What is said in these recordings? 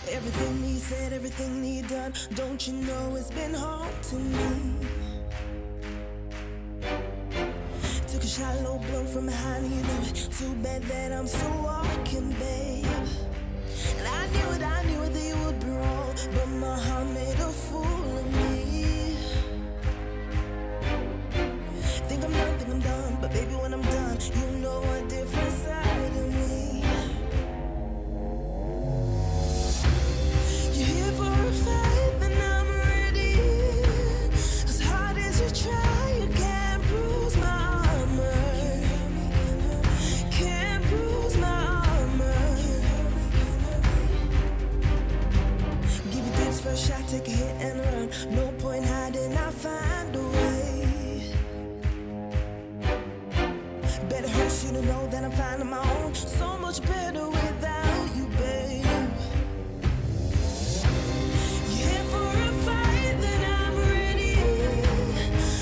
Everything he said, everything he done, don't you know it's been haunting me? Took a shallow blow from behind, you know it. Too bad that I'm still walking, babe. And I knew it, that you would be wrong, but my heart made a fool of me. Think I'm done, but baby, when I'm done, you know a different side of me. You're here for a fight, then I'm ready. As hard as you try, you can't bruise my armor. Can't bruise my armor. Give you dips for a shot, take a hit and run. No point hiding, I'll find a way. Better hurts you to know that I'm finding my own. So much better without you, babe. You're here for a fight, then I'm ready.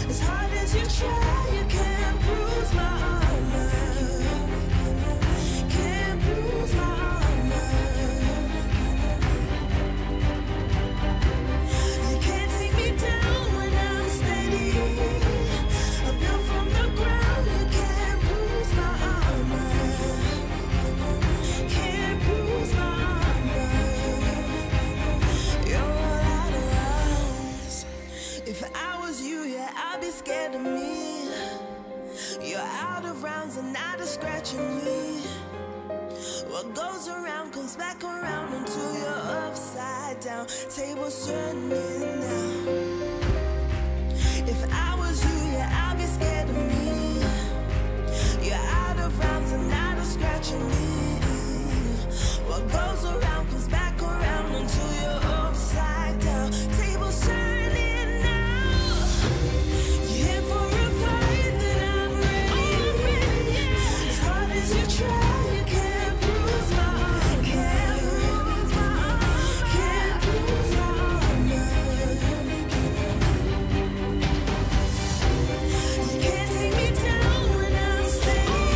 As hard as you try, you can't bruise my armor. Can't bruise my armor. You can't take me down when I'm steady. I'm built from the ground, you can't bruise my armor. Can't bruise my armor. You're all out of rounds. If I was you, yeah, I'd be scared of me. You're out of rounds and out of scratching me. What goes around comes back around until you're upside down. Tables turning now. If I was you, yeah, I'd be scared of me. You're out of rounds and out of scratching me. What goes around comes back around until you're upside down. Tables turning now. You're here for a fight, then I'm ready. As hard as you try, you can't bruise my armor. Can't bruise my armor. Can't bruise my armor. You can't take me down when I'm steady.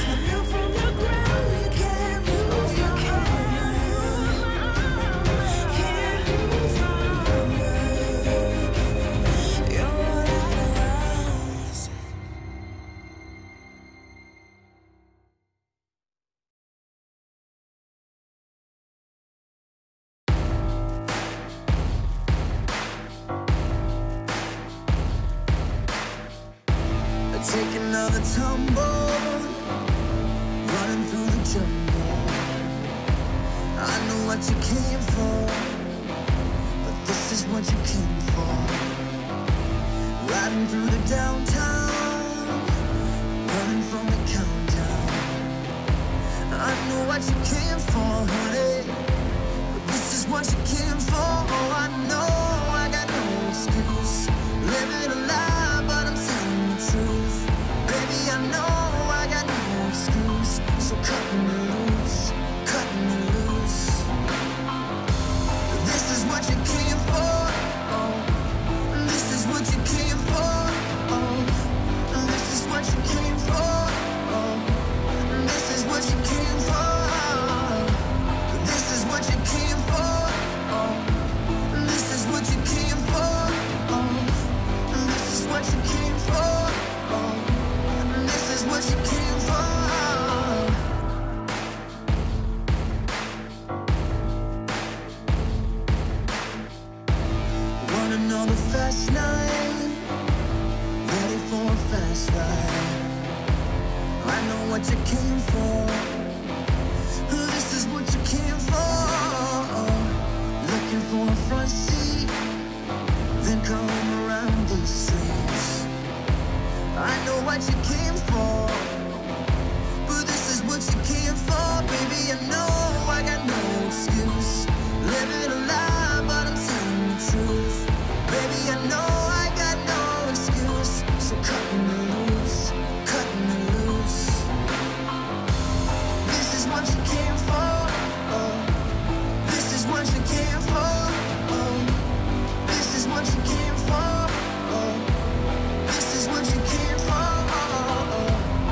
I'm built from the ground, you can't bruise my armor. Can't bruise my armor. You're all out of rounds. Take another tumble, running through the jungle. I know what you came for, but this is what you came for. Riding through the downtown, running from the countdown. I know what you came for, honey, but this is what you came for. Oh, I know I got no excuse, living a lie, but I'm telling the truth. Baby, I know I got no excuse, so cut me loose, cut me loose. This is what you came for, oh. This is what you came for, oh. This is what you came for, oh. This is what you came for, this is what you came for, oh. This is what you came for, oh. This is what you came for, oh. This is what you came for. Want another fast night, ready for a fast ride. I know what you came for. This is what you came for. Looking for a front seat, then come around these streets. I know what you came for, but this is what you came for. Baby, I know I got no excuse, living a lie, but I'm telling the truth. Baby, I know I got no excuse, so cut me loose, cut me loose. This is what you came for, oh. This is what you came for, oh. This is what you came for, oh. This is what you came for, oh.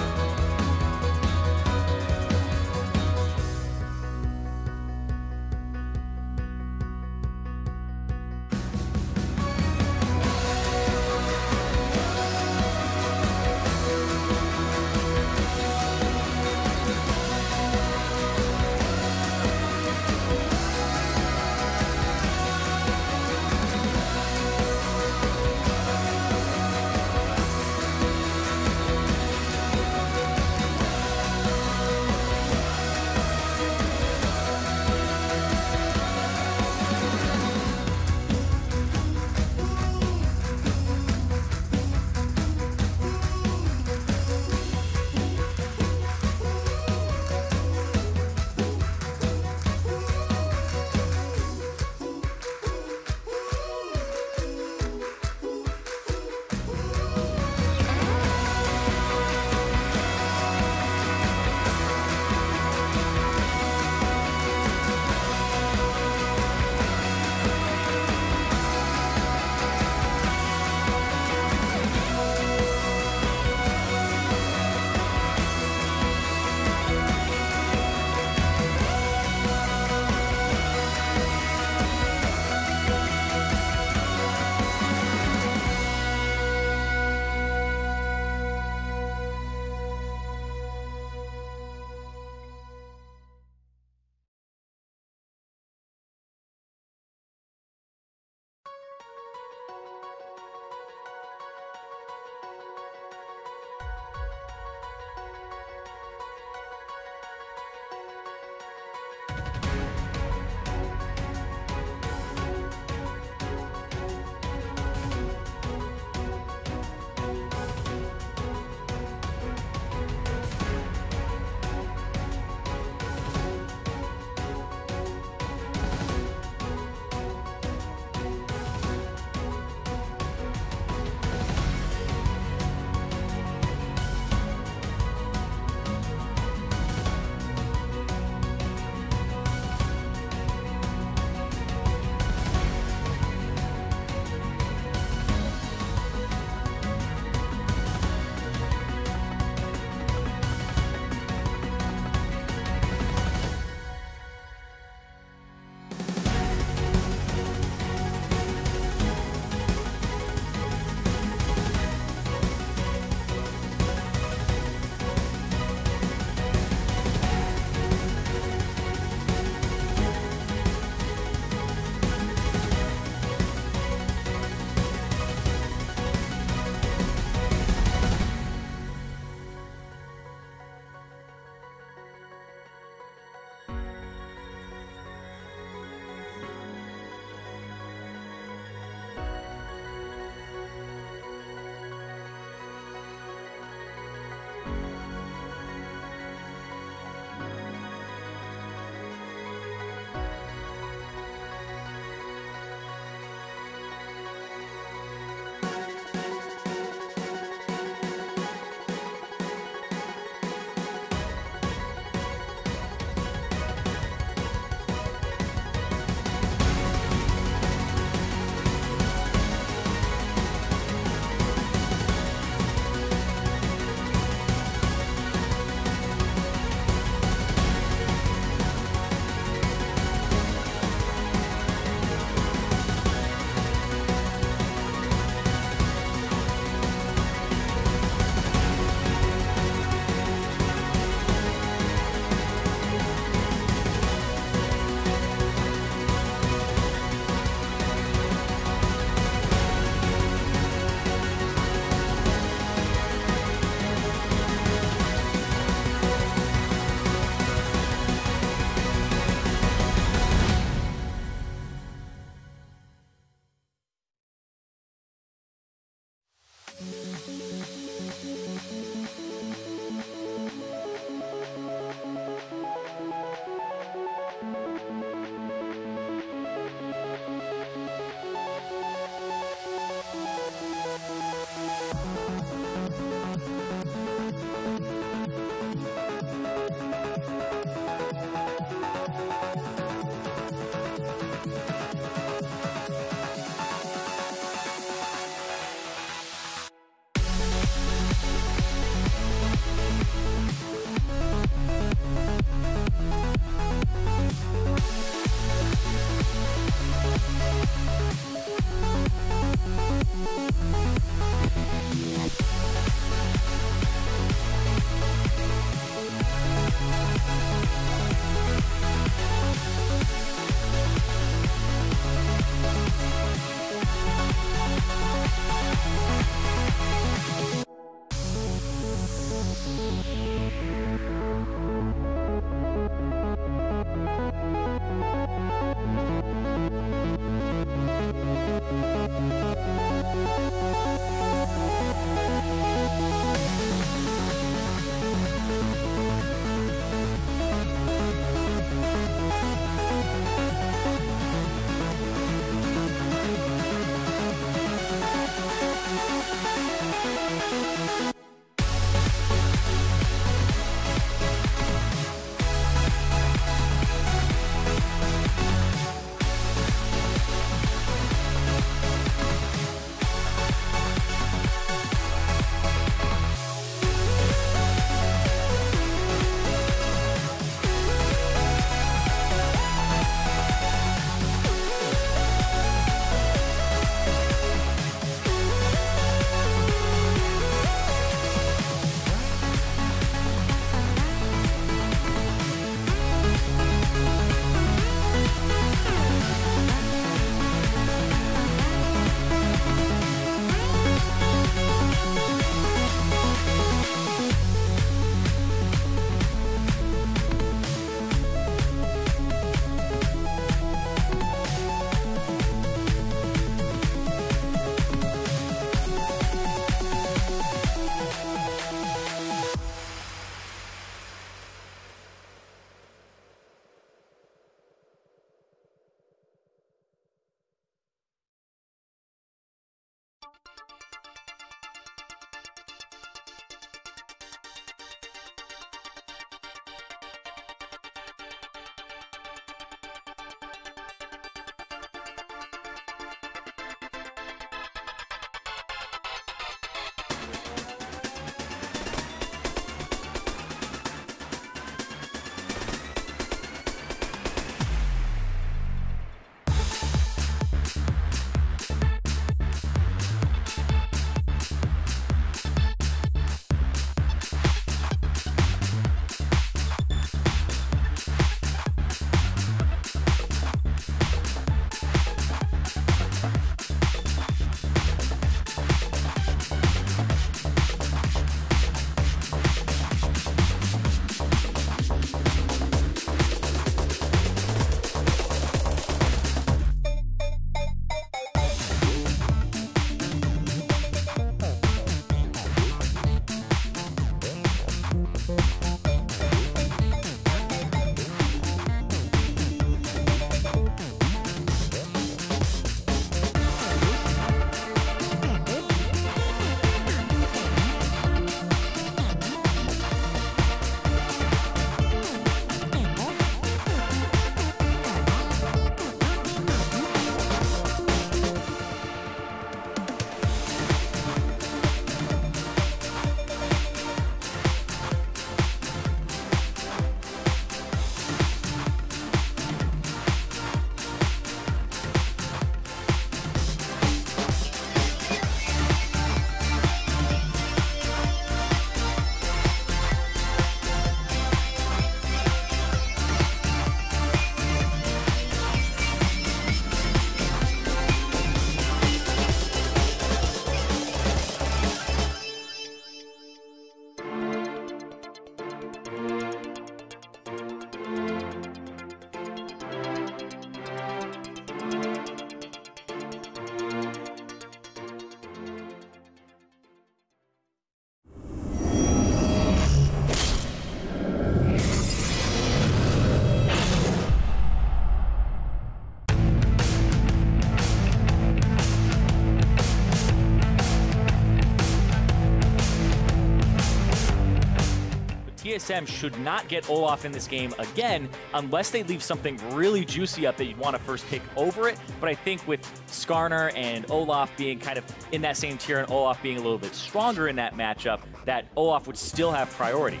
TSM should not get Olaf in this game again unless they leave something really juicy up that you'd want to first pick over it. But I think with Skarner and Olaf being kind of in that same tier and Olaf being a little bit stronger in that matchup, that Olaf would still have priority.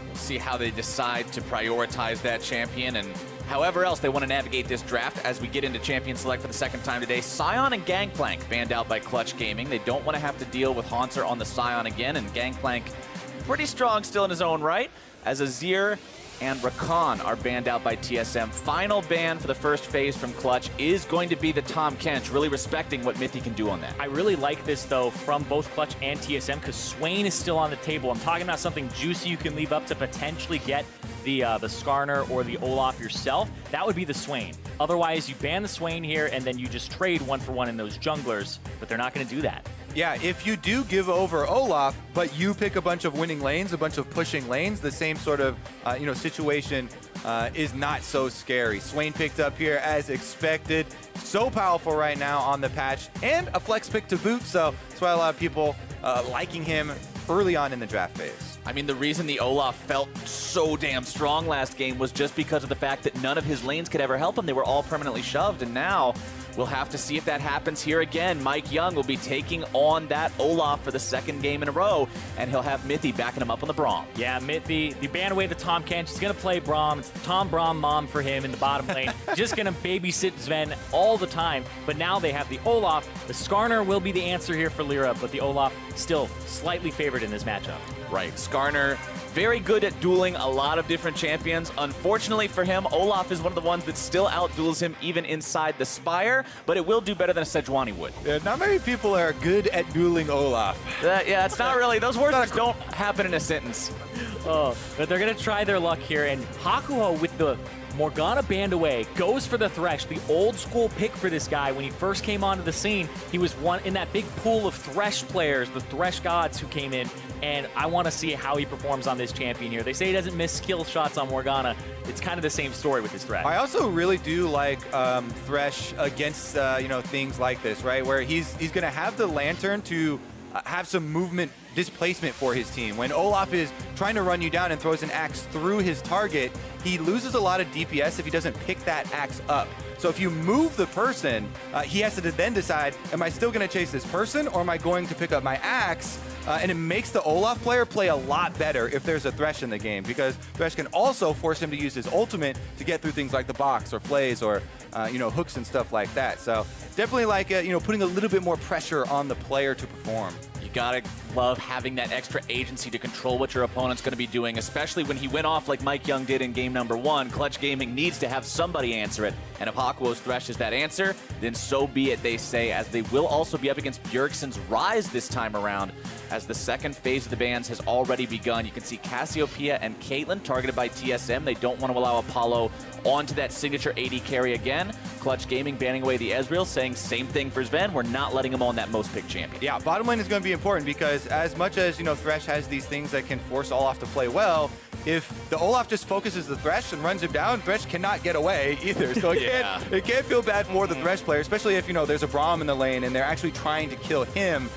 We'll see how they decide to prioritize that champion and however else they want to navigate this draft as we get into Champion Select for the second time today. Scion and Gangplank banned out by Clutch Gaming. They don't want to have to deal with Haunter on the Scion again, and Gangplank pretty strong still in his own right, as Azir and Rakan are banned out by TSM. Final ban for the first phase from Clutch is going to be the Tahm Kench, really respecting what Mithy can do on that. I really like this, though, from both Clutch and TSM, because Swain is still on the table. I'm talking about something juicy you can leave up to potentially get the Skarner or the Olaf yourself. That would be the Swain. Otherwise, you ban the Swain here, and then you just trade 1-for-1 in those junglers, but they're not going to do that. Yeah, if you do give over Olaf, but you pick a bunch of winning lanes, a bunch of pushing lanes, the same sort of situation is not so scary. Swain picked up here as expected. So powerful right now on the patch, and a flex pick to boot, so that's why a lot of people liking him early on in the draft phase. I mean, the reason the Olaf felt so damn strong last game was just because of the fact that none of his lanes could ever help him. They were all permanently shoved, and now we'll have to see if that happens here again. Mike Young will be taking on that Olaf for the second game in a row, and he'll have Mithy backing him up on the Braum. Yeah, Mithy, the ban away the Tahm Kench. He's going to play Braum. It's the Tom Braum mom for him in the bottom lane. Just going to babysit Sven all the time. But now they have the Olaf. The Skarner will be the answer here for Lyra, but the Olaf still slightly favored in this matchup. Right, Skarner, very good at dueling a lot of different champions. Unfortunately for him, Olaf is one of the ones that still outduels him even inside the Spire, but it will do better than a Sejuani would. Yeah, not many people are good at dueling Olaf. Yeah, it's not really. Those words just don't happen in a sentence. Oh, but they're going to try their luck here, and Hakuho with the Morgana banned away, goes for the Thresh, the old school pick for this guy. When he first came onto the scene, he was one in that big pool of Thresh players, the Thresh gods who came in, and I want to see how he performs on this champion here. They say he doesn't miss skill shots on Morgana. It's kind of the same story with this Thresh. I also really do like Thresh against things like this, right? Where he's going to have the Lantern to have some movement displacement for his team. When Olaf is trying to run you down and throws an axe through his target, he loses a lot of DPS if he doesn't pick that axe up. So if you move the person, he has to then decide, am I still going to chase this person, or am I going to pick up my axe? And it makes the Olaf player play a lot better if there's a Thresh in the game, because Thresh can also force him to use his ultimate to get through things like the box or flays or hooks and stuff like that. So definitely like putting a little bit more pressure on the player to perform. You gotta love having that extra agency to control what your opponent's going to be doing, especially when he went off like Mike Young did in game number 1. Clutch Gaming needs to have somebody answer it, and if Hakuho's Thresh is that answer, then so be it, they say, as they will also be up against Bjergsen's Rise this time around, as the second phase of the bans has already begun. You can see Cassiopeia and Caitlyn targeted by TSM. They don't want to allow Apollo onto that signature AD carry again. Clutch Gaming banning away the Ezreal, saying same thing for Sven. We're not letting him on that most picked champion. Yeah, bottom lane is going to be important, because as much as Thresh has these things that can force Olaf to play well, if the Olaf just focuses the Thresh and runs him down, Thresh cannot get away either. So it can't feel bad for the Thresh player, especially if there's a Braum in the lane and they're actually trying to kill him.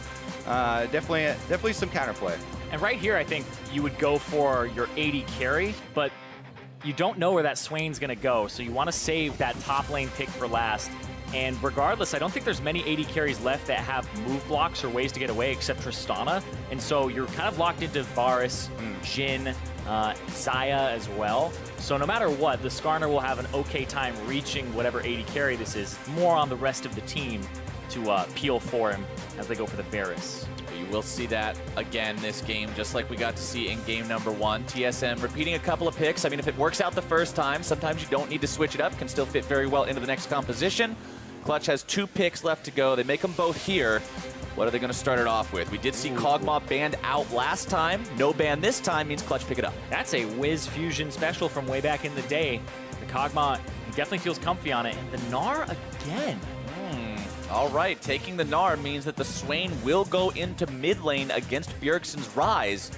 Definitely some counterplay. And right here, I think you would go for your AD carry, but you don't know where that Swain's going to go, so you want to save that top lane pick for last. And regardless, I don't think there's many AD carries left that have move blocks or ways to get away except Tristana. And so you're kind of locked into Varus, Jhin, Xayah as well. So no matter what, the Skarner will have an okay time reaching whatever AD carry this is. More on the rest of the team to peel for him as they go for the Varus. You will see that again this game, just like we got to see in game number 1. TSM repeating a couple of picks. I mean, if it works out the first time, sometimes you don't need to switch it up. Can still fit very well into the next composition. Clutch has 2 picks left to go. They make them both here. What are they going to start it off with? We did see Kog'Maw banned out last time. No ban this time means Clutch pick it up. That's a Wiz Fusion special from way back in the day. The Kog'Maw definitely feels comfy on it. And the Gnar again. All right, taking the Gnar means that the Swain will go into mid lane against Bjergsen's Rise.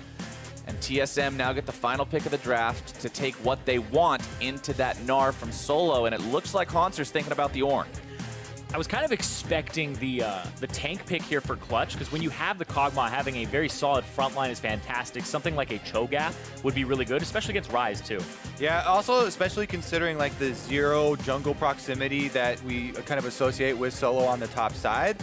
And TSM now get the final pick of the draft to take what they want into that Gnar from solo. And it looks like Haunter's thinking about the Ornn. I was kind of expecting the tank pick here for Clutch, because when you have the Kog'Maw, having a very solid front line is fantastic. Something like a Cho'Gath would be really good, especially against Ryze too. Yeah, also especially considering like the 0 jungle proximity that we kind of associate with solo on the top side.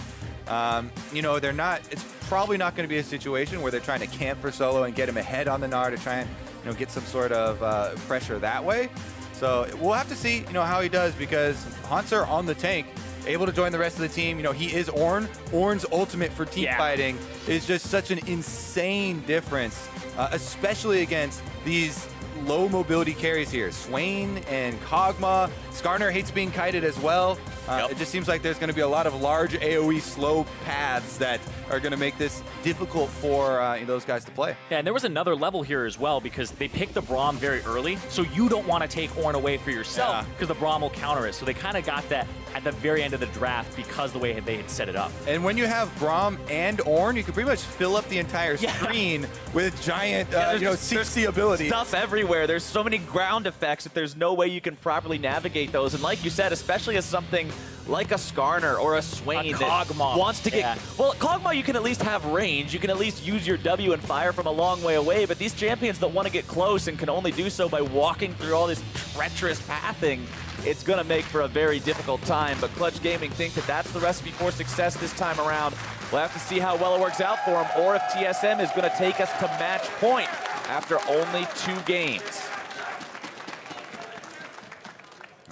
You know, it's probably not going to be a situation where they're trying to camp for solo and get him ahead on the Gnar to try and, you know, get some sort of pressure that way. So we'll have to see, you know, how he does, because Hansar on the tank, able to join the rest of the team. You know, he is Ornn. Ornn's ultimate for team fighting is just such an insane difference, especially against these low mobility carries here. Swain and Kog'Maw. Skarner hates being kited as well. It just seems like there's going to be a lot of large AoE slow paths that are going to make this difficult for those guys to play. Yeah, and there was another level here as well, because they picked the Braum very early, so you don't want to take Ornn away for yourself, because the Braum will counter it. So they kind of got that at the very end of the draft because the way they had set it up. And when you have Braum and Ornn, you can pretty much fill up the entire screen with giant, CC ability. Stuff everywhere. There's so many ground effects that there's no way you can properly navigate those. And like you said, especially as something like a Skarner or a Swain that wants to get... Well, Kog'Maw, you can at least have range. You can at least use your W and fire from a long way away. But these champions that want to get close and can only do so by walking through all this treacherous pathing, it's going to make for a very difficult time. But Clutch Gaming think that that's the recipe for success this time around. We'll have to see how well it works out for them, or if TSM is going to take us to match point after only 2 games.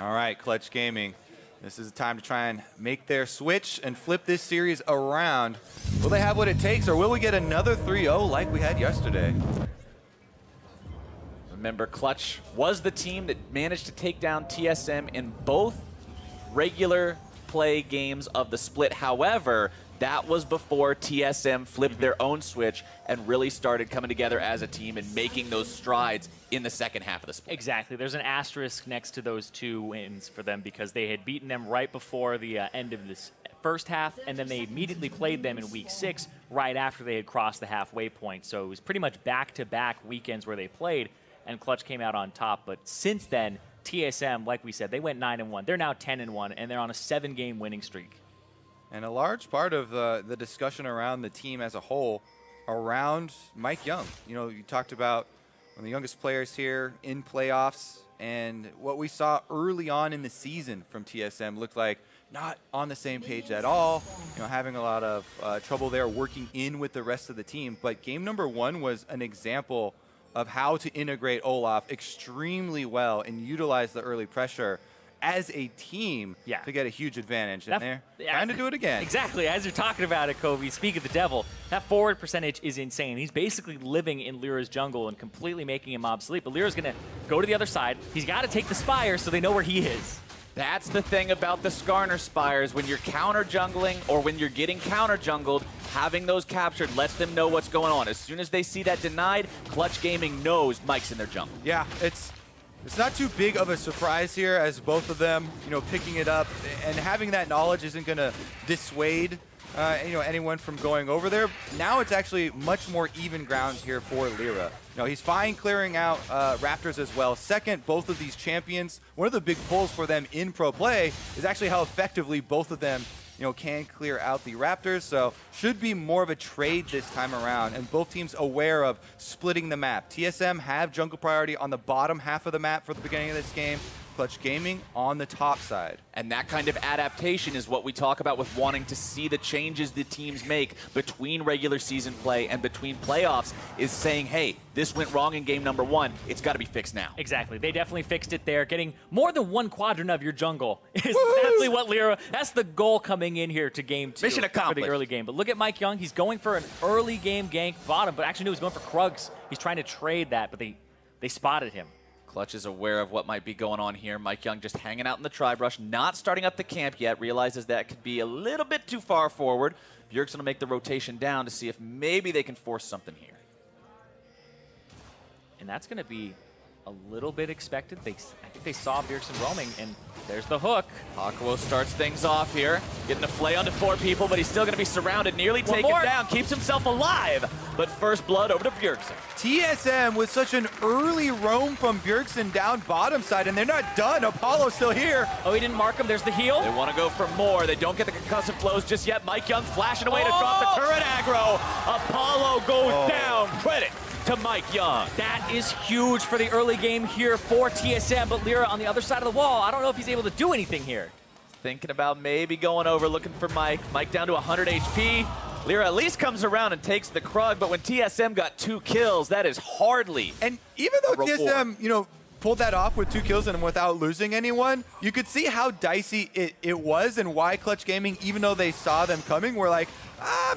All right, Clutch Gaming. This is the time to try and make their switch and flip this series around. Will they have what it takes, or will we get another 3-0 like we had yesterday? Remember, Clutch was the team that managed to take down TSM in both regular play games of the split. However, that was before TSM flipped their own switch and really started coming together as a team and making those strides in the second half of the split. Exactly. There's an asterisk next to those 2 wins for them, because they had beaten them right before the end of this first half, and then they immediately played them in week 6 right after they had crossed the halfway point. So it was pretty much back-to-back weekends where they played, and Clutch came out on top. But since then, TSM, like we said, they went 9-1. They're now 10-1, and they're on a 7-game winning streak. And a large part of the discussion around the team as a whole around Mike Young. You know, you talked about one of the youngest players here in playoffs, and what we saw early on in the season from TSM looked like not on the same page at all, you know, having a lot of trouble there working in with the rest of the team. But game number 1 was an example of how to integrate Olaf extremely well and utilize the early pressure as a team to get a huge advantage. And they're trying to do it again. Exactly. As you're talking about it, Kobe, speak of the devil, that forward percentage is insane. He's basically living in Lyra's jungle and completely making him obsolete. But Lyra's going to go to the other side. He's got to take the Spire so they know where he is. That's the thing about the Skarner Spires. When you're counter-jungling or when you're getting counter-jungled, having those captured lets them know what's going on. As soon as they see that denied, Clutch Gaming knows Mike's in their jungle. Yeah, it's not too big of a surprise here, as both of them, you know, picking it up, and having that knowledge isn't going to dissuade anyone from going over there. Now it's actually much more even ground here for Lyra. You know, he's fine clearing out Raptors as well. Second, both of these champions, one of the big pulls for them in pro play is actually how effectively both of them, you know, can clear out the Raptors. So should be more of a trade this time around, and both teams aware of splitting the map. TSM have jungle priority on the bottom half of the map for the beginning of this game. Clutch Gaming on the top side. And that kind of adaptation is what we talk about with wanting to see the changes the teams make between regular season play and between playoffs, is saying, hey, this went wrong in game number 1. It's got to be fixed now. Exactly. They definitely fixed it there. Getting more than 1 quadrant of your jungle is definitely what Lyra, that's the goal coming in here to game 2. Mission accomplished. For the early game. But look at Mike Young. He's going for an early game gank bottom, but actually no, he's going for Krugs. He's trying to trade that, but they spotted him. Clutch is aware of what might be going on here. Mike Young just hanging out in the tri-brush, not starting up the camp yet, realizes that could be a little bit too far forward. Bjerg's going to make the rotation down to see if maybe they can force something here. And that's going to be a little bit expected. I think they saw Bjergsen roaming, and there's the hook. Hakuo starts things off here, getting a flay onto 4 people, but he's still going to be surrounded, nearly taken down, keeps himself alive. But first blood over to Bjergsen. TSM with such an early roam from Bjergsen down bottom side, and they're not done. Apollo's still here. Oh, he didn't mark him. There's the heal. They want to go for more. They don't get the concussive blows just yet. Mike Young flashing away to drop the turret aggro. Apollo goes down. Credit to Mike Young. That is huge for the early game here for TSM, but Lyra on the other side of the wall, I don't know if he's able to do anything here. Thinking about maybe going over, looking for Mike. Mike down to 100 HP. Lyra at least comes around and takes the Krug, but when TSM got 2 kills, that is hardly. And even though TSM, you know, pulled that off with 2 kills and without losing anyone, you could see how dicey it was and why Clutch Gaming, even though they saw them coming, were like,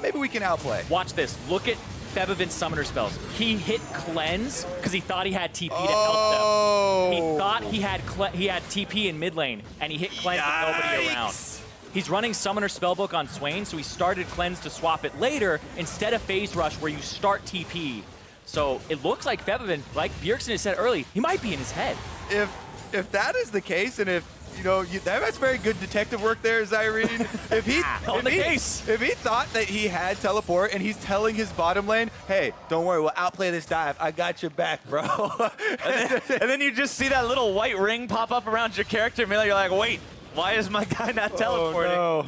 maybe we can outplay. Watch this. Look at Febiven's summoner spells. He hit cleanse because he thought he had TP to help them. He thought he had TP in mid lane, and he hit cleanse with nobody around. He's running Summoner Spellbook on Swain, so he started Cleanse to swap it later instead of Phase Rush where you start TP. So it looks like Febiven, like Bjergsen has said early, he might be in his head. If that is the case, and if you know that's very good detective work there, Zyrene. If he thought that he had teleport and he's telling his bottom lane, hey, don't worry, we'll outplay this dive. I got your back, bro. and then you just see that little white ring pop up around your character, and you're like, wait. Why is my guy not teleporting? Oh, no.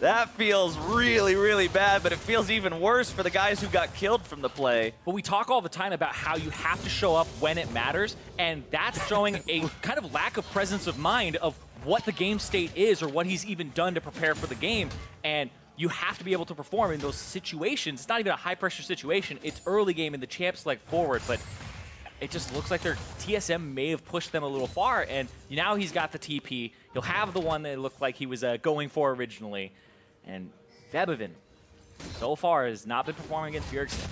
That feels really, really bad, but it feels even worse for the guys who got killed from the play. But we talk all the time about how you have to show up when it matters, and that's showing a kind of lack of presence of mind of what the game state is or what he's even done to prepare for the game. And you have to be able to perform in those situations. It's not even a high-pressure situation. It's early game, and the champs like forward, but it just looks like their TSM may have pushed them a little far, and now he's got the TP. He'll have the one that looked like he was going for originally. And Febiven, so far, has not been performing against Bjergsen.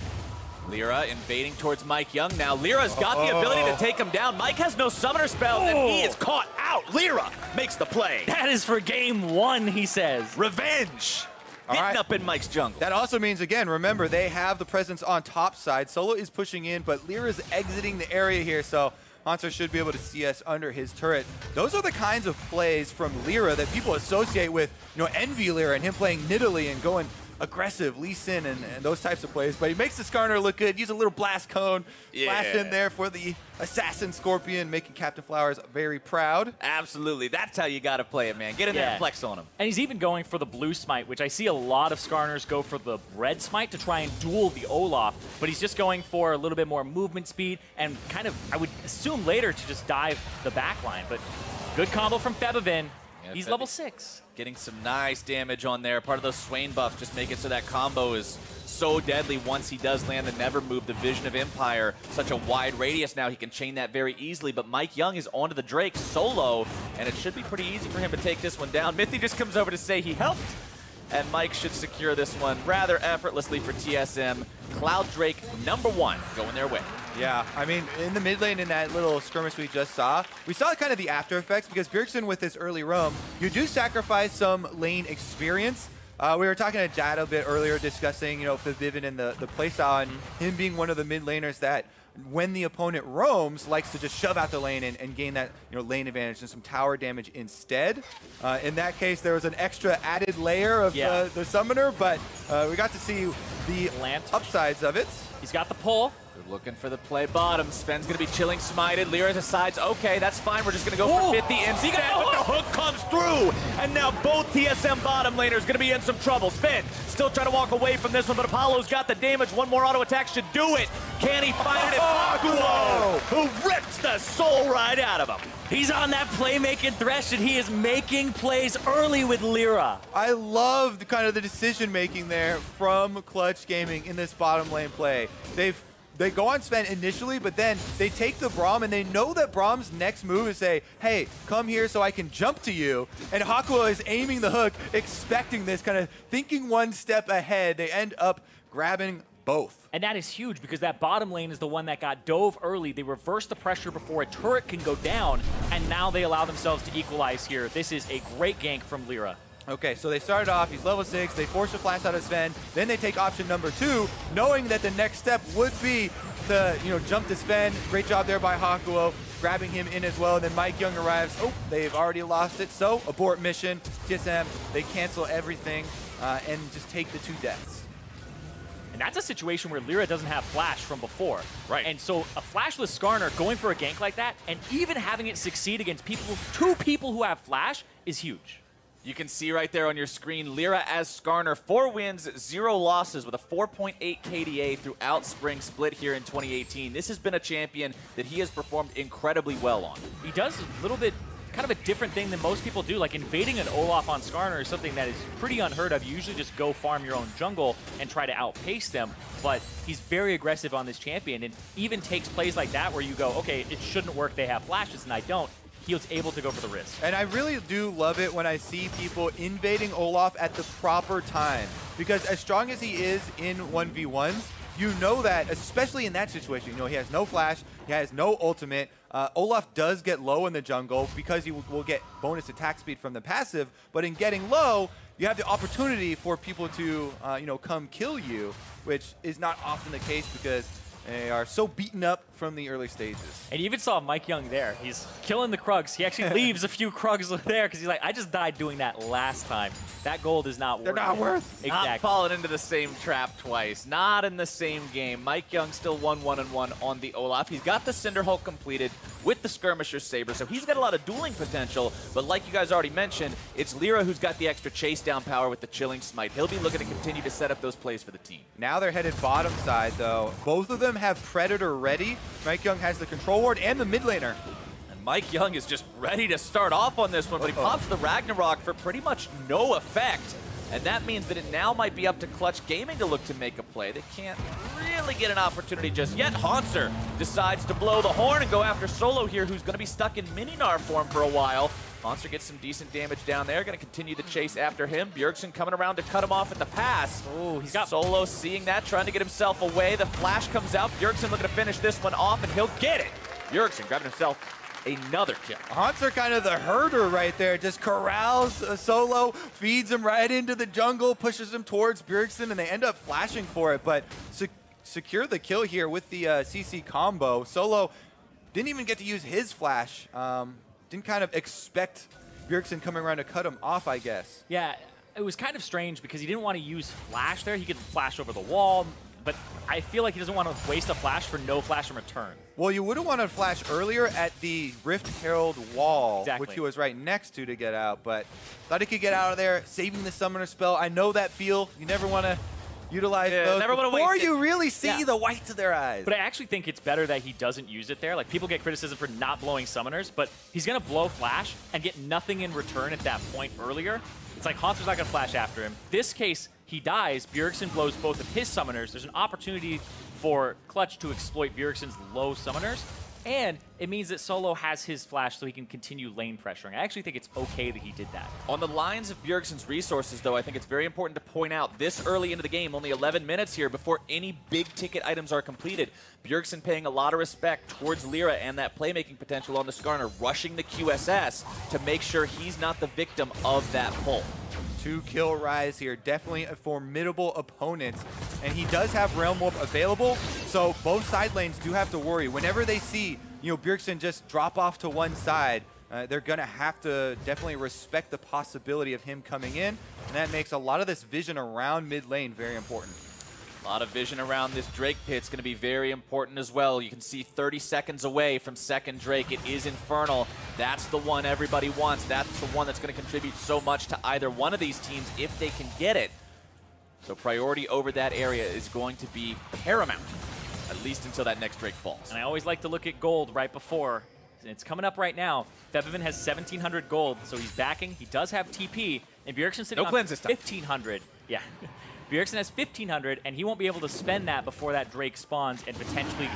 Lyra invading towards Mike Young now. Lyra's got the ability to take him down. Mike has no summoner spells, and he is caught out. Lyra makes the play. That is for game 1, he says. Revenge. Getting up in Mike's jungle. That also means, again, remember, they have the presence on top side. Solo is pushing in, but Lyra's exiting the area here, so Hanser should be able to CS under his turret. Those are the kinds of plays from Lyra that people associate with, you know, Envy Lyra and him playing Nidalee and going aggressive, Lee Sin, and those types of plays. But he makes the Skarner look good. Use a little blast cone. Flash in there for the Assassin Scorpion, making Captain Flowers very proud. Absolutely. That's how you got to play it, man. Get in there and flex on him. And he's even going for the blue smite, which I see a lot of Skarners go for the red smite to try and duel the Olaf. But he's just going for a little bit more movement speed and kind of, I would assume later, to just dive the backline. But good combo from Febiven. Yeah, he's level 6. Getting some nice damage on there. Part of those Swain buffs just make it so that combo is so deadly once he does land the Never Move, the Vision of Empire. Such a wide radius now, he can chain that very easily. But Mike Young is onto the Drake solo, and it should be pretty easy for him to take this one down. Mithy just comes over to say he helped, and Mike should secure this one rather effortlessly for TSM. Cloud Drake #1 going their way. Yeah, I mean, in the mid lane in that little skirmish we just saw, we saw kind of the after effects because Bjergsen with this early roam, you do sacrifice some lane experience. We were talking to Jad a bit earlier discussing, you know, Febiven and the playstyle and him being one of the mid laners that when the opponent roams, likes to just shove out the lane and gain that, you know, lane advantage and some tower damage instead. In that case, there was an extra added layer of the summoner, but we got to see the upsides of it. He's got the pull. They're looking for the play bottom. Sven's going to be chilling smited. Lyra decides, okay, that's fine. We're just going to go for 50 instead. But the hook comes through. And now both TSM bottom laners going to be in some trouble. Sven still trying to walk away from this one, but Apollo's got the damage. One more auto attack should do it. Can he find it? It's Hakuo, who rips the soul right out of him. He's on that playmaking thresh, and he is making plays early with Lyra. I loved kind of the decision making there from Clutch Gaming in this bottom lane play. They go on Sven initially, but then they take the Braum, and they know that Braum's next move is say, hey, come here so I can jump to you. And Hakuo is aiming the hook, expecting this, kind of thinking one step ahead. They end up grabbing both. And that is huge because that bottom lane is the one that got dove early. They reverse the pressure before a turret can go down, and now they allow themselves to equalize here. This is a great gank from Lyra. Okay, so they started off, he's level 6, they force a flash out of Sven, then they take option number 2, knowing that the next step would be to, jump to Sven. Great job there by Hakuo, grabbing him in as well. And then Mike Young arrives. Oh, they've already lost it. So abort mission. TSM, they cancel everything and just take the 2 deaths. And that's a situation where Lyra doesn't have flash from before. Right. And so a flashless Skarner going for a gank like that, and even having it succeed against two people who have flash is huge. You can see right there on your screen, Lyra as Skarner, 4 wins, 0 losses with a 4.8 KDA throughout Spring Split here in 2018. This has been a champion that he has performed incredibly well on. He does a little bit, kind of a different thing than most people do. Like invading an Olaf on Skarner is something that is pretty unheard of. You usually just go farm your own jungle and try to outpace them, but he's very aggressive on this champion and even takes plays like that where you go, okay, it shouldn't work, they have flashes and I don't. He was able to go for the risk. And I really do love it when I see people invading Olaf at the proper time. Because as strong as he is in 1v1s, you know that, especially in that situation, he has no flash, he has no ultimate. Olaf does get low in the jungle because he will get bonus attack speed from the passive, but in getting low, you have the opportunity for people to, come kill you, which is not often the case because they are so beaten up from the early stages. And you even saw Mike Young there. He's killing the Krugs. He actually leaves a few Krugs there because he's like, I just died doing that last time. That gold is not worth it. They're not worth. Exactly. Not falling into the same trap twice. Not in the same game. Mike Young still 1-1-1 on the Olaf. He's got the Cinderhulk completed with the Skirmisher Saber, so he's got a lot of dueling potential. But like you guys already mentioned, it's Lyra who's got the extra chase down power with the Chilling Smite. He'll be looking to continue to set up those plays for the team. Now they're headed bottom side, though. Both of them have Predator ready. Mike Young has the control ward and the mid laner. And Mike Young is just ready to start off on this one, but he pops the Ragnarok for pretty much no effect. And that means that it now might be up to Clutch Gaming to look to make a play. They can't really get an opportunity just yet. Haunter decides to blow the horn and go after Solo here, who's going to be stuck in Mini-Gnar form for a while. Haunter gets some decent damage down there. Going to continue the chase after him. Bjergsen coming around to cut him off at the pass. Oh, he's got Solo seeing that, trying to get himself away. The flash comes out. Bjergsen looking to finish this one off, and he'll get it. Bjergsen grabbing himself another kill. Haunter kind of the herder right there, just corrals Solo, feeds him right into the jungle, pushes him towards Bjergsen, and they end up flashing for it, but secure the kill here with the CC combo. Solo didn't even get to use his flash. Didn't kind of expect Bjergsen coming around to cut him off, I guess. Yeah, it was kind of strange because he didn't want to use flash there. He could flash over the wall, but I feel like he doesn't want to waste a flash for no flash in return. Well, you would have wanted to flash earlier at the Rift Herald wall, Exactly. which he was right next to get out, but thought he could get out of there, saving the summoner spell. I know that feel. You never want to utilize those never wanna before waste it. you really see the whites of their eyes. But I actually think it's better that he doesn't use it there. Like, people get criticism for not blowing summoners, but he's going to blow flash and get nothing in return at that point earlier. It's like Haunter's not going to flash after him. This case, he dies. Bjergsen blows both of his summoners. There's an opportunity for Clutch to exploit Bjergsen's low summoners, and it means that Solo has his flash so he can continue lane pressuring. I actually think it's okay that he did that. On the lines of Bjergsen's resources, though, I think it's very important to point out this early into the game, only 11 minutes here before any big-ticket items are completed. Bjergsen paying a lot of respect towards Lyra and that playmaking potential on the Skarner, rushing the QSS to make sure he's not the victim of that pull. 2-kill rise here, definitely a formidable opponent, and he does have Realm Warp available, so both side lanes do have to worry. Whenever they see, Bjergsen just drop off to one side, they're gonna have to definitely respect the possibility of him coming in, and that makes a lot of this vision around mid lane very important. A lot of vision around this Drake pit's going to be very important as well. You can see 30 seconds away from second Drake. It is Infernal. That's the one everybody wants. That's the one that's going to contribute so much to either one of these teams if they can get it. So priority over that area is going to be paramount, at least until that next Drake falls. And I always like to look at gold right before. It's coming up right now. Febiven has 1,700 gold, so he's backing. He does have TP, and Bjergsen's sitting on 1,500. Yeah. Bjergsen has 1,500, and he won't be able to spend that before that Drake spawns and potentially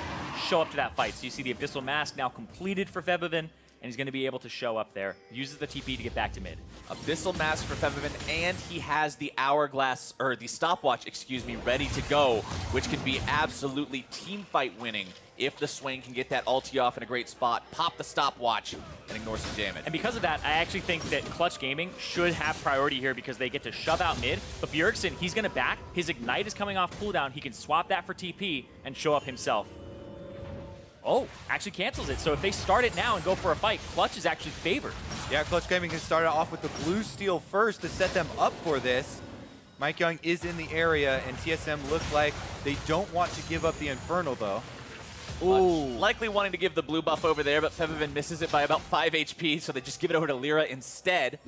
show up to that fight. So you see the Abyssal Mask now completed for Febiven, and he's going to be able to show up there. Uses the TP to get back to mid. Abyssal Mask for Febiven, and he has the hourglass, or the stopwatch, excuse me, ready to go, which can be absolutely team fight winning if the Swain can get that ulti off in a great spot, pop the stopwatch, and ignore some damage. And because of that, I actually think that Clutch Gaming should have priority here because they get to shove out mid. But Bjergsen, he's going to back. His Ignite is coming off cooldown. He can swap that for TP and show up himself. Oh, actually cancels it. So if they start it now and go for a fight, Clutch is actually favored. Yeah, Clutch Gaming can start off with the blue steel first to set them up for this. Mike Young is in the area, and TSM looks like they don't want to give up the Infernal, though. Ooh. Likely wanting to give the blue buff over there, but Febiven misses it by about 5 HP, so they just give it over to Lyra instead.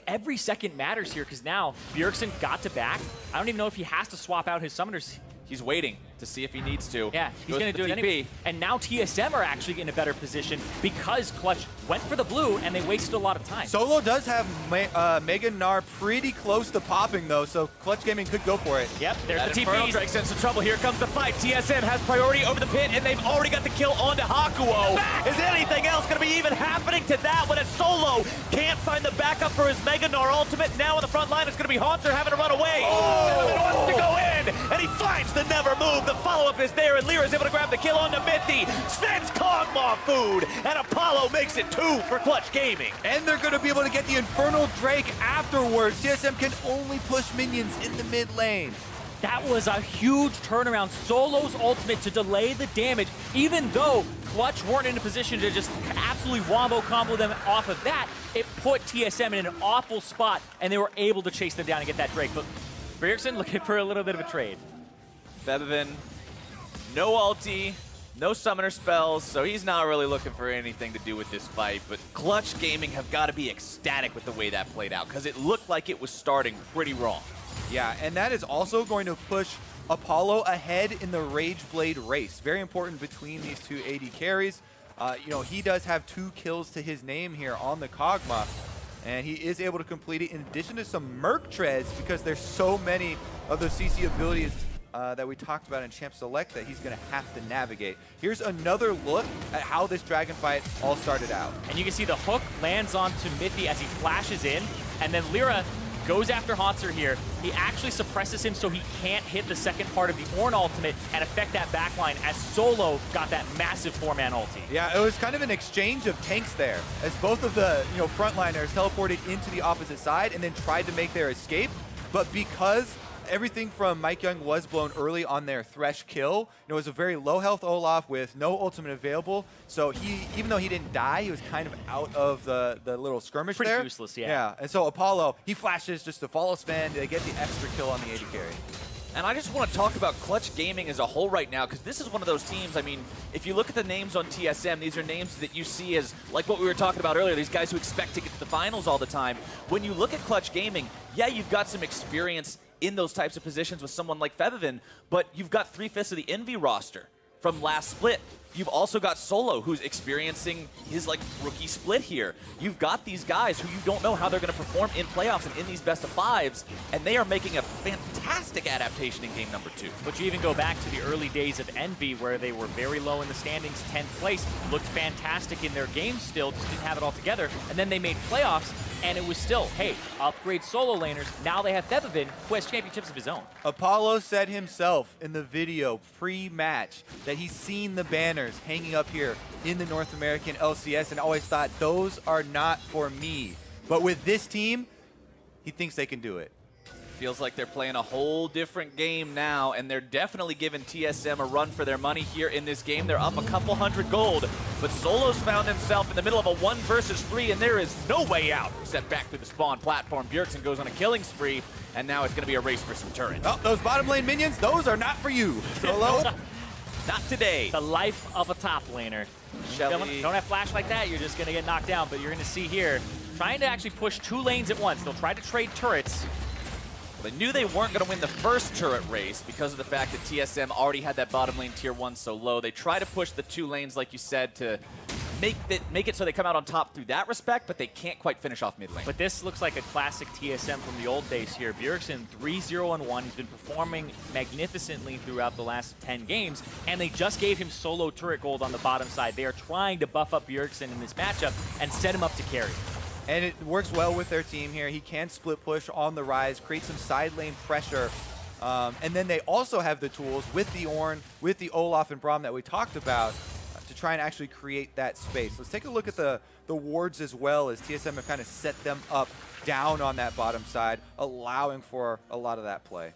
Every second matters here because now Bjergsen got to back. I don't even know if he has to swap out his summoners. He's waiting to see if he needs to. Yeah, he's going to do it anyway. And now TSM are actually in a better position because Clutch went for the blue and they wasted a lot of time. Solo does have Mega Gnar pretty close to popping, though, so Clutch Gaming could go for it. Yep, there's that the Infernal TP. Drake's in some trouble. Here comes the fight. TSM has priority over the pit, and they've already got the kill onto Hakuo. Is anything else going to be even happening to that when a Solo can't find the backup for his Mega Gnar ultimate? Now on the front line, it's going to be Haunter having to run away. Oh! Wants to go in, and he finds the never move. The follow-up is there, and Lyra's able to grab the kill onto Mithy. Sends Kog'Maw food, and Apollo makes it 2 for Clutch Gaming. And they're going to be able to get the Infernal Drake afterwards. TSM can only push minions in the mid lane. That was a huge turnaround. Solo's ultimate to delay the damage, even though Clutch weren't in a position to just absolutely wombo combo them off of that. It put TSM in an awful spot, and they were able to chase them down and get that Drake. But Bjergsen looking for a little bit of a trade. Febiven, no ulti, no summoner spells, so he's not really looking for anything to do with this fight. But Clutch Gaming have got to be ecstatic with the way that played out, because it looked like it was starting pretty wrong. Yeah, and that is also going to push Apollo ahead in the Rage Blade race. Very important between these two AD carries. You know, he does have 2 kills to his name here on the Kog'Maw, and he is able to complete it in addition to some Merc Treads, because there's so many of those CC abilities that we talked about in Champ Select that he's going to have to navigate. Here's another look at how this dragon fight all started out. And you can see the hook lands onto Mithy as he flashes in, and then Lyra goes after Haunter here. He actually suppresses him so he can't hit the second part of the Ornn ultimate and affect that backline as Solo got that massive 4-man ulti. Yeah, it was kind of an exchange of tanks there, as both of the frontliners teleported into the opposite side and then tried to make their escape. But because everything from Mike Young was blown early on their Thresh kill, it was a very low health Olaf with no ultimate available. So he, even though he didn't die, he was kind of out of the little skirmish there. Pretty useless, yeah. Yeah, and so Apollo, he flashes just to follow Sven to get the extra kill on the AD carry. And I just want to talk about Clutch Gaming as a whole right now, because this is one of those teams, I mean, if you look at the names on TSM, these are names that you see as, like what we were talking about earlier, these guys who expect to get to the finals all the time. When you look at Clutch Gaming, yeah, you've got some experience in those types of positions with someone like Febiven, but you've got 3/5 of the Envy roster from last split. You've also got Solo, who's experiencing his rookie split here. You've got these guys who you don't know how they're going to perform in playoffs and in these best of 5s, and they are making a fantastic adaptation in game number 2. But you even go back to the early days of Envy where they were very low in the standings, 10th place, looked fantastic in their game still, just didn't have it all together, and then they made playoffs, and it was still, hey, upgrade solo laners. Now they have Febiven, who has championships of his own. Apollo said himself in the video pre-match that he's seen the banners hanging up here in the North American LCS and always thought, those are not for me. But with this team, he thinks they can do it. Feels like they're playing a whole different game now, and they're definitely giving TSM a run for their money here in this game. They're up a couple hundred gold, but Solo's found himself in the middle of a 1 versus 3, and there is no way out except back through the spawn platform. Bjergsen goes on a killing spree, and now it's going to be a race for some turrets. Oh, those bottom lane minions, those are not for you, Solo. Not today. The life of a top laner. Shelly. Don't have flash like that, you're just going to get knocked down, but you're going to see here, trying to actually push 2 lanes at once. They'll try to trade turrets. They knew they weren't going to win the first turret race because of the fact that TSM already had that bottom lane tier 1 so low. They try to push the 2 lanes, like you said, to make it so they come out on top through that respect, but they can't quite finish off mid lane. But this looks like a classic TSM from the old days here. Bjergsen 3-0-1. He's been performing magnificently throughout the last 10 games, and they just gave him solo turret gold on the bottom side. They are trying to buff up Bjergsen in this matchup and set him up to carry. And it works well with their team here. He can split push on the rise, create some side lane pressure. And then they also have the tools with the Ornn, with the Olaf and Braum that we talked about to try and actually create that space. Let's take a look at the wards as well, as TSM have kind of set them up down on that bottom side, allowing for a lot of that play.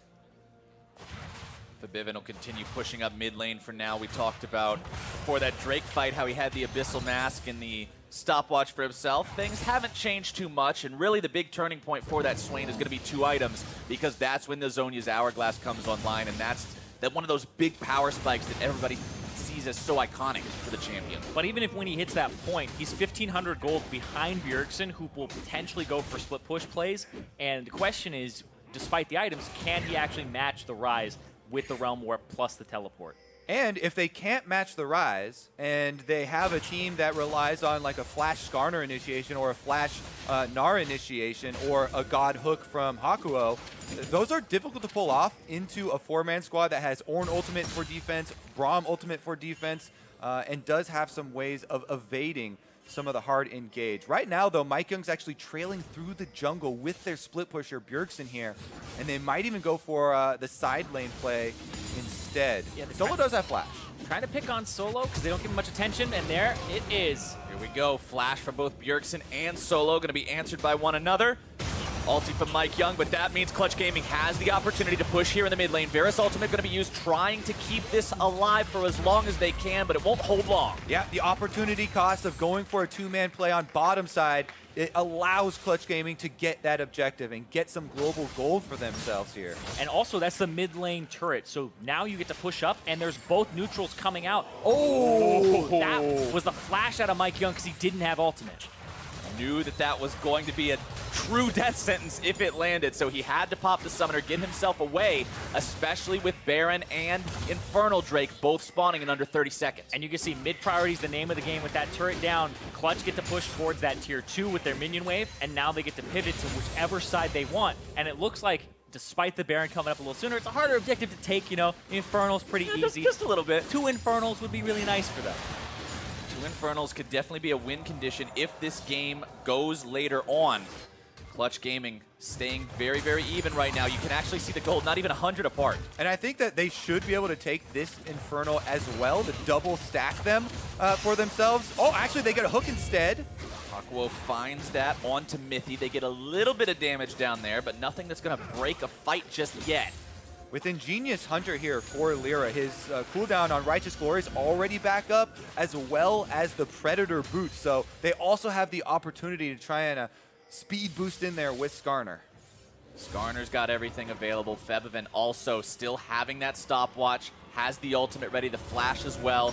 Fabivin will continue pushing up mid lane for now. We talked about before that Drake fight how he had the Abyssal Mask and the stopwatch for himself. Things haven't changed too much, and really the big turning point for that Swain is going to be 2 items, because that's when the Zhonya's Hourglass comes online, and that's one of those big power spikes that everybody sees as so iconic for the champion. But even if when he hits that point, he's 1,500 gold behind Bjergsen, who will potentially go for split push plays, and the question is, despite the items, can he actually match the Rise with the Realm Warp plus the teleport? And if they can't match the Rise, and they have a team that relies on like a Flash Skarner initiation or a Flash Gnar initiation or a God Hook from Hakuo, those are difficult to pull off into a 4-man squad that has Ornn ultimate for defense, Braum ultimate for defense, and does have some ways of evading some of the hard engage. Right now, though, MikeYoung's actually trailing through the jungle with their split pusher Bjergsen here, and they might even go for the side lane play instead. Yeah, Solo does have Flash. Trying to pick on Solo because they don't give him much attention, and there it is. Here we go. Flash for both Bjergsen and Solo going to be answered by one another. Ulti from MikeYoung, but that means Clutch Gaming has the opportunity to push here in the mid lane. Varus ultimate going to be used trying to keep this alive for as long as they can, but it won't hold long. Yeah, the opportunity cost of going for a 2-man play on bottom side, it allows Clutch Gaming to get that objective and get some global gold for themselves here. And also, that's the mid lane turret, so now you get to push up, and there's both neutrals coming out. Oh! That was the flash out of MikeYoung because he didn't have ultimate. Knew that was going to be a true death sentence if it landed, so he had to pop the summoner, get himself away, especially with Baron and Infernal Drake both spawning in under 30 seconds. And you can see mid-priority is the name of the game. With that turret down, Clutch get to push towards that tier 2 with their minion wave, and now they get to pivot to whichever side they want. And it looks like, despite the Baron coming up a little sooner, it's a harder objective to take, you know. Infernal's pretty easy. Just a little bit. 2 Infernals would be really nice for them. 2 Infernals could definitely be a win condition if this game goes later on. Clutch Gaming staying very, very even right now. You can actually see the gold not even 100 apart. And I think that they should be able to take this Infernal as well to double stack them for themselves. Oh, actually, they get a hook instead. Hakuo finds that onto Mithy. They get a little bit of damage down there, but nothing that's going to break a fight just yet. With Ingenious Hunter here for Lyra, his cooldown on Righteous Glory is already back up, as well as the Predator boot. So they also have the opportunity to try and speed boost in there with Skarner. Skarner's got everything available. Fabivin also still having that stopwatch, has the ultimate ready, the flash as well.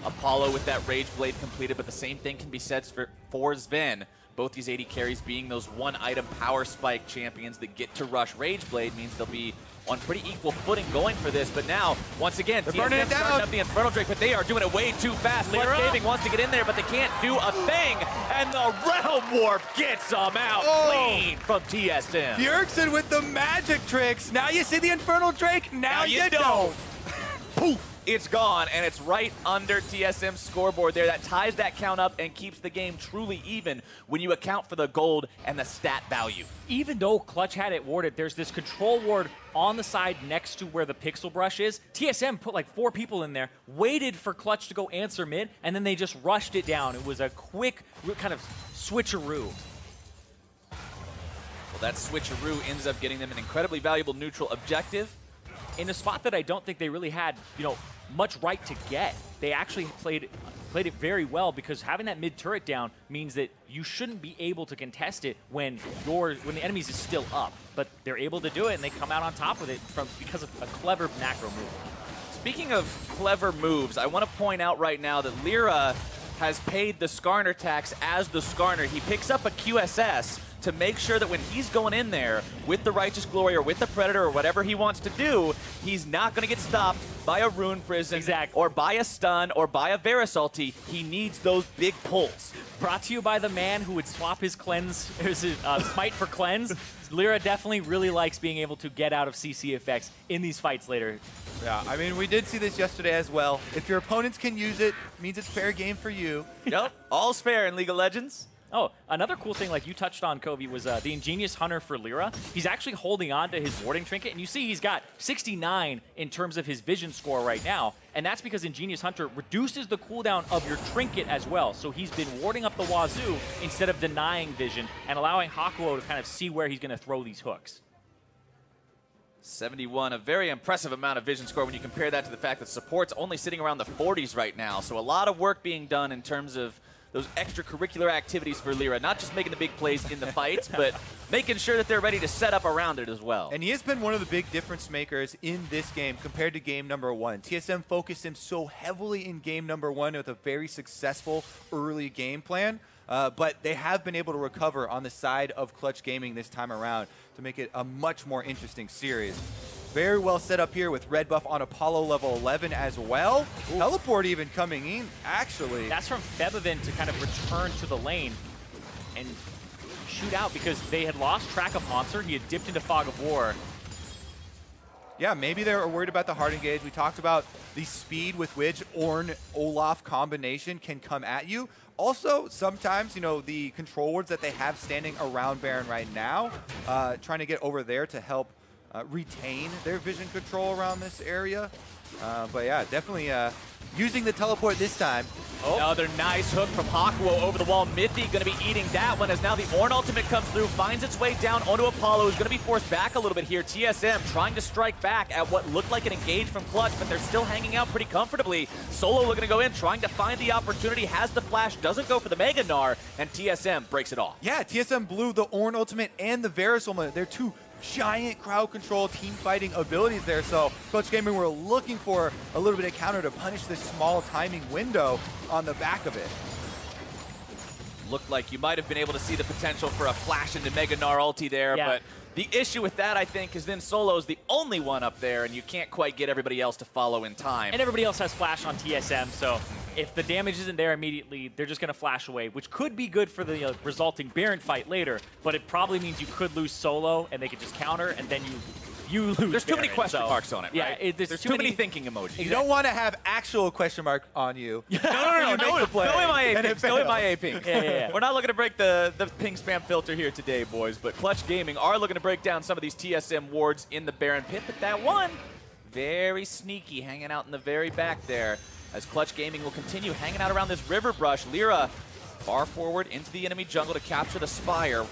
Apollo with that Rage Blade completed, but the same thing can be said for Sven. Both these 80 carries being those 1-item power spike champions that get to rush Rage Blade means they'll be on pretty equal footing going for this. But now, once again, they're burning it down. Starting up the Infernal Drake, but they are doing it way too fast. Clutch Gaming wants to get in there, but they can't do a thing. And the Realm Warp gets them out clean from TSM. Bjergsen with the magic tricks. Now you see the Infernal Drake. Now you don't. Poof. It's gone, and it's right under TSM's scoreboard there. That ties that count up and keeps the game truly even when you account for the gold and the stat value. Even though Clutch had it warded, there's this control ward on the side next to where the pixel brush is. TSM put like 4 people in there, waited for Clutch to go answer mid, and then they just rushed it down. It was a quick kind of switcheroo. Well, that switcheroo ends up getting them an incredibly valuable neutral objective. In a spot that I don't think they really had, you know, much right to get. They actually played it very well, because having that mid turret down means that you shouldn't be able to contest it when the enemy's is still up. But they're able to do it, and they come out on top with it because of a clever macro move. Speaking of clever moves, I want to point out right now that Lyra has paid the Skarner tax as the Skarner. He picks up a QSS to make sure that when he's going in there with the Righteous Glory or with the Predator or whatever he wants to do, he's not going to get stopped by a Rune Prison or by a stun or by a Varus ulti. He needs those big pulls. Brought to you by the man who would swap his cleanse, his smite for cleanse. Lyra definitely really likes being able to get out of CC effects in these fights later. Yeah, I mean, we did see this yesterday as well. If your opponents can use it, means it's fair game for you. Yep, all's fair in League of Legends. Oh, another cool thing, like you touched on, Kobe, was the Ingenious Hunter for Lyra. He's actually holding on to his warding trinket, and you see he's got 69 in terms of his vision score right now, and that's because Ingenious Hunter reduces the cooldown of your trinket as well. So he's been warding up the wazoo instead of denying vision and allowing Hakuo to kind of see where he's going to throw these hooks. 71, a very impressive amount of vision score when you compare that to the fact that support's only sitting around the 40s right now. So a lot of work being done in terms of those extracurricular activities for Lyra, not just making the big plays in the fights, but making sure that they're ready to set up around it as well. And he has been one of the big difference makers in this game compared to game number 1. TSM focused him so heavily in game number 1 with a very successful early game plan, but they have been able to recover on the side of Clutch Gaming this time around to make it a much more interesting series. Very well set up here with red buff on Apollo level 11 as well. Ooh. Teleport even coming in, actually. That's from Febvin to kind of return to the lane and shoot out because they had lost track of Hanser. He had dipped into Fog of War. Yeah, maybe they were worried about the hard engage. We talked about the speed with which Ornn-Olaf combination can come at you. Also, sometimes, you know, the control wards that they have standing around Baron right now, trying to get over there to help retain their vision control around this area. But yeah, definitely using the teleport this time. Oh. Another nice hook from Hakuo over the wall. Mythy going to be eating that one as now the Ornn ultimate comes through, finds its way down onto Apollo, who's going to be forced back a little bit here. TSM trying to strike back at what looked like an engage from Clutch, but they're still hanging out pretty comfortably. Solo looking to go in, trying to find the opportunity, has the flash, doesn't go for the Mega Gnar, and TSM breaks it off. Yeah, TSM blew the Ornn ultimate and the Varus ultimate. They're two giant crowd control team fighting abilities there, so Clutch Gaming were looking for a little bit of counter to punish this small timing window on the back of it. Looked like you might have been able to see the potential for a flash into Mega Gnar ulti there, but the issue with that, I think, is then Solo's the only one up there, and you can't quite get everybody else to follow in time. And everybody else has flash on TSM, so if the damage isn't there immediately, they're just going to flash away, which could be good for the resulting Baron fight later, but it probably means you could lose Solo, and they could just counter, and then you lose There's too many Baron, question marks on it, yeah, right? There's too many thinking emojis. You don't want to have actual question mark on you. No MIA pings, no MIA pings. Yeah. We're not looking to break the ping spam filter here today, boys, but Clutch Gaming are looking to break down some of these TSM wards in the Baron pit, but that one, very sneaky, hanging out in the very back there, as Clutch Gaming will continue hanging out around this river brush. Lyra far forward into the enemy jungle to capture the Spire.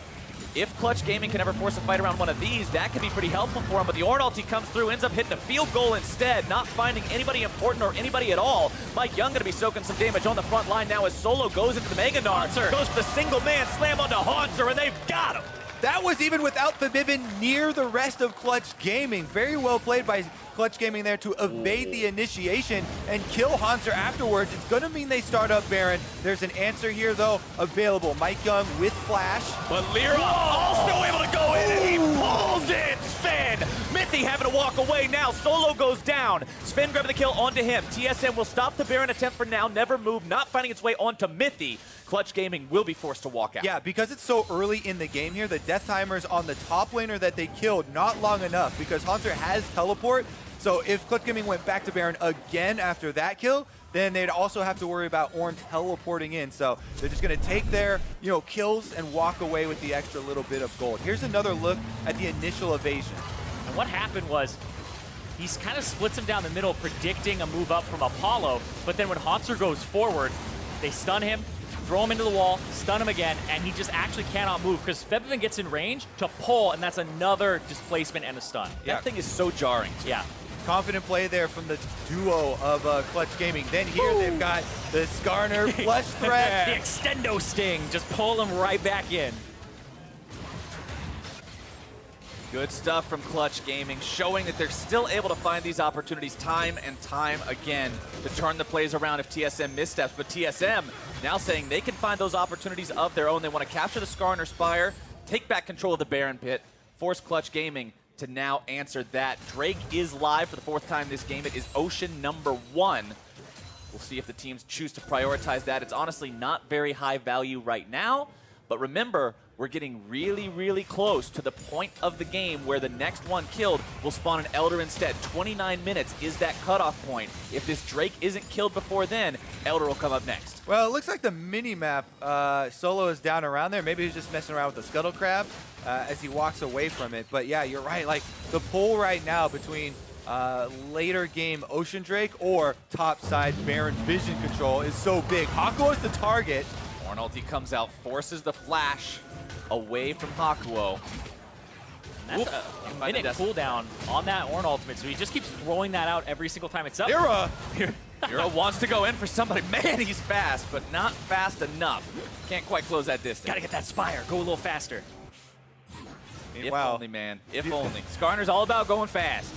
If Clutch Gaming can ever force a fight around one of these, that could be pretty helpful for him, but the Ornn ulti comes through, ends up hitting a field goal instead, not finding anybody important or anybody at all. Mike Young going to be soaking some damage on the front line now as Solo goes into the Mega Gnar, goes for the single man slam onto Hanser, and they've got him. That was even without Fabibin near the rest of Clutch Gaming. Very well played by Clutch Gaming there to evade the initiation and kill Hanser afterwards. It's going to mean they start up Baron. There's an answer here, though, available. Mike Young with flash. But Lyra also able to go in, and he pulls in Sven. Mythy having to walk away now. Solo goes down. Sven grabbing the kill onto him. TSM will stop the Baron attempt for now. Never move, not finding its way onto Mythy. Clutch Gaming will be forced to walk out. Yeah, because it's so early in the game here, the death timers on the top laner that they killed not long enough because Hanser has teleport. So if Clutch Gaming went back to Baron again after that kill, then they'd also have to worry about Ornn teleporting in. So they're just going to take their kills and walk away with the extra little bit of gold. Here's another look at the initial evasion. And what happened was he kind of splits him down the middle, predicting a move up from Apollo, but then when Hanser goes forward, they stun him, throw him into the wall, stun him again, and he just actually cannot move because Febvin gets in range to pull, and that's another displacement and a stun. That thing is so jarring. Yeah. Confident play there from the duo of Clutch Gaming. Then here they've got the Skarner flush threat. The extendo sting, just pull him right back in. Good stuff from Clutch Gaming, showing that they're still able to find these opportunities time and time again to turn the plays around if TSM missteps. But TSM now saying they can find those opportunities of their own. They want to capture the Skarner Spire, take back control of the Baron pit, force Clutch Gaming to now answer that. Drake is live for the 4th time this game. It is Ocean number 1. We'll see if the teams choose to prioritize that. It's honestly not very high value right now, but remember, we're getting really, really close to the point of the game where the next one killed will spawn an Elder instead. 29 minutes is that cutoff point. If this Drake isn't killed before then, Elder will come up next. Well, it looks like the mini-map, Solo is down around there. Maybe he's just messing around with the Scuttle Crab as he walks away from it. But yeah, you're right. Like, the pull right now between later game Ocean Drake or top side Baron vision control is so big. Hakuo is the target. Ornn ulti comes out, forces the flash away from Hakuo. That's a minute cooldown on that Ornn ultimate, so he just keeps throwing that out every single time it's up. Mira wants to go in for somebody. Man, he's fast, but not fast enough. Can't quite close that distance. Gotta get that Spire. Go a little faster. If only, man. If only. Skarner's all about going fast.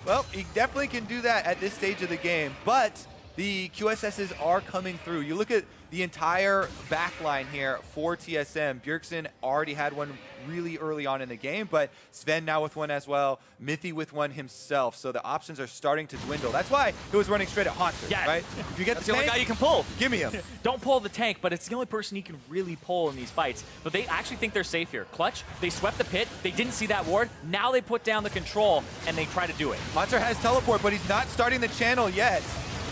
Well, he definitely can do that at this stage of the game, but the QSSs are coming through. You look at the entire backline here for TSM. Bjergsen already had one really early on in the game, but Sven now with one as well, Mithy with one himself. So the options are starting to dwindle. That's why he was running straight at Haunter, right? If you get That's the the only tank, guy you can pull. give me him. Don't pull the tank, but it's the only person he can really pull in these fights. But they actually think they're safe here. Clutch, they swept the pit. They didn't see that ward. Now they put down the control, and they try to do it. Haunter has teleport, but he's not starting the channel yet.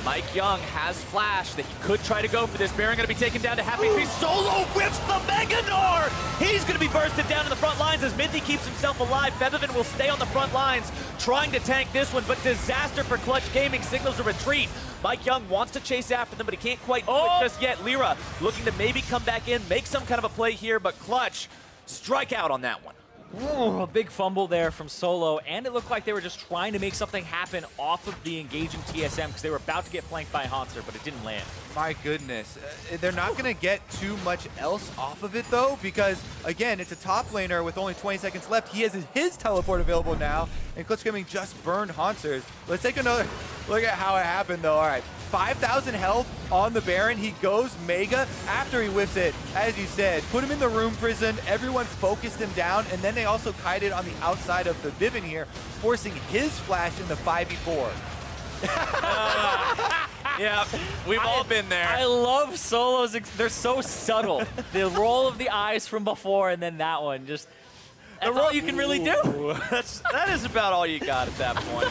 Mike Young has flash that he could try to go for this. Baron going to be taken down to half HP. Solo whips the Mega Gnar! He's going to be bursted down in the front lines as Mithy keeps himself alive. Featherman will stay on the front lines, trying to tank this one, but disaster for Clutch Gaming signals a retreat. Mike Young wants to chase after them, but he can't quite do it just yet. Lyra looking to maybe come back in, make some kind of a play here, but Clutch strike out on that one. Ooh, a big fumble there from Solo, and it looked like they were just trying to make something happen off of the engaging TSM because they were about to get flanked by Haunter, but it didn't land. My goodness. They're not going to get too much else off of it, though, because, again, it's a top laner with only 20 seconds left. He has his teleport available now, and Clutch Gaming just burned Haunter's. Let's take another look at how it happened, though. All right, 5,000 health on the Baron. He goes Mega after he whiffs it, as you said. Put him in the room prison. Everyone focused him down, and then they also kited on the outside of the Vivin here, forcing his flash in the 5v4. Yeah, we've all been there. I love Solo's, they're so subtle. The roll of the eyes from before and then that one, just, that's all you can really do. That is about all you got at that point.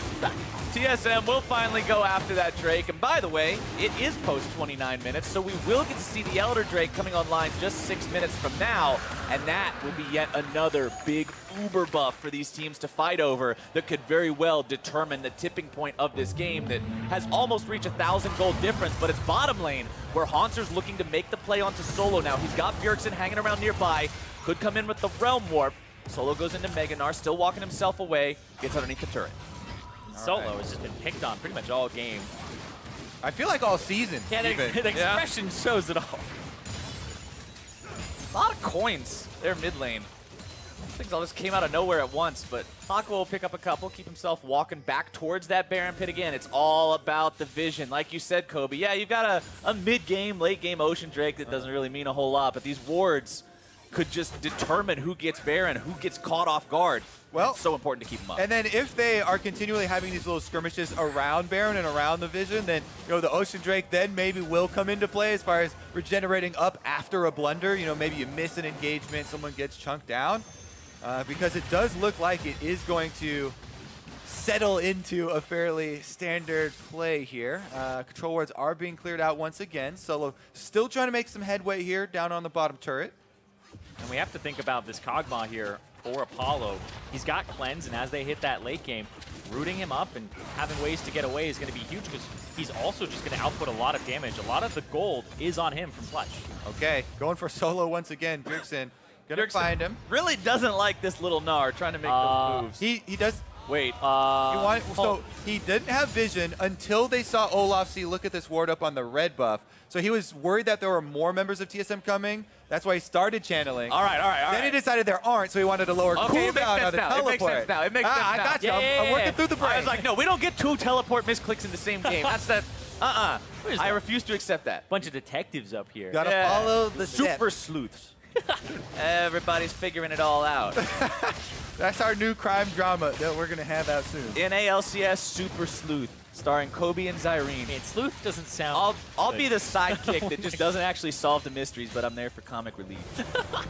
TSM will finally go after that Drake. And by the way, it is post 29 minutes, so we will get to see the Elder Drake coming online just 6 minutes from now. And that will be yet another big uber buff for these teams to fight over that could very well determine the tipping point of this game that has almost reached 1,000 gold difference, but it's bottom lane where Haunter's looking to make the play onto Solo now. He's got Bjergsen hanging around nearby, could come in with the Realm Warp. Solo goes into Mega Gnar, still walking himself away, gets underneath the turret. Solo has just been picked on pretty much all game. I feel like all season. Yeah, the expression shows it all. A lot of coins there mid lane. Things all just came out of nowhere at once, but Aqua will pick up a couple, keep himself walking back towards that Baron pit again. It's all about the vision. Like you said, Kobe, yeah, you've got a mid-game, late-game Ocean Drake that doesn't really mean a whole lot, but these wards could just determine who gets Baron, who gets caught off guard. Well, it's so important to keep them up. And then if they are continually having these little skirmishes around Baron and around the Vision, then the Ocean Drake then maybe will come into play as far as regenerating up after a blunder. Maybe you miss an engagement, someone gets chunked down, because it does look like it is going to settle into a fairly standard play here. Control wards are being cleared out once again. Solo still trying to make some headway here down on the bottom turret. And we have to think about this Kog'Maw here for Apollo. He's got cleanse, and as they hit that late game, rooting him up and having ways to get away is going to be huge because he's also just going to output a lot of damage. A lot of the gold is on him from Clutch. Okay, going for Solo once again. Bjergsen gonna find him. Really doesn't like this little Gnar trying to make those moves. He does. Wait. So he didn't have vision until they saw Olaf see look at this ward up on the red buff. So he was worried that there were more members of TSM coming. That's why he started channeling. All right. Then he decided there aren't, so he wanted a lower cooldown on the teleport. It makes sense now. It makes sense now. I got you. I'm working through the brain. I was like, no, we don't get 2 teleport misclicks in the same game. That's that. I refuse to accept that. Bunch of detectives up here. Gotta follow the super sleuths. Everybody's figuring it all out. That's our new crime drama that we're gonna have out soon. NALCS Super Sleuth, starring Kobe and Zyrene. I mean, Sleuth doesn't sound. I'll be the sidekick that just doesn't actually solve the mysteries, but I'm there for comic relief.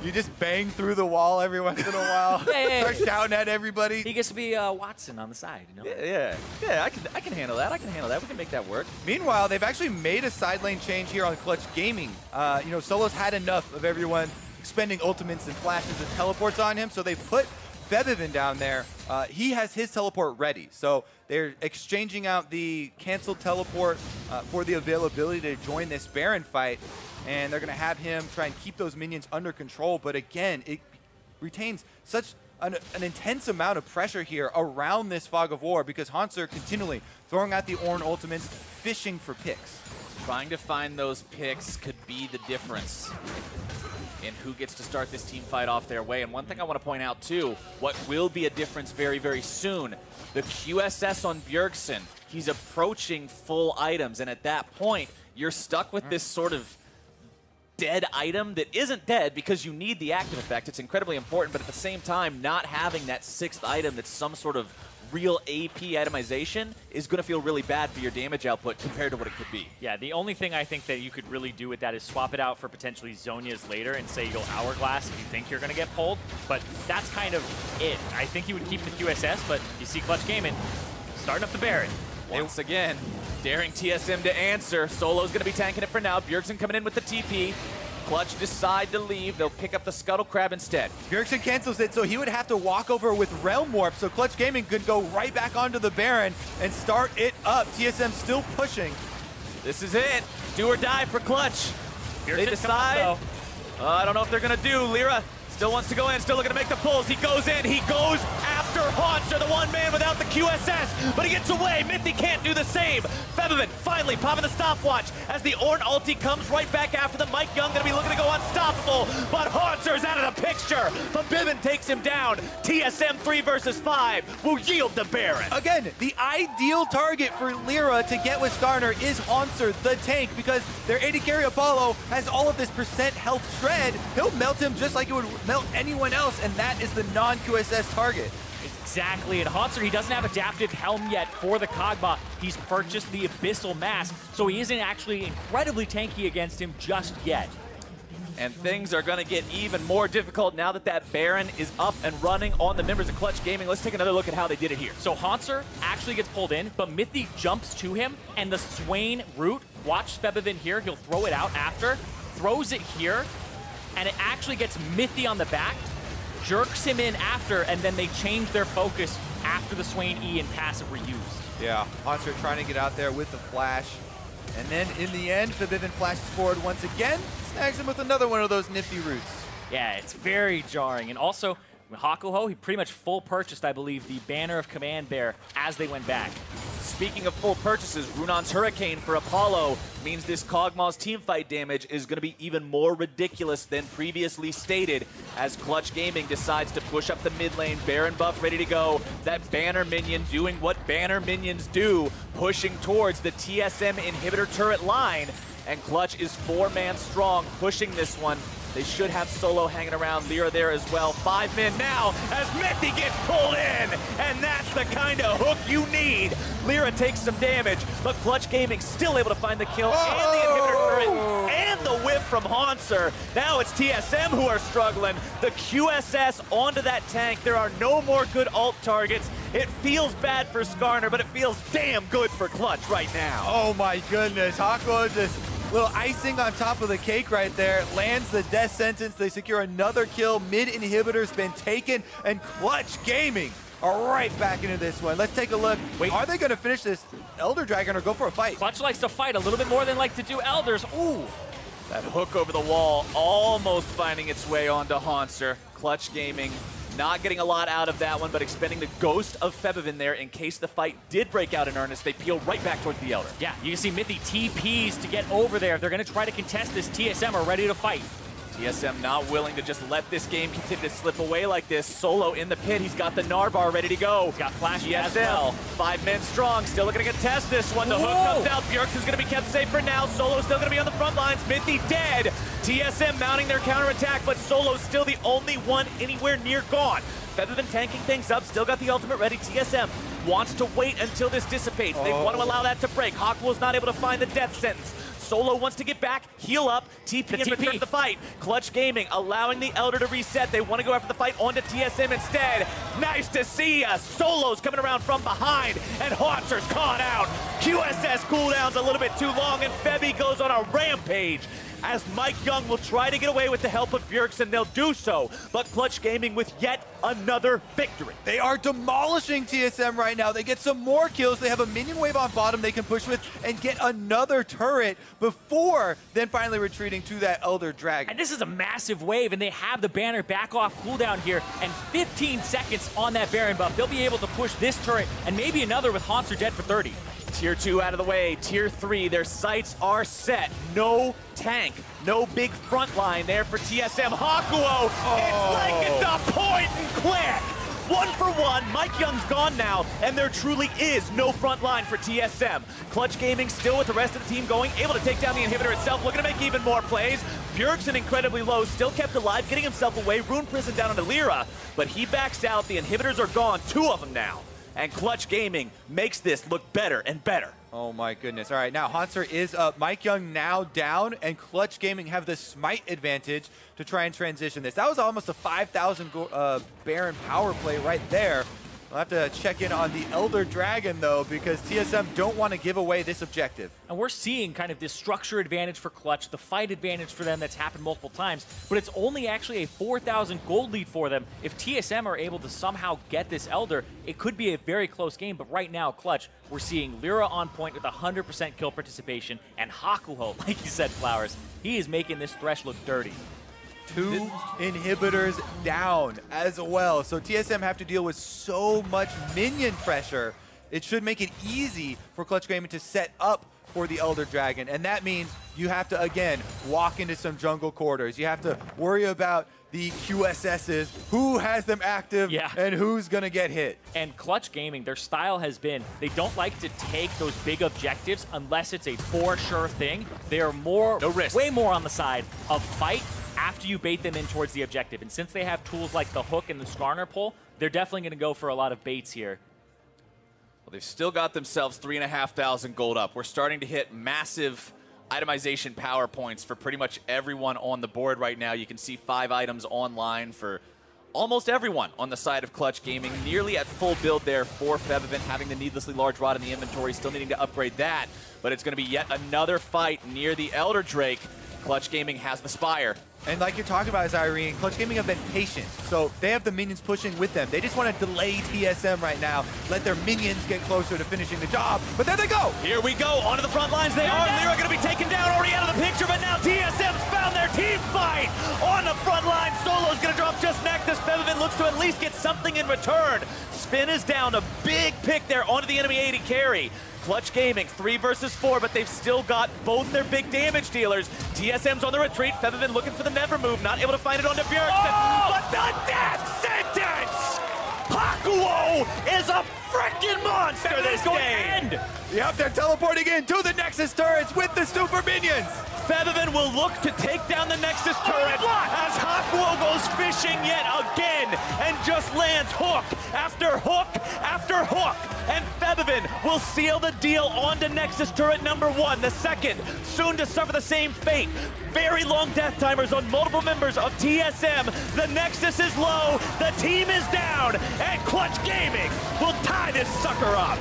You just bang through the wall every once in a while. Start shouting at everybody. He gets to be Watson on the side, Yeah. I can handle that. We can make that work. Meanwhile, they've actually made a side lane change here on Clutch Gaming. Solo's had enough of everyone expending ultimates and flashes and teleports on him, so they put Featherman down there. He has his teleport ready, so they're exchanging out the canceled teleport for the availability to join this Baron fight, and they're going to have him try and keep those minions under control. But again, it retains such an intense amount of pressure here around this fog of war because Hanszer continually throwing out the Ornn ultimates, fishing for picks. Trying to find those picks could be the difference in who gets to start this team fight off their way. And one thing I want to point out too, what will be a difference very, very soon, the QSS on Bjergsen, he's approaching full items, and at that point, you're stuck with this sort of dead item that isn't dead because you need the active effect. It's incredibly important, but at the same time, not having that 6th item that's some sort of real AP itemization is going to feel really bad for your damage output compared to what it could be. Yeah, the only thing I think that you could really do with that is swap it out for potentially Zhonya's later and say you'll Hourglass if you think you're going to get pulled, but that's kind of it. I think he would keep the QSS, but you see Clutch Gaming starting up the Baron. Once again, daring TSM to answer. Solo's going to be tanking it for now. Bjergsen coming in with the TP. Clutch decide to leave. They'll pick up the Scuttle Crab instead. Bjergsen cancels it, so he would have to walk over with Realm Warp, so Clutch Gaming could go right back onto the Baron and start it up. TSM still pushing. This is it. Do or die for Clutch. They decide. I don't know if they're going to do. Lyra still wants to go in, still looking to make the pulls. He goes in, he goes after Hanszer, the one man without the QSS, but he gets away. Mithy can't do the same. Febiven finally popping the stopwatch as the Ornn ulti comes right back after them. Mike Young gonna be looking to go unstoppable, but Hanser's out of the picture. Febiven takes him down. TSM 3 versus 5 will yield the Baron. Again, the ideal target for Lyra to get with Skarner is Hanszer, the tank, because their AD carry Apollo has all of this % health shred. He'll melt him just like it would melt anyone else, and that is the non-QSS target. Exactly, and Hanszer, he doesn't have adaptive helm yet for the Kog'Maw. He's purchased the Abyssal Mask, so he isn't actually incredibly tanky against him just yet. And things are going to get even more difficult now that that Baron is up and running on the members of Clutch Gaming. Let's take another look at how they did it here. So Hanszer actually gets pulled in, but Mithy jumps to him, and the Swain root, watch Febiven here, he'll throw it out after, throws it here, and it actually gets Mithy on the back, jerks him in after, and then they change their focus after the Swain E and passive were used. Yeah, Hanszer trying to get out there with the flash. And then in the end, Febiven flashes forward once again, snags him with another one of those nifty roots. Yeah, it's very jarring. And also, Hakuho, he pretty much full purchased, I believe, the Banner of Command there as they went back. Speaking of full purchases, Runon's Hurricane for Apollo means this Kog'Maw's teamfight damage is going to be even more ridiculous than previously stated as Clutch Gaming decides to push up the mid lane. Baron buff ready to go. That Banner minion doing what Banner minions do, pushing towards the TSM inhibitor turret line. And Clutch is 4-man strong, pushing this one. They should have Solo hanging around, Lyra there as well. 5 men now as Mithy gets pulled in, and that's the kind of hook you need. Lyra takes some damage, but Clutch Gaming still able to find the kill and the inhibitor turret and the whip from Hanszer. Now it's TSM who are struggling. The QSS onto that tank. There are no more good ult targets. It feels bad for Skarner, but it feels damn good for Clutch right now. Oh my goodness, Hakuho just little icing on top of the cake right there. Lands the death sentence. They secure another kill. Mid inhibitor's been taken, and Clutch Gaming are right back into this one. Let's take a look. Wait, are they going to finish this Elder Dragon or go for a fight? Clutch likes to fight a little bit more than like to do Elders. Ooh. That hook over the wall almost finding its way onto Hanszer. Clutch Gaming not getting a lot out of that one, but expending the ghost of Febiven there in case the fight did break out in earnest. They peel right back towards the Elder. Yeah, you can see Mithy TPs to get over there. If they're going to try to contest this, TSM are ready to fight. TSM not willing to just let this game continue to slip away like this. Solo in the pit. He's got the Narbar ready to go. He's got flash as well. 5 men strong. Still looking to contest this one. The hook comes out. Bjergsen's going to be kept safe for now. Solo's still going to be on the front lines. Mithy dead. TSM mounting their counterattack, but Solo's still the only one anywhere near gone. Febiven tanking things up. Still got the ultimate ready. TSM wants to wait until this dissipates. They want to allow that to break. Hawkwell's not able to find the death sentence. Solo wants to get back, heal up, TP and return to the fight. Clutch Gaming allowing the Elder to reset. They want to go after the fight onto TSM instead. Nice to see us. Solo's coming around from behind, and Hanser's caught out. QSS cooldowns a little bit too long, and Febby goes on a rampage as Mike Young will try to get away with the help of Bjergsen. They'll do so, but Clutch Gaming with yet another victory. They are demolishing TSM right now. They get some more kills. They have a minion wave on bottom they can push with and get another turret before then finally retreating to that Elder Dragon. And this is a massive wave, and they have the banner back off cooldown here, and 15 seconds on that Baron buff. They'll be able to push this turret and maybe another with Haunter dead for 30. Tier 2 out of the way, Tier 3, their sights are set. No tank, no big front line there for TSM. Hakuo, it's like it's a point and quick. 1 for 1, Mike Young's gone now, and there truly is no front line for TSM. Clutch Gaming still with the rest of the team going, able to take down the inhibitor itself, looking to make even more plays. Bjergsen incredibly low, still kept alive, getting himself away. Rune Prison down on Lyra, but he backs out. The inhibitors are gone, 2 of them now. And Clutch Gaming makes this look better and better. Oh my goodness. All right, now Haunter is up. Mike Young now down, and Clutch Gaming have the smite advantage to try and transition this. That was almost a 5,000 Baron power play right there. We'll have to check in on the Elder Dragon, though, because TSM don't want to give away this objective. And we're seeing kind of this structure advantage for Clutch, the fight advantage for them that's happened multiple times, but it's only actually a 4,000 gold lead for them. If TSM are able to somehow get this Elder, it could be a very close game, but right now, Clutch, we're seeing Lyra on point with 100% kill participation, and Hakuho, like you said, Flowers, he is making this Thresh look dirty. 2 inhibitors down as well. So TSM have to deal with so much minion pressure. It should make it easy for Clutch Gaming to set up for the Elder Dragon. And that means you have to, again, walk into some jungle corridors. You have to worry about the QSSs, who has them active, and who's going to get hit. And Clutch Gaming, their style has been, they don't like to take those big objectives unless it's a for sure thing. They are more, no risk, way more on the side of fight after you bait them in towards the objective. And since they have tools like the hook and the Skarner pull, they're definitely going to go for a lot of baits here. Well, they've still got themselves 3,500 gold up. We're starting to hit massive itemization power points for pretty much everyone on the board right now. You can see 5 items online for almost everyone on the side of Clutch Gaming. Nearly at full build there for Fevivent, having the needlessly large rod in the inventory, still needing to upgrade that. But it's going to be yet another fight near the Elder Drake. Clutch Gaming has the Spire. And like you're talking about, Irene, Clutch Gaming have been patient. So they have the minions pushing with them. They just want to delay TSM right now, let their minions get closer to finishing the job. But there they go. Here we go, onto the front lines they are. Lyra going to be taken down, already out of the picture, but now TSM's found their team fight. On the front line, Solo's going to drop just Nexus. Fevivent looks to at least get something in return. Spin is down, a big pick there onto the enemy AD carry. Clutch Gaming, 3 versus 4, but they've still got both their big damage dealers. TSM's on the retreat. Fevivent looking for the never move, not able to find it onto Bjergsen. But the death sentence! Hakuo is a freaking monster this game! Yep, they're teleporting in to the Nexus turrets with the super minions. Fevivent will look to take down the Nexus turret as Hakuo goes fishing yet again and just lands hook after hook after hook. And Fevivent will seal the deal onto Nexus turret number 1, the second, soon to suffer the same fate. Very long death timers on multiple members of TSM. The Nexus is low, the team is down, and Clutch Gaming will tie this sucker up.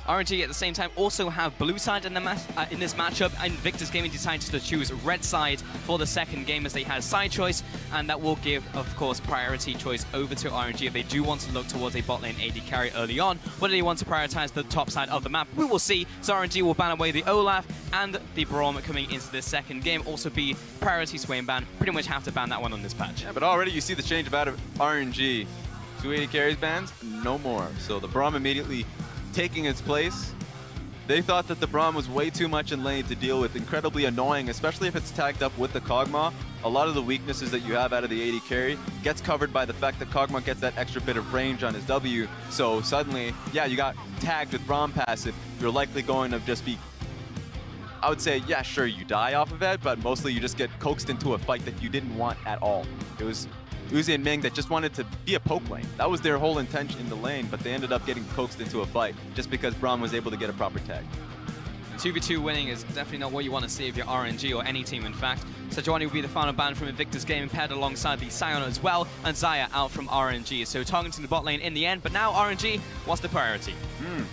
RNG at the same time also have blue side in, in this matchup. Invictus Gaming decided to choose red side for the second game as they had side choice, and that will give, of course, priority choice over to RNG if they do want to look towards a bot lane AD carry early on. Whether they want to prioritize the top side of the map, we will see. So RNG will ban away the Olaf, and the Braum coming into this second game also be priority Swain ban. Pretty much have to ban that one on this patch. Yeah, but already you see the change about RNG. 280 carries bans, no more. So the Braum immediately taking its place. They thought that the Braum was way too much in lane to deal with, incredibly annoying, especially if it's tagged up with the Kog'Maw. A lot of the weaknesses that you have out of the AD carry gets covered by the fact that Kog'Maw gets that extra bit of range on his W. So suddenly, yeah, you got tagged with Braum passive. You're likely going to just be, I would say, yeah, sure, you die off of it, but mostly you just get coaxed into a fight that you didn't want at all. It was Uzi and Ming that just wanted to be a poke lane. That was their whole intention in the lane, but they ended up getting coaxed into a fight just because Braum was able to get a proper tag. 2v2 winning is definitely not what you want to see if you're RNG or any team, in fact. Sejuani will be the final ban from Invictus Gaming, paired alongside the Sion as well, and Xayah out from RNG. So targeting the bot lane in the end, but now RNG, what's the priority?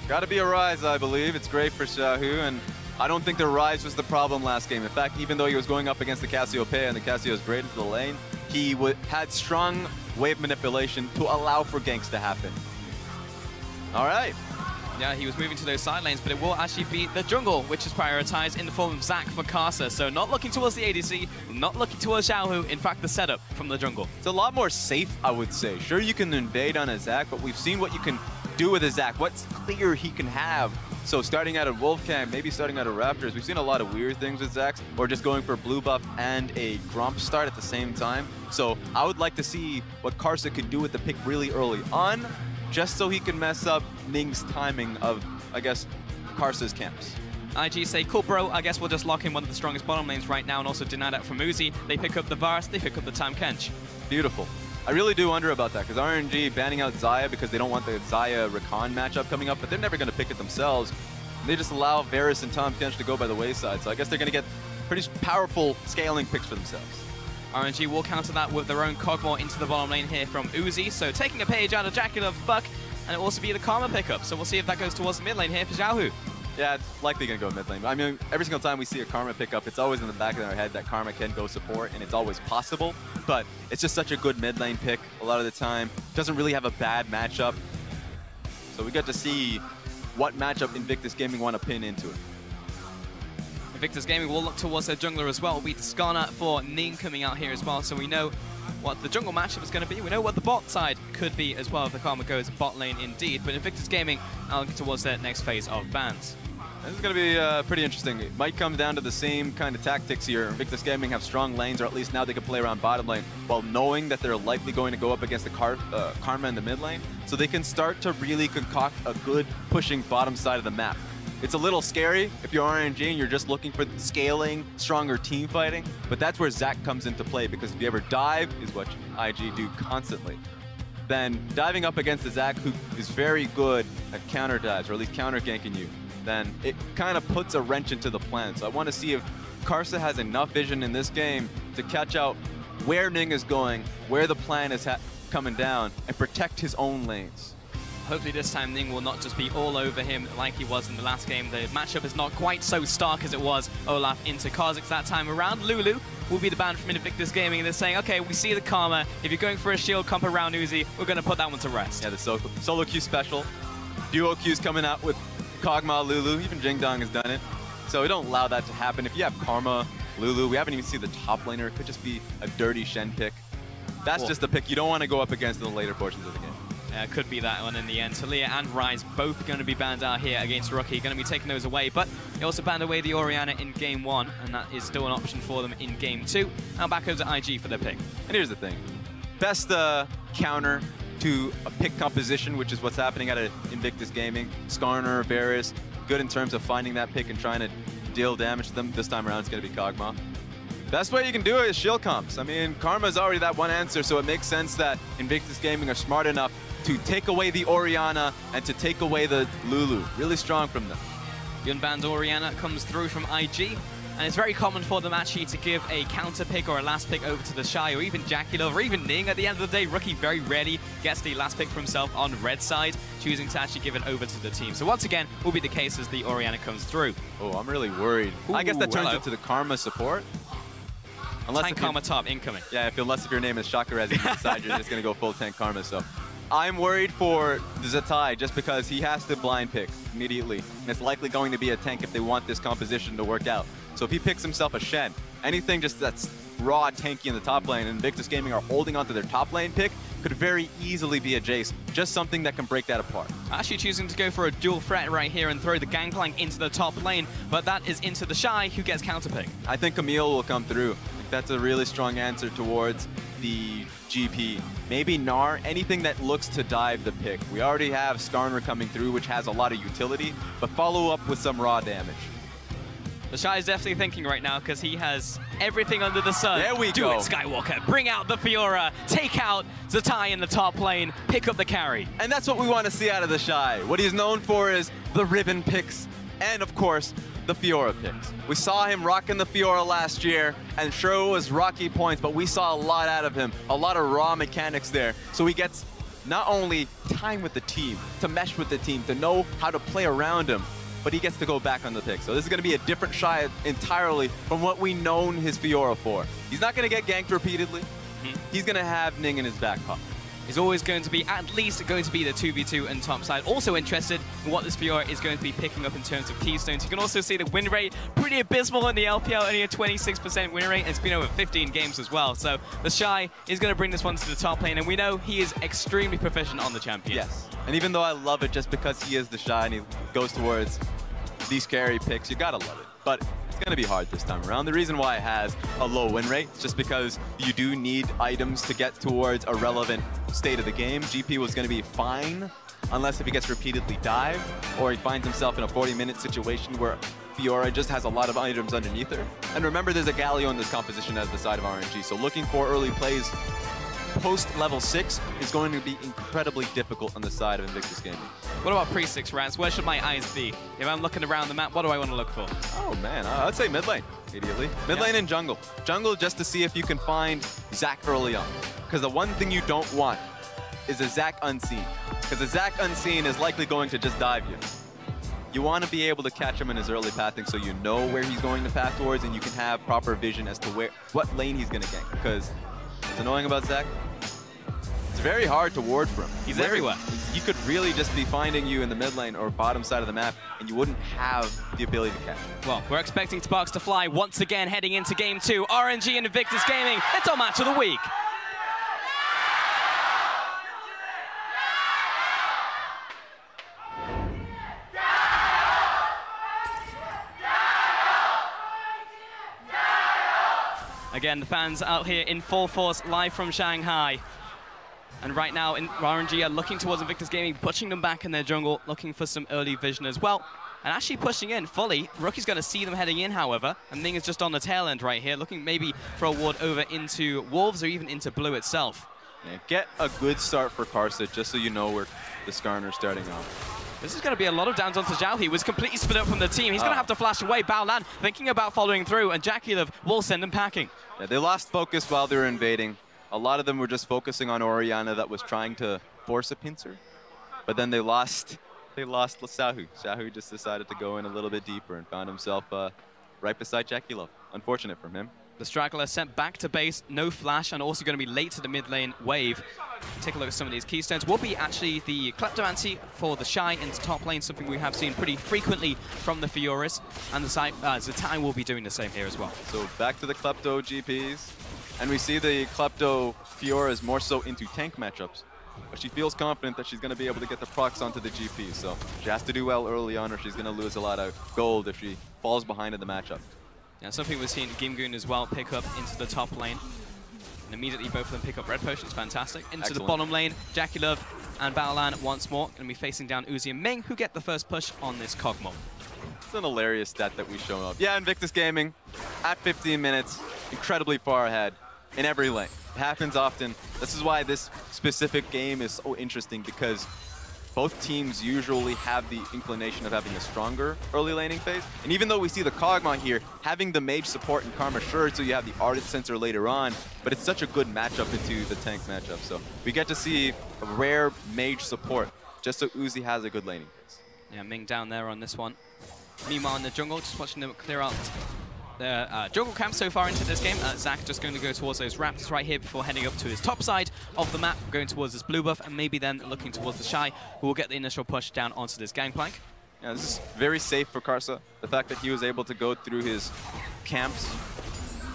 Gotta be a Rise, I believe. It's great for Xiaohu, and I don't think the Rise was the problem last game. In fact, even though he was going up against the Cassiopeia and the Cassio's great into the lane, he had strong wave manipulation to allow for ganks to happen. All right. Yeah, he was moving to those side lanes, but it will actually be the jungle, which is prioritized in the form of Zac for Karsa. So not looking towards the ADC, not looking towards Xiaohu. In fact, the setup from the jungle. It's a lot more safe, I would say. Sure, you can invade on a Zac, but we've seen what you can do with a Zac, what's clear he can have. So starting out of Wolfgang, maybe starting out of Raptors, we've seen a lot of weird things with Zacs, or just going for blue buff and a Gromp start at the same time. So I would like to see what Karsa could do with the pick really early on, just so he can mess up Ning's timing of, I guess, Karsa's camps. IG say, cool bro, I guess we'll just lock in one of the strongest bottom lanes right now and also deny that from Uzi. They pick up the Varus, they pick up the Tahm Kench. Beautiful. I really do wonder about that, because RNG banning out Xayah because they don't want the Xayah-Rakan matchup coming up, but they're never going to pick it themselves. They just allow Varus and Tahm Kench to go by the wayside, so I guess they're going to get pretty powerful scaling picks for themselves. RNG will counter that with their own Kog'Maw into the bottom lane here from Uzi, so taking a page out of Jacket of Buck, and it will also be the Karma pickup, so we'll see if that goes towards the mid lane here for Xiaohu. Yeah, it's likely going to go mid lane. I mean, every single time we see a Karma pickup, it's always in the back of our head that Karma can go support, and it's always possible, but it's just such a good mid lane pick a lot of the time. Doesn't really have a bad matchup, so we get to see what matchup Invictus Gaming want to pin into it. Invictus Gaming will look towards their jungler as well. Will be Skarner for Ning coming out here as well, so we know what the jungle matchup is going to be. We know what the bot side could be as well if the Karma goes bot lane indeed, but Invictus Gaming are looking towards their next phase of bans. This is going to be pretty interesting. It might come down to the same kind of tactics here. Invictus Gaming have strong lanes, or at least now they can play around bottom lane, while knowing that they're likely going to go up against the Karma in the mid lane, so they can start to really concoct a good pushing bottom side of the map. It's a little scary if you're RNG and you're just looking for scaling, stronger team fighting, but that's where Zac comes into play, because if you ever dive, is what IG do constantly, then diving up against the Zac, who is very good at counter dives, or at least counter ganking you, then it kind of puts a wrench into the plan. So I want to see if Karsa has enough vision in this game to catch out where Ning is going, where the plan is coming down, and protect his own lanes. Hopefully this time Ning will not just be all over him like he was in the last game. The matchup is not quite so stark as it was Olaf into Kha'Zix that time around. Lulu will be the ban from Invictus Gaming, and they're saying, okay, we see the Karma. If you're going for a shield comp around Uzi, we're going to put that one to rest. Yeah, the solo Q special. Duo Q's coming out with Kog'Maw, Lulu. Even Jingdong has done it. So we don't allow that to happen. If you have Karma, Lulu, we haven't even seen the top laner. It could just be a dirty Shen pick. That's just the pick you don't want to go up against in the later portions of the game. Could be that one in the end. Talia and Rise both going to be banned out here against Rookie. Going to be taking those away, but they also banned away the Orianna in Game 1, and that is still an option for them in Game 2. Now back over to IG for their pick. And here's the thing. Best counter to a pick composition, which is what's happening at Invictus Gaming. Skarner, Varus, good in terms of finding that pick and trying to deal damage to them. This time around, it's going to be Kog'Maw. Best way you can do it is shield comps. I mean, Karma's already that one answer, so it makes sense that Invictus Gaming are smart enough to take away the Orianna and to take away the Lulu. Really strong from them. The unbanned Orianna comes through from IG, And it's very common for them actually to give a counter pick or a last pick over to the Shy, or even JackeyLove, or even Ning. At the end of the day, Rookie very rarely gets the last pick for himself on red side, choosing to actually give it over to the team. So once again, will be the case as the Orianna comes through. Oh, I'm really worried. Ooh, I guess that turns hello. into the Karma support. Tank Karma top incoming. Yeah, unless your name is Shakarez inside, you're just going to go full tank Karma. So I'm worried for Zatai just because he has to blind pick immediately. And it's likely going to be a tank if they want this composition to work out. So if he picks himself a Shen, anything just that's raw tanky in the top lane, and Invictus Gaming are holding onto their top lane pick, could very easily be a Jace. Just something that can break that apart. Actually choosing to go for a dual threat right here and throw the Gangplank into the top lane, but that is into the Shy, who gets counterpick. I think Camille will come through. That's a really strong answer towards the GP. Maybe Gnar, anything that looks to dive the pick. We already have Skarner coming through, which has a lot of utility, but follow up with some raw damage. The Shy is definitely thinking right now because he has everything under the sun. There we Do go. it, Skywalker. Bring out the Fiora. Take out Zatai in the top lane. Pick up the carry. And that's what we want to see out of the Shy. What he's known for is the ribbon picks and, of course, the Fiora picks. We saw him rocking the Fiora last year, and sure it was rocky points, but we saw a lot out of him, a lot of raw mechanics there. So he gets not only time with the team, to mesh with the team, to know how to play around him, but he gets to go back on the pick. So this is going to be a different Shy entirely from what we known his Fiora for. He's not going to get ganked repeatedly. He's going to have Ning in his back pocket. He's always going to be, at least going to be the 2v2 and top side. Also interested in what this Fiora is going to be picking up in terms of keystones. You can also see the win rate, pretty abysmal in the LPL, only a 26% win rate. It's been over 15 games as well. So the Shy is going to bring this one to the top lane, and we know he is extremely proficient on the champion. Yes, and even though I love it just because he is the Shy and he goes towards these carry picks, you gotta love it. But it's gonna be hard this time around. The reason why it has a low win rate is just because you do need items to get towards a relevant state of the game. GP was gonna be fine unless if he gets repeatedly dived or he finds himself in a 40-minute situation where Fiora just has a lot of items underneath her. And remember, there's a Galio in this composition as the side of RNG, so looking for early plays post level 6 is going to be incredibly difficult on the side of Invictus Gaming. What about pre-6 rounds? Where should my eyes be? If I'm looking around the map, what do I want to look for? Oh man, I'd say mid lane immediately. Mid lane and jungle. Jungle just to see if you can find Zac early on. Because the one thing you don't want is a Zac unseen. Because a Zac unseen is likely going to just dive you. You want to be able to catch him in his early pathing so you know where he's going to path towards and you can have proper vision as to what lane he's going to gank. Because what's annoying about Zac? It's very hard to ward from. He's everywhere. He could really just be finding you in the mid lane or bottom side of the map, and you wouldn't have the ability to catch him. Well, we're expecting Sparks to fly once again heading into Game 2. RNG and Invictus Gaming, it's our match of the week. Again, the fans out here in full force, live from Shanghai. And right now, RNG are looking towards Invictus Gaming, pushing them back in their jungle, looking for some early vision as well. And actually pushing in fully. Rookie's going to see them heading in, however. And Ning is just on the tail end right here, looking maybe for a ward over into Wolves or even into Blue itself. Yeah, get a good start for Karsa, just so you know where the Skarner's starting off. This is going to be a lot of downs onto Zhao. He was completely split up from the team. He's going to have to flash away. Baolan thinking about following through, and JackeyLove will send him packing. Yeah, they lost focus while they were invading. A lot of them were just focusing on Orianna that was trying to force a pincer. But then they lost Sahu. Sahu just decided to go in a little bit deeper and found himself right beside JackeyLove. Unfortunate from him. The straggler sent back to base, no flash, and also going to be late to the mid lane wave. Take a look at some of these keystones. Will be actually the Kleptomancy for the Shy into top lane, something we have seen pretty frequently from the Fioras, and the Zatai will be doing the same here as well. So back to the Klepto GPs, and we see the Klepto Fioras more so into tank matchups, but she feels confident that she's going to be able to get the procs onto the GP, so she has to do well early on or she's going to lose a lot of gold if she falls behind in the matchup. Yeah, something we've seen Gimgoon as well pick up into the top lane. And immediately both of them pick up red potions, fantastic. Into the bottom lane, JackeyLove and Baolan once more. Going to be facing down Uzi and Ming, who get the first push on this Kog'Maw. It's an hilarious stat that we've shown up. Yeah, Invictus Gaming, at 15 minutes, incredibly far ahead in every lane. It happens often. This is why this specific game is so interesting, because both teams usually have the inclination of having a stronger early laning phase. And even though we see the Kog'Maw here, having the mage support and Karma sure, so you have the Ardent Sensor later on, but it's such a good matchup into the tank matchup. So we get to see a rare mage support, just so Uzi has a good laning phase. Yeah, Ming down there on this one. Meanwhile in the jungle, just watching them clear out the jungle camp so far into this game. Zach just going to go towards those Raptors right here before heading up to his top side of the map, going towards this blue buff, and maybe then looking towards the Shy, who will get the initial push down onto this gangplank. Yeah, this is very safe for Karsa. The fact that he was able to go through his camps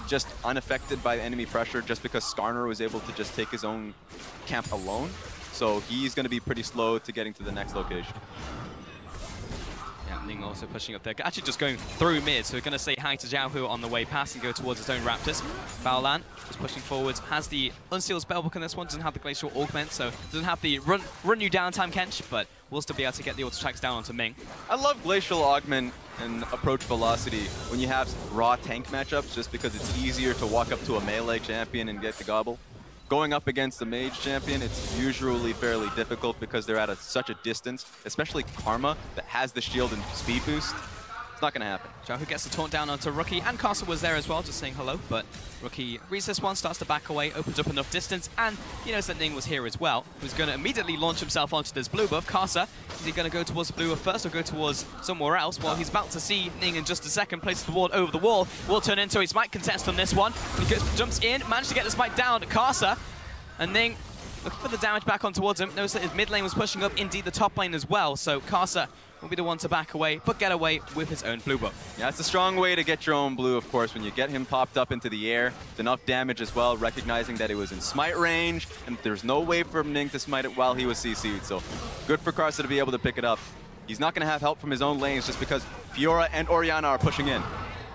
just unaffected by enemy pressure, just because Skarner was able to just take his own camp alone. So he's going to be pretty slow to getting to the next location. Ning also pushing up there, actually just going through mid, so we're going to say hi to Xiaohu on the way past and go towards his own Raptors. Baolan is pushing forwards, has the Unsealed Spellbook on this one, doesn't have the Glacial Augment, so doesn't have the run you down time Kench, but will still be able to get the auto attacks down onto Ming. I love Glacial Augment and approach velocity when you have raw tank matchups, just because it's easier to walk up to a melee champion and get the gobble. Going up against the mage champion, it's usually fairly difficult because they're at such a distance, especially Karma that has the shield and speed boost. It's not going to happen. Xiaohu gets the taunt down onto Rookie, and Castle was there as well, just saying hello, but Rookie reads this one, starts to back away, opens up enough distance, and he knows that Ning was here as well, who's going to immediately launch himself onto this blue buff. Casa, is he going to go towards the blue buff first or go towards somewhere else? Well, he's about to see Ning in just a second, places the ward over the wall, will turn into a smite contest on this one. He jumps in, managed to get the smite down to Casa, and Ning looking for the damage back on towards him. Notice that his mid lane was pushing up, indeed the top lane as well. So Casa will be the one to back away, but get away with his own blue buff. Yeah, it's a strong way to get your own blue, of course, when you get him popped up into the air. It's enough damage as well, recognizing that it was in smite range, and there's no way for Ning to smite it while he was CC'd. So good for Karsa to be able to pick it up. He's not going to have help from his own lanes just because Fiora and Orianna are pushing in.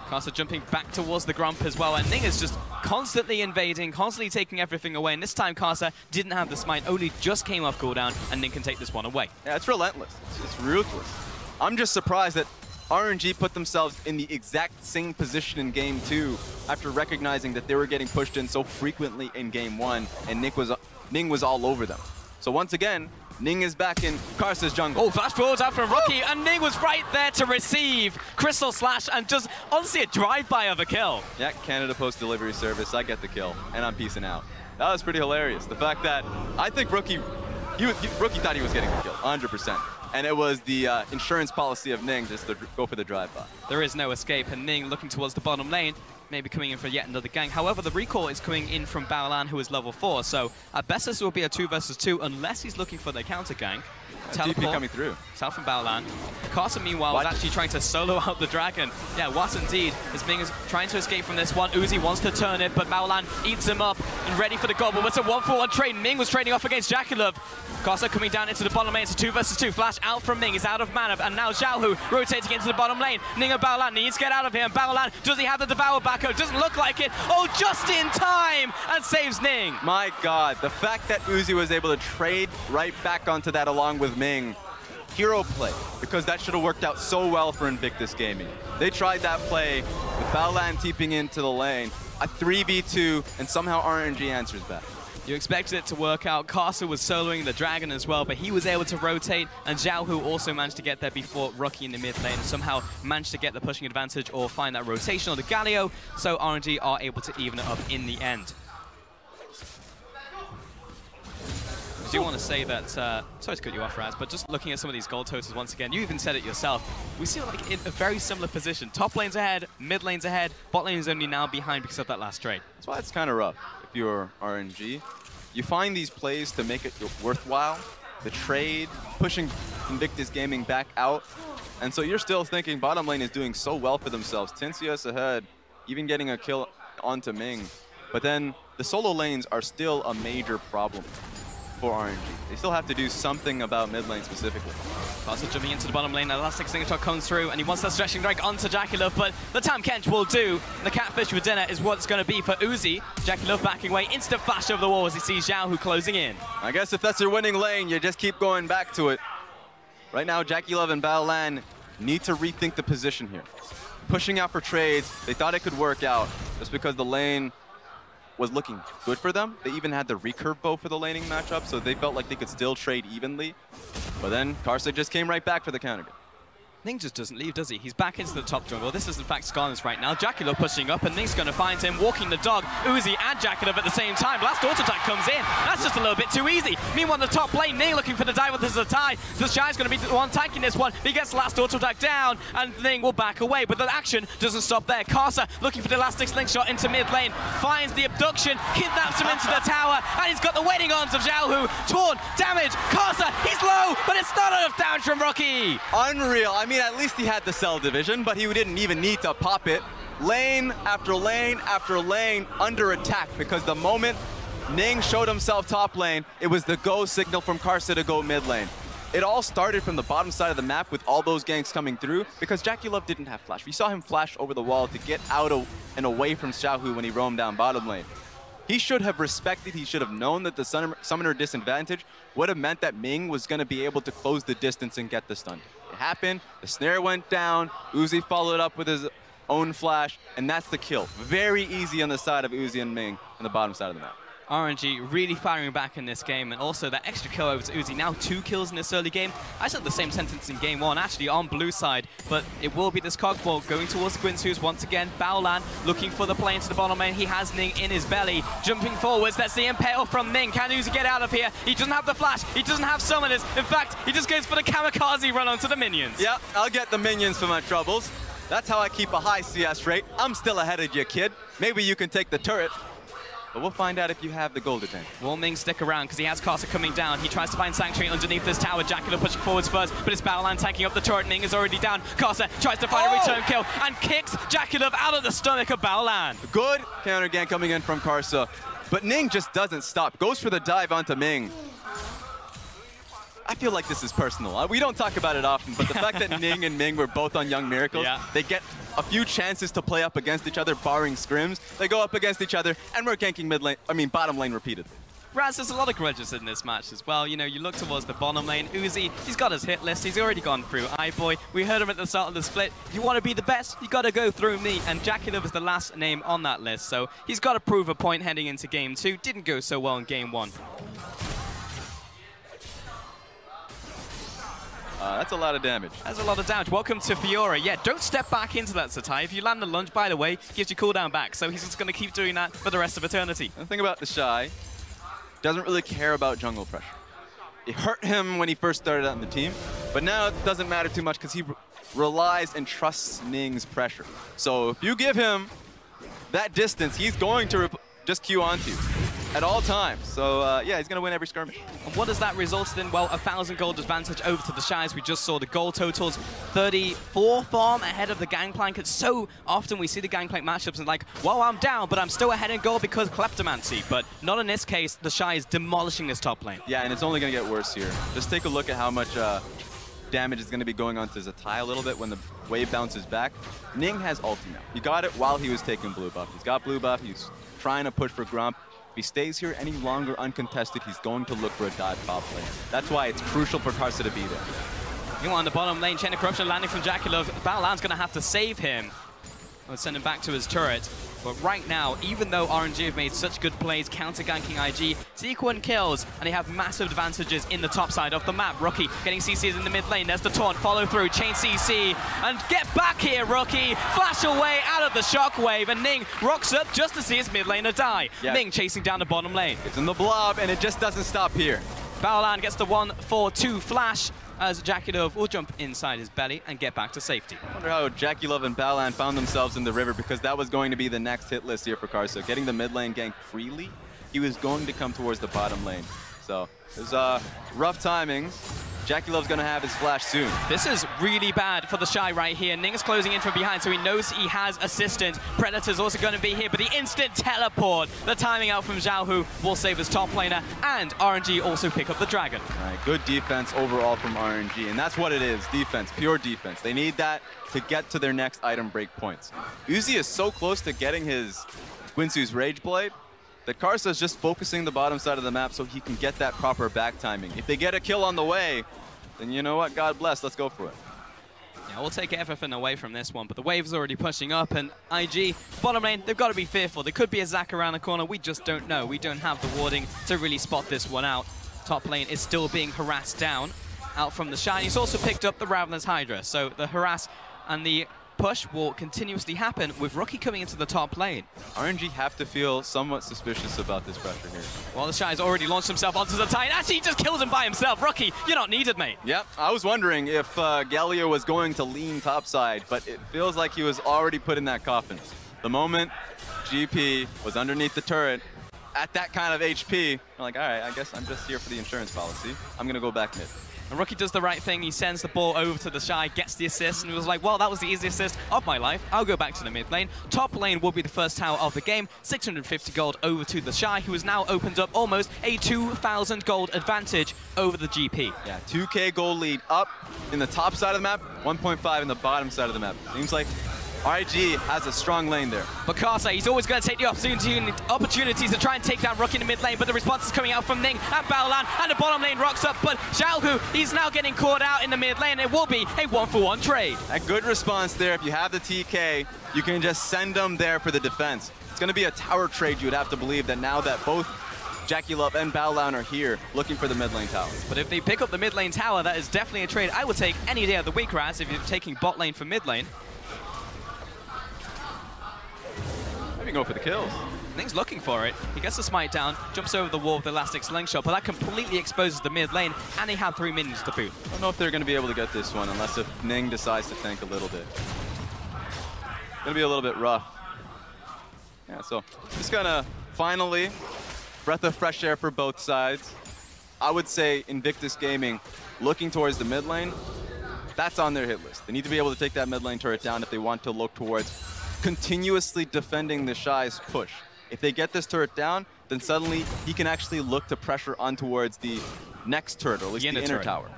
Karsa jumping back towards the Grump as well, and Ning is just constantly invading, constantly taking everything away, and this time Karsa didn't have the smite, only just came off cooldown, and Ning can take this one away. Yeah, it's relentless. It's ruthless. I'm just surprised that RNG put themselves in the exact same position in Game 2 after recognizing that they were getting pushed in so frequently in Game 1, and Ning was all over them. So once again, Ning is back in Karsa's jungle. Oh, flash forwards out from Rookie, and Ning was right there to receive Crystal Slash and just honestly a drive-by of a kill. Yeah, Canada Post Delivery Service, I get the kill, and I'm peacing out. That was pretty hilarious. The fact that I think Rookie thought he was getting the kill, 100%. And it was the insurance policy of Ning just to go for the drive-by. There is no escape, and Ning looking towards the bottom lane, maybe coming in for yet another gang. However, the recall is coming in from Baolan, who is level 4, so at best this will be a 2 versus 2 unless he's looking for the counter gang. TP coming through. South from Baolan. Carson, meanwhile, was actually trying to solo out the dragon. Yeah, what indeed. As Ming is trying to escape from this one. Uzi wants to turn it, but Baolan eats him up and ready for the gobble. It's a 1-for-1 trade. Ming was trading off against Jackalove. Carson coming down into the bottom lane. It's a 2 versus 2. Flash out from Ming. He's out of mana, and now Xiaohu rotating into the bottom lane. Ning and Baolan needs to get out of here. And Baolan, does he have the Devour backup? Doesn't look like it. Oh, just in time, and saves Ning. My God, the fact that Uzi was able to trade right back onto that along with Ming. Hero play, because that should have worked out so well for Invictus Gaming. They tried that play with Baolan TPing into the lane, a 3v2, and somehow RNG answers back. You expected it to work out. Karsa was soloing the dragon as well, but he was able to rotate, and Xiaohu also managed to get there before Rookie in the mid lane, and somehow managed to get the pushing advantage or find that rotation on the Galio, so RNG are able to even it up in the end. I do want to say that, sorry to cut you off, Raz, but just looking at some of these gold totals once again, you even said it yourself, we see like in a very similar position. Top lane's ahead, mid lane's ahead, bot lane is only now behind because of that last trade. That's why it's kind of rough if you're RNG. You find these plays to make it worthwhile, the trade, pushing Invictus Gaming back out, and so you're still thinking bottom lane is doing so well for themselves. Tensius ahead, even getting a kill onto Ming, but then the solo lanes are still a major problem for RNG. They still have to do something about mid lane specifically. Carson jumping into the bottom lane, Elastic Signature comes through, and he wants that stretching drag onto Jackalove, but the Tam Kench will do. The catfish for dinner is what it's going to be for Uzi. Jackalove backing away, instant flash over the wall as he sees Xiaohu closing in. I guess if that's your winning lane, you just keep going back to it. Right now, Jackalove and Baolan need to rethink the position here. Pushing out for trades, they thought it could work out just because the lane was looking good for them. They even had the recurve bow for the laning matchup, so they felt like they could still trade evenly. But then Karsa just came right back for the counter. Ning just doesn't leave, does he? He's back into the top jungle. This is, in fact, Skarner's right now. JackeyLove pushing up, and Ning's going to find him, walking the dog. Uzi and JackeyLove at the same time. Last auto attack comes in. That's just a little bit too easy. Meanwhile, the top lane, Ning looking for the dive with the tie. The Shy's going to be the one tanking this one. He gets the last auto attack down, and Ning will back away. But the action doesn't stop there. Karsa looking for the elastic slingshot into mid lane. Finds the abduction, kidnaps him into the tower, and he's got the waiting arms of Xiaohu. Torn, damage, Karsa, he's low, but it's not enough damage from Rocky. Unreal. I mean, at least he had the cell division, but he didn't even need to pop it. Lane after lane after lane under attack, because the moment Ning showed himself top lane, it was the go signal from Karsa to go mid lane. It all started from the bottom side of the map with all those ganks coming through, because JackeyLove didn't have flash. We saw him flash over the wall to get out of and away from Xiaohu when he roamed down bottom lane. He should have respected, he should have known that the summoner disadvantage would have meant that Ming was going to be able to close the distance and get the stun. It happened, the snare went down, Uzi followed up with his own flash, and that's the kill. Very easy on the side of Uzi and Ming on the bottom side of the map. RNG really firing back in this game, and also that extra kill over to Uzi. Now 2 kills in this early game. I said the same sentence in game 1, actually on blue side, but it will be this cogball going towards Guinsoo's once again. Baolan looking for the play into the bottom lane. He has Ning in his belly. Jumping forwards, that's the impale from Ning. Can Uzi get out of here? He doesn't have the flash, he doesn't have summoners. In fact, he just goes for the kamikaze run onto the minions. Yeah, I'll get the minions for my troubles. That's how I keep a high CS rate. I'm still ahead of you, kid. Maybe you can take the turret. But we'll find out if you have the gold advantage. Will Ming stick around because he has Karsa coming down. He tries to find Sanctuary underneath this tower. JackeyLove pushing forwards first, but it's Baolan tanking up the turret. Ming is already down. Karsa tries to find a return kill and kicks JackeyLove out of the stomach of Baolan. Good counter gank coming in from Karsa, but Ning just doesn't stop. Goes for the dive onto Ming. I feel like this is personal. We don't talk about it often, but the fact that Ning and Ming were both on Young Miracles, they get a few chances to play up against each other, barring scrims. They go up against each other, and we're ganking mid lane, bottom lane repeatedly. Raz, there's a lot of grudges in this match as well. You know, you look towards the bottom lane. Uzi, he's got his hit list. He's already gone through iBoy. We heard him at the start of the split. If you want to be the best, you got to go through me. And JackeyLove is the last name on that list, so he's got to prove a point heading into game 2. Didn't go so well in game 1. That's a lot of damage. That's a lot of damage. Welcome to Fiora. Yeah, don't step back into that, Satai. If you land the lunge, by the way, gives you cooldown back. So he's just going to keep doing that for the rest of eternity. The thing about the Shy, doesn't really care about jungle pressure. It hurt him when he first started out in the team, but now it doesn't matter too much because he relies and trusts Ning's pressure. So if you give him that distance, he's going to just queue onto you at all times. So yeah, he's going to win every skirmish. And what does that result in? Well, 1,000 gold advantage over to the Shies. We just saw the gold totals. 34 farm ahead of the Gangplank. It's so often we see the Gangplank matchups and like, well, I'm down, but I'm still ahead in gold because Kleptomancy. But not in this case. The Shy is demolishing this top lane. Yeah, and it's only going to get worse here. Just take a look at how much damage is going to be going on to Zatai a little bit when the wave bounces back. Ning has ulti now. He got it while he was taking blue buff. He's got blue buff. He's trying to push for Grump. If he stays here any longer uncontested, he's going to look for a dive top lane. That's why it's crucial for Karsa to be there. You on the bottom lane, Chain of Corruption landing from JackeyLove. Baolan's going to have to save him. I'll send him back to his turret. But right now, even though RNG have made such good plays counter-ganking IG, sequence kills, and they have massive advantages in the top side of the map. Rookie getting CCs in the mid lane. There's the taunt, follow through, chain CC, and get back here, Rookie. Flash away out of the shockwave, and Ning rocks up just to see his mid laner die. Yeah. Ning chasing down the bottom lane. It's in the blob, and it just doesn't stop here. Baolan gets the 1-4-2 flash, as JackeyLove will jump inside his belly and get back to safety. I wonder how JackeyLove and Baolan found themselves in the river, because that was going to be the next hit list here for Karsa. Getting the mid lane gank freely, he was going to come towards the bottom lane. So it was rough timings. JackeyLove's going to have his flash soon. This is really bad for the Shy right here. Ning is closing in from behind, so he knows he has assistant. Predator's also going to be here, but the instant teleport, the timing out from Xiaohu will save his top laner, and RNG also pick up the dragon. All right, good defense overall from RNG, and that's what it is, defense, pure defense. They need that to get to their next item break points. Uzi is so close to getting his Guinsoo's Rage Blade that Karsa is just focusing the bottom side of the map so he can get that proper back timing. If they get a kill on the way, then you know what, God bless, let's go for it. Yeah, we'll take everything away from this one, but the wave's already pushing up, and IG, bottom lane, they've got to be fearful. There could be a Zac around the corner, we just don't know. We don't have the warding to really spot this one out. Top lane is still being harassed down. out from the Shy. He's also picked up the Ravenous Hydra, so the harass and the push will continuously happen with Rookie coming into the top lane. RNG have to feel somewhat suspicious about this pressure here. Well, the Shy's already launched himself onto the Titan. Actually, he just kills him by himself. Rookie, you're not needed, mate. Yep, I was wondering if Galio was going to lean topside, but it feels like he was already put in that coffin. The moment GP was underneath the turret, at that kind of HP, I'm like, all right, I guess I'm just here for the insurance policy. I'm going to go back mid. And Rookie does the right thing. He sends the ball over to the Shy, gets the assist, and he was like, well, that was the easiest assist of my life. I'll go back to the mid lane. Top lane will be the first tower of the game. 650 gold over to the Shy, who has now opened up almost a 2,000 gold advantage over the GP. Yeah, 2K gold lead up in the top side of the map, 1.5 in the bottom side of the map. Seems like RNG has a strong lane there. But Karsa, he's always going to take the opportunities to try and take down Rookie in the mid lane, but the response is coming out from Ning and Baolan, and the bottom lane rocks up, but Xiaohu, he's now getting caught out in the mid lane. It will be a 1-for-1 trade. A good response there. If you have the TK, you can just send them there for the defense. It's going to be a tower trade, you would have to believe, that now that both Jackie Love and Baolan are here looking for the mid lane tower. But if they pick up the mid lane tower, that is definitely a trade I would take any day of the week, Raz, if you're taking bot lane for mid lane. Maybe go for the kills. Ning's looking for it. He gets the smite down, jumps over the wall with the Elastic Slingshot, but that completely exposes the mid lane, and they have 3 minions to boot. I don't know if they're going to be able to get this one unless if Ning decides to tank a little bit. Going to be a little bit rough. Yeah, so just gonna finally breath of fresh air for both sides. I would say Invictus Gaming looking towards the mid lane, that's on their hit list. They need to be able to take that mid lane turret down if they want to look towards continuously defending the Shy's push. If they get this turret down, then suddenly he can actually look to pressure on towards the next turret, or at least the inner tower.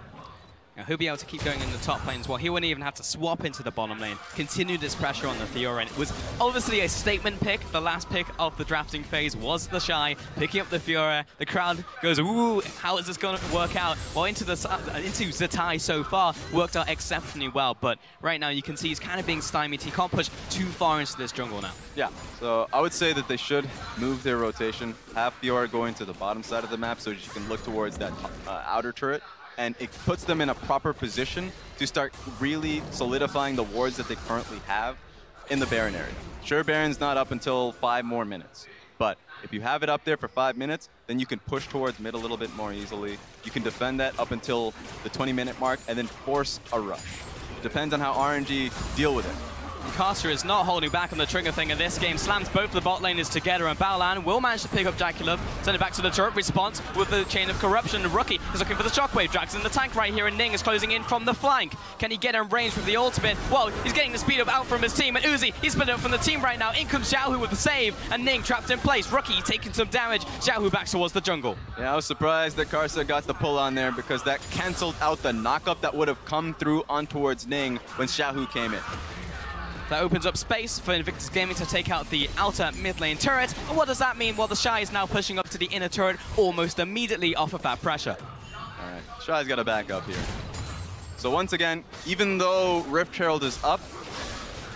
Now, he'll be able to keep going in the top lane as well. He wouldn't even have to swap into the bottom lane. Continue this pressure on the Fiora. It was obviously a statement pick. The last pick of the drafting phase was the Shy, picking up the Fiora. The crowd goes, ooh, how is this going to work out? Well, into Zatai so far, worked out exceptionally well. But right now, you can see he's kind of being stymied. He can't push too far into this jungle now. Yeah, so I would say that they should move their rotation, have Fiora going to the bottom side of the map so that you can look towards that outer turret. And it puts them in a proper position to start really solidifying the wards that they currently have in the Baron area. Sure, Baron's not up until 5 more minutes, but if you have it up there for 5 minutes, then you can push towards mid a little bit more easily. You can defend that up until the 20-minute mark and then force a rush. It depends on how RNG deal with it. Caster is not holding back on the trigger thing in this game. Slams both the bot laners together, and Baolan will manage to pick up Jackie, send it back to the turret response with the Chain of Corruption. Rookie is looking for the Shockwave, drags in the tank right here, and Ning is closing in from the flank. Can he get in range with the ultimate? Well, he's getting the speed up out from his team, and Uzi, he's split up from the team right now. In comes Xiaohu with the save, and Ning trapped in place. Rookie taking some damage. Xiaohu back towards the jungle. Yeah, I was surprised that Karsa got the pull on there because that canceled out the knockup that would have come through on towards Ning when Xiaohu came in. That opens up space for Invictus Gaming to take out the outer mid lane turret. And what does that mean? Well, the Shy is now pushing up to the inner turret almost immediately off of that pressure. All right, Shy's got to back up here. So once again, even though Rift Herald is up,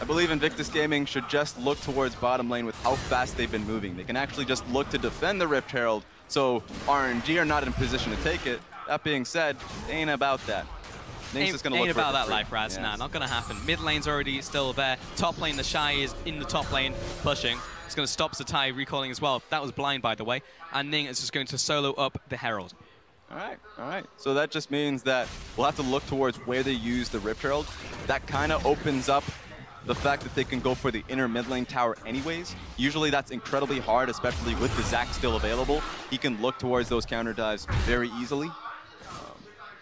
I believe Invictus Gaming should just look towards bottom lane with how fast they've been moving. They can actually just look to defend the Rift Herald, so RNG are not in position to take it. That being said, it ain't about that. Ain't about that life, Raz. Yes. Nah, not gonna happen. Mid lane's already still there. Top lane, the Shy is in the top lane, pushing. It's gonna stop Zatai recalling as well. That was blind, by the way. And Ning is just going to solo up the Herald. All right. So that just means that we'll have to look towards where they use the Rift Herald. That kind of opens up the fact that they can go for the inner mid lane tower anyways. Usually that's incredibly hard, especially with the Zac still available. He can look towards those counter dives very easily.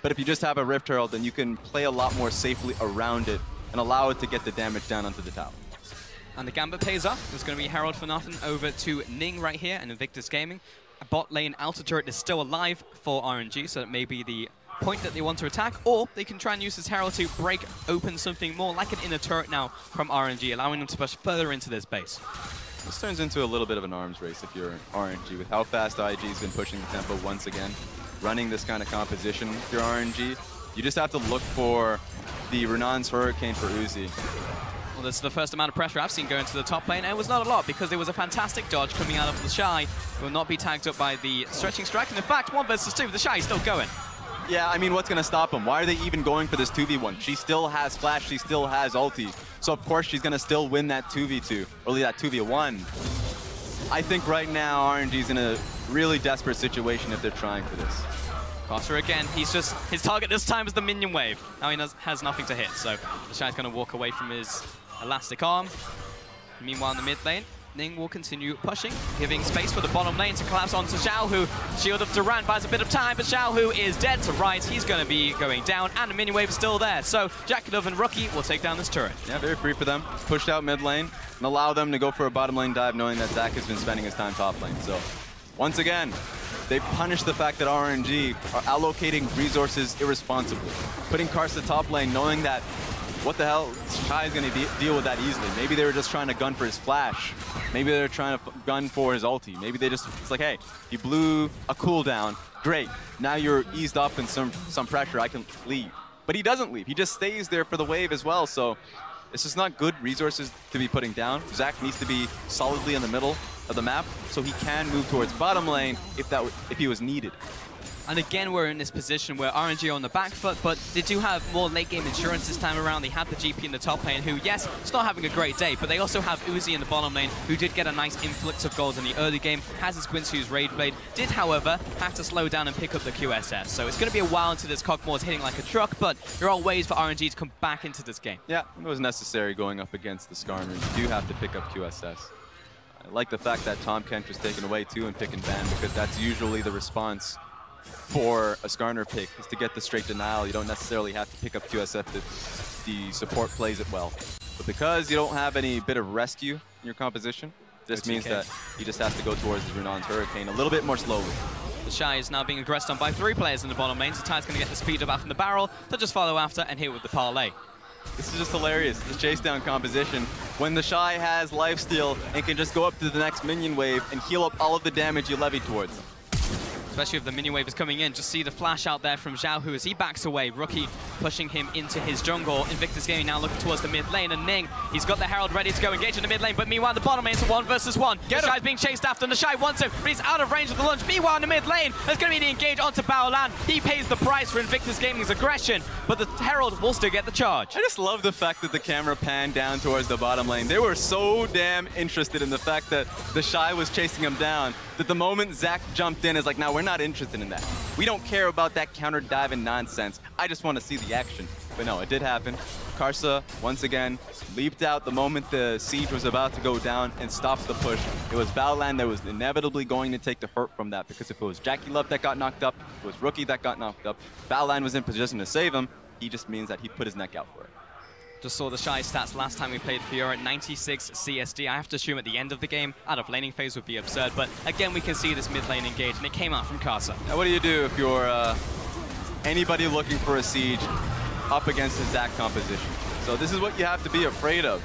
But if you just have a Rift Herald, then you can play a lot more safely around it and allow it to get the damage down onto the tower. And the Gambit pays off. There's going to be Herald for nothing over to Ning right here and Invictus Gaming. A bot lane outer turret is still alive for RNG, so it may be the point that they want to attack, or they can try and use this Herald to break open something more like an inner turret now from RNG, allowing them to push further into this base. This turns into a little bit of an arms race if you're RNG, with how fast IG's been pushing the tempo once again. Running this kind of composition if you're RNG, you just have to look for the Renan's Hurricane for Uzi. Well, this is the first amount of pressure I've seen going to the top lane, and it was not a lot because there was a fantastic dodge coming out of the Shy. It will not be tagged up by the stretching strike, and in fact, 1 versus 2, the Shy is still going. Yeah, I mean, what's going to stop him? Why are they even going for this 2v1? She still has flash, she still has ulti. So, of course, she's going to still win that 2v2, or that 2v1. I think right now, RNG's in a really desperate situation if they're trying for this. Carter again, his target this time is the minion wave. Now he has nothing to hit, so the Shy's going to walk away from his elastic arm. Meanwhile, in the mid lane, Ning will continue pushing, giving space for the bottom lane to collapse onto Xiao, who, Shield of Duran buys a bit of time, but Xiao, who is dead to right, he's going to be going down, and the minion wave is still there. So Jakilov and Rookie will take down this turret. Yeah, very free for them. Pushed out mid lane and allow them to go for a bottom lane dive, knowing that Zach has been spending his time top lane. So once again, they punish the fact that RNG are allocating resources irresponsibly. Putting Karsa top lane, knowing that, what the hell, Shy is going to deal with that easily. Maybe they were just trying to gun for his flash. Maybe they were trying to gun for his ulti. Maybe they just, it's like, hey, he blew a cooldown. Great, now you're eased up in some pressure, I can leave. But he doesn't leave, he just stays there for the wave as well. So it's just not good resources to be putting down. Zach needs to be solidly in the middle of the map so he can move towards bottom lane if he was needed. And again, we're in this position where RNG are on the back foot, but they do have more late game insurance this time around. They have the GP in the top lane, who, yes, it's not having a great day, but they also have Uzi in the bottom lane, who did get a nice influx of goals in the early game, has his Quincy's Raid Blade, did, however, have to slow down and pick up the QSS. So it's going to be a while until this Cockmore's hitting like a truck, but there are ways for RNG to come back into this game. Yeah, it was necessary going up against the Skirmishes. You do have to pick up QSS. I like the fact that Tom Kent was taken away too and pick and ban, because that's usually the response for a Skarner pick, is to get the straight denial. You don't necessarily have to pick up QSF if the support plays it well. But because you don't have any bit of rescue in your composition, this means that he just has to go towards his Renon's Hurricane a little bit more slowly. The Shy is now being aggressed on by 3 players in the bottom lane, so Ty's going to get the speed up from the barrel. They'll just follow after and hit with the parlay. This is just hilarious, the chase down composition. When the Shy has lifesteal and can just go up to the next minion wave and heal up all of the damage you levied towards them. Especially if the minion wave is coming in. Just see the flash out there from Xiao, who, as he backs away, Rookie pushing him into his jungle. Invictus Gaming now looking towards the mid lane, and Ning, he's got the Herald ready to go engage in the mid lane, but meanwhile the bottom lane, it's a 1 versus 1. The Shy's being chased after, and the Shy wants him, but he's out of range of the launch. Meanwhile in the mid lane, there's going to be the engage onto Baolan. He pays the price for Invictus Gaming's aggression, but the Herald will still get the charge. I just love the fact that the camera panned down towards the bottom lane. They were so damn interested in the fact that the Shy was chasing him down, that the moment Zach jumped in, is like, now we're not interested in that. We don't care about that counter dive and nonsense. I just want to see the action. But no, it did happen. Karsa, once again, leaped out the moment the siege was about to go down and stopped the push. It was Baolan that was inevitably going to take the hurt from that, because if it was Jakilov that got knocked up, if it was Rookie that got knocked up, Baolan was in position to save him. He just means that he put his neck out for it. Just saw the Shy stats last time we played Fiora, 96 CSD. I have to assume at the end of the game, out of laning phase would be absurd, but again we can see this mid lane engage, and it came out from Karsa. Now what do you do if you're anybody looking for a siege up against the Zach composition? So this is what you have to be afraid of.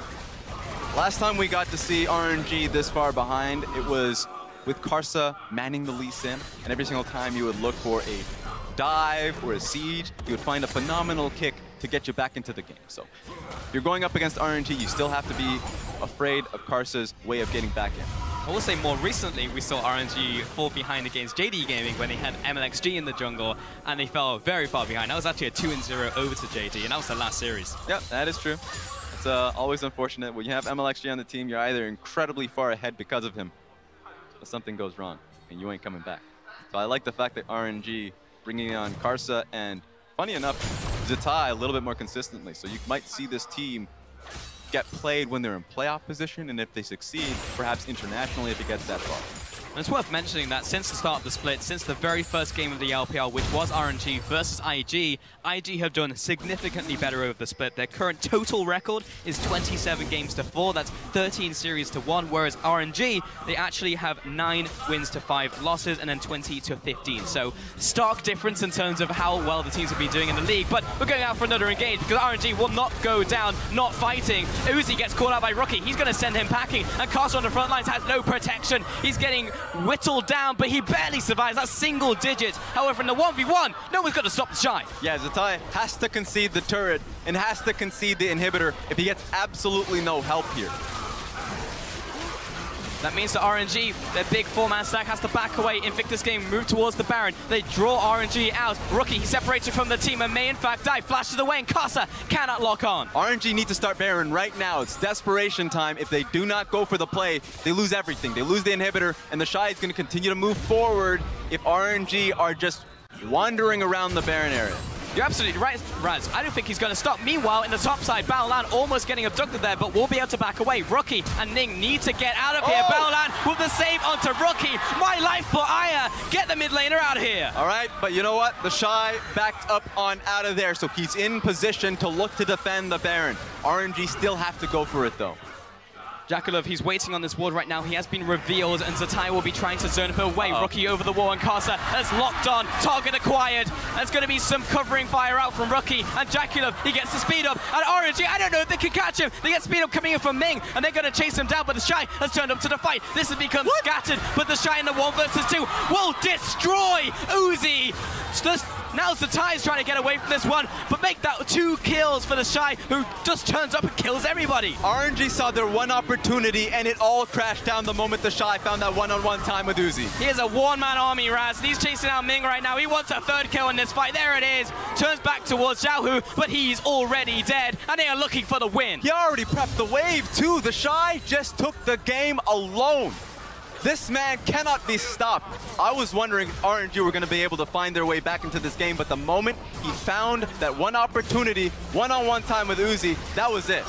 Last time we got to see RNG this far behind, it was with Karsa manning the Lee Sin, and every single time you would look for a dive or a siege, you would find a phenomenal kick to get you back into the game. So if you're going up against RNG, you still have to be afraid of Karsa's way of getting back in. I will say more recently we saw RNG fall behind against JD Gaming when they had MLXG in the jungle, and they fell very far behind. That was actually a 2-0 over to JD, and that was the last series. Yep, that is true. It's always unfortunate. When you have MLXG on the team, you're either incredibly far ahead because of him, or something goes wrong, and you ain't coming back. So I like the fact that RNG bringing on Karsa and, funny enough, Zatai a little bit more consistently. So you might see this team get played when they're in playoff position, and if they succeed, perhaps internationally if it gets that far. And it's worth mentioning that since the start of the split, since the very first game of the LPL, which was RNG versus IG, IG have done significantly better over the split. Their current total record is 27 games to 4. That's 13 series to 1, whereas RNG, they actually have 9 wins to 5 losses and then 20 to 15. So stark difference in terms of how well the teams have been doing in the league. But we're going out for another engage because RNG will not go down, not fighting. Uzi gets caught out by Rookie. He's going to send him packing, and Castle on the front lines has no protection. He's getting whittled down, but he barely survives. That's single digits. However, in the 1v1, no one's going to stop the Shy. Yeah, Zatai has to concede the turret and has to concede the inhibitor if he gets absolutely no help here. That means that RNG, their big 4-man stack, has to back away. Invictus game move towards the Baron. They draw RNG out. Rookie, he separated from the team and may in fact die. Flashes away and Casa cannot lock on. RNG need to start Baron right now. It's desperation time. If they do not go for the play, they lose everything. They lose the inhibitor, and the Shy is going to continue to move forward if RNG are just wandering around the Baron area. You're absolutely right, Raz. I don't think he's going to stop. Meanwhile, in the top side, Baolan almost getting abducted there, but will be able to back away. Rookie and Ning need to get out of here. Baolan with the save onto Rookie. My life for Aya. Get the mid laner out of here. All right, but you know what? The Shy backed up on out of there, so he's in position to look to defend the Baron. RNG still have to go for it, though. Jakulov, he's waiting on this ward right now. He has been revealed, and Zatai will be trying to zone him away. Rookie over the wall, and Casa has locked on. Target acquired. There's going to be some covering fire out from Rookie, and Jakulov, he gets the speed up. And RNG, I don't know if they can catch him. They get speed up coming in from Ming, and they're going to chase him down, but the Shy has turned up to the fight. This has become scattered, but the Shy in the 1 versus 2 will destroy Uzi. Now Zatai is trying to get away from this one, but make that 2 kills for the Shy, who just turns up and kills everybody. RNG saw their one opportunity, and it all crashed down the moment the Shy found that one-on-one time with Uzi. He is a one-man army, Raz. He's chasing out Ming right now. He wants a 3rd kill in this fight. There it is. Turns back towards Xiaohu, but he's already dead, and they are looking for the win. He already prepped the wave, too. The Shy just took the game alone. This man cannot be stopped. I was wondering if RNG were going to be able to find their way back into this game, but the moment he found that one opportunity, one-on-one time with Uzi, that was it.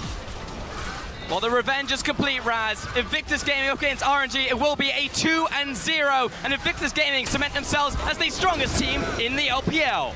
Well, the revenge is complete, Raz. Invictus Gaming up against RNG, it will be a 2-0, and Invictus Gaming cement themselves as the strongest team in the LPL.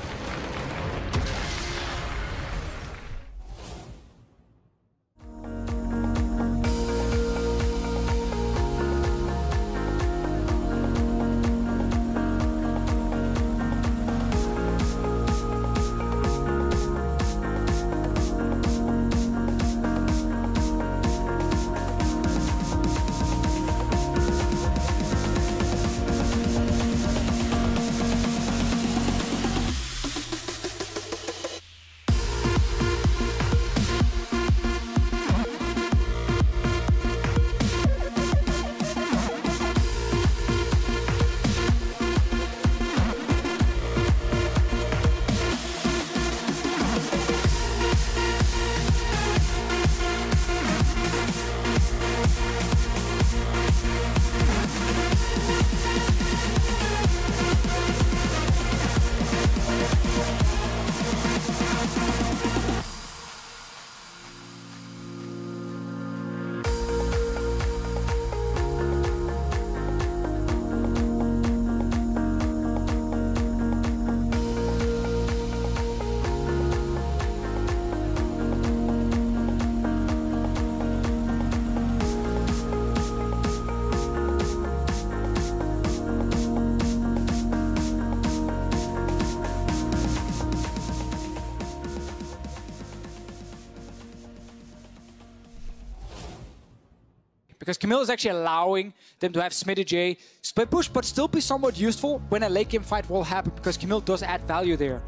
Because Camille is actually allowing them to have Smitty J split push, but still be somewhat useful when a late game fight will happen, because Camille does add value there.